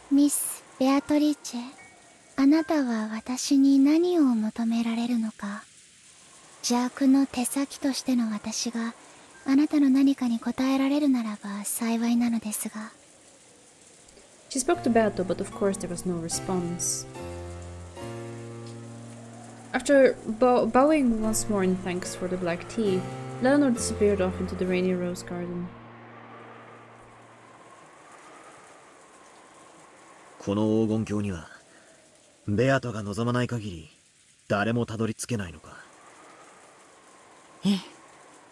ミス・ベアトリーチェ、あなたは私に何を求められるのか。邪悪の手先としての私があなたの何かに応えられるならば幸いなのですが。She spoke to Beato, but of course there was no response. After bowing once more in thanks for the black tea, Leonor disappeared off into the rainy rose garden. この黄金鏡にはベアトが望まない限り誰もたどり着けないのか。ええ、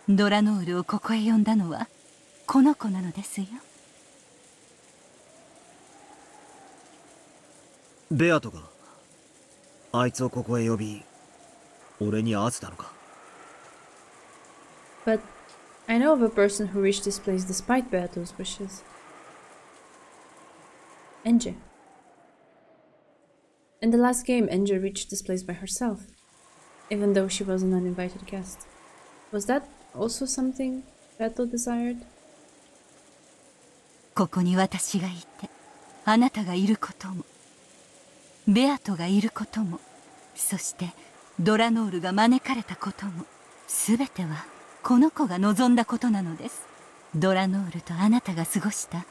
ドラノールをここへ呼んだのはこの子なのですよ。ベアトがあいつをここへ呼び俺に会わせたのか。 But I know of a person who reached this place despite Beato's wishes. Enje. In the last game, Enje reached this place by herself, even though she was an uninvited guest. Was that also something Beato desired? ここに私がいて、あなたがいることも、ベアトがいることも、そしてドラノールが招かれたことも、すべてはこの子が望んだことなのです。ドラノールとあなたが過ごした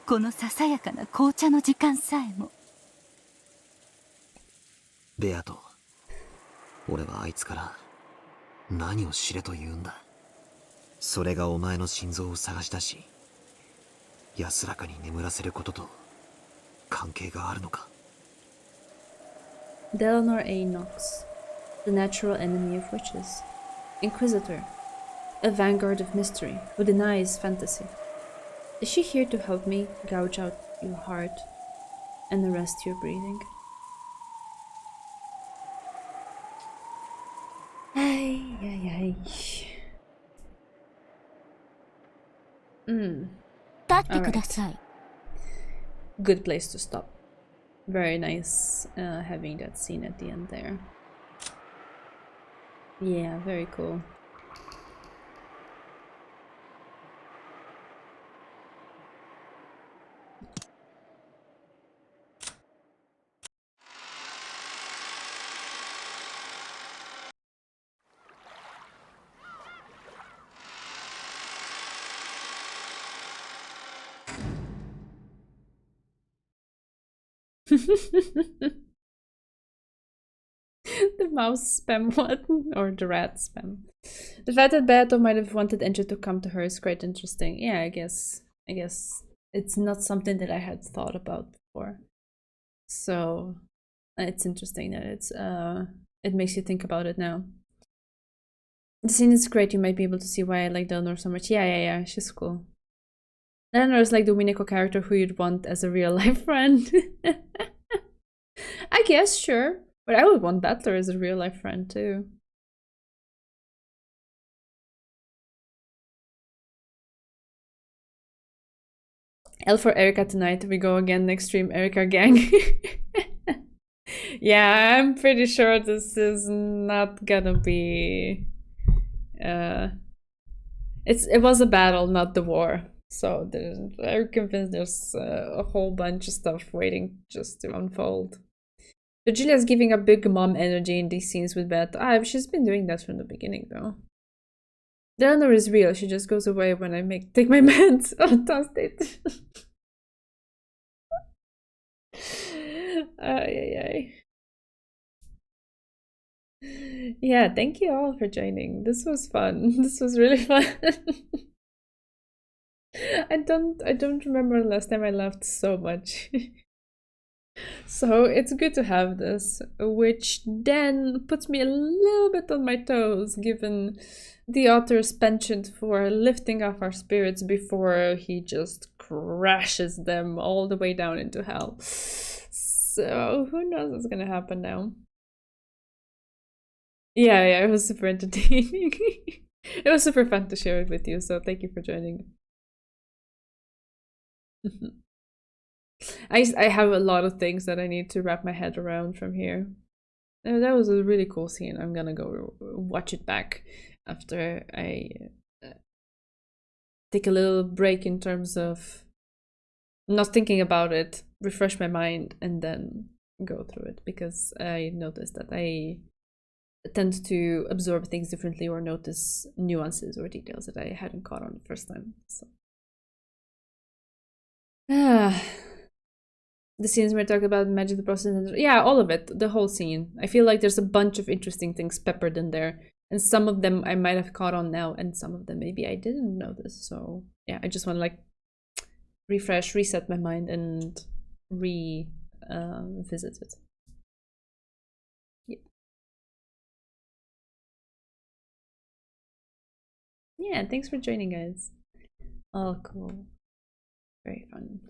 このささやかな紅茶の時間さえも。ベアト、俺はあいつから何を知れと言うんだ。それがお前の心臓を探し出し安らかに眠らせることと関係があるのか。 Delnor A. Knox, the natural enemy of witches. Inquisitor, a vanguard of mystery who denies fantasy. Is she here to help me gouge out your heart and arrest your breathing? Ay, ay, ay. Alright. Good place to stop. Very nice having that scene at the end there. Yeah, very cool. The mouse spam one, or the rat spam. The fact that Beato might have wanted Enjo to come to her is quite interesting. Yeah, I guess it's not something that I had thought about before. So it's interesting that it makes you think about it now. The scene is great. You might be able to see why I like Delnor so much. Yeah, she's cool. Delnor is like the Umineko character who you'd want as a real life friend. I guess, sure. But I would want Battler as a real life friend too. L for Erika tonight. We go again next stream. Erika gang. Yeah, I'm pretty sure this is not gonna be... It was a battle, not the war. So I'm convinced there's a whole bunch of stuff waiting just to unfold. So Julia's giving a big mom energy in these scenes with Beth. She's been doing that from the beginning though. Delnor is real. She just goes away when I take my meds. Oh, does it? Yeah, thank you all for joining. This was fun. This was really fun. I don't remember the last time I laughed so much. So it's good to have this, which then puts me a little bit on my toes, given the author's penchant for lifting up our spirits before he just crashes them all the way down into hell. So who knows what's gonna happen now? Yeah, it was super entertaining. It was super fun to share it with you, so thank you for joining. I have a lot of things that I need to wrap my head around from here. That was a really cool scene. I'm gonna go watch it back after I take a little break in terms of not thinking about it, refresh my mind, and then go through it, because I noticed that I tend to absorb things differently or notice nuances or details that I hadn't caught on the first time. So. The scenes where I talk about magic, the process, yeah, all of it, the whole scene. I feel like there's a bunch of interesting things peppered in there, and some of them I might have caught on now, and some of them maybe I didn't notice. So yeah, I just want to like refresh, reset my mind, and visit it. Yeah. Yeah, thanks for joining, guys. Oh, cool. Very fun.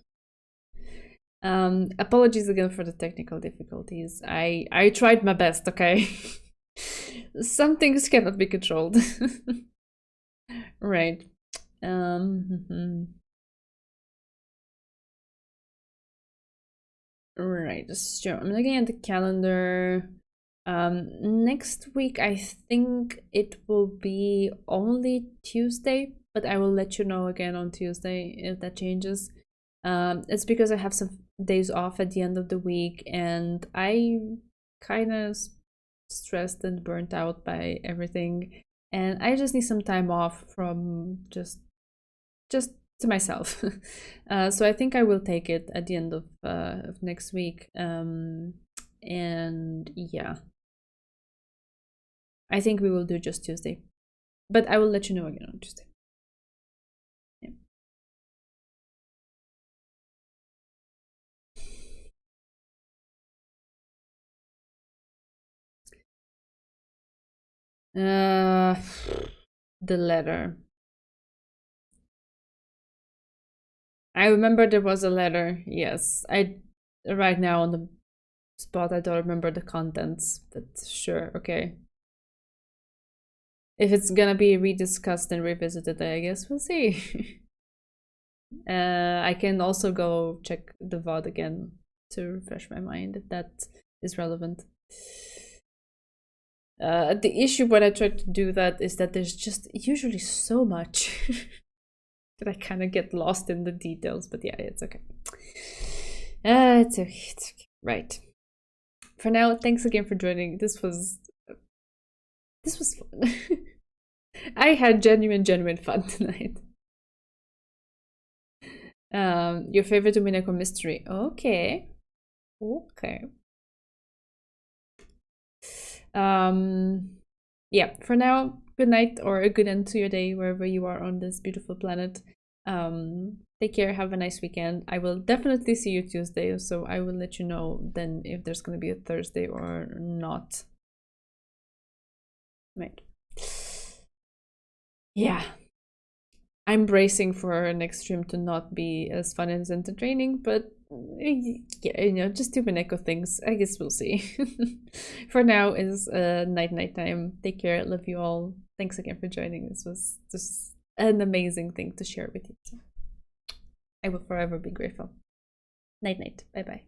Apologies again for the technical difficulties. I tried my best, okay? Some things cannot be controlled. Right. Right, so I'm looking at the calendar. Next week I think it will be only Tuesday, but I will let you know again on Tuesday if that changes. It's because I have some days off at the end of the week, and I kind of stressed and burnt out by everything, and I just need some time off from just to myself. So I think I will take it at the end of next week. And yeah, I think we will do just Tuesday, but I will let you know again on Tuesday. The letter. I remember there was a letter. Yes, I right now on the spot I don't remember the contents, but sure, okay. If it's gonna be rediscussed and revisited, I guess we'll see. I can also go check the VOD again to refresh my mind if that is relevant. The issue when I try to do that is that there's just usually so much that I kind of get lost in the details, but yeah, it's okay. It's okay, it's okay. Right. For now, thanks again for joining. This was fun. I had genuine fun tonight. Your favorite Umineko mystery? Okay. Yeah, for now, good night or a good end to your day wherever you are on this beautiful planet. Take care, have a nice weekend. I will definitely see you Tuesday, so I will let you know then if there's going to be a Thursday or not. Right. Yeah. I'm bracing for next stream to not be as fun as entertaining, but yeah, just Umineko things. I guess we'll see. For now is night time. Take care. Love you all. Thanks again for joining. This was just an amazing thing to share with you. So I will forever be grateful. Night. Bye.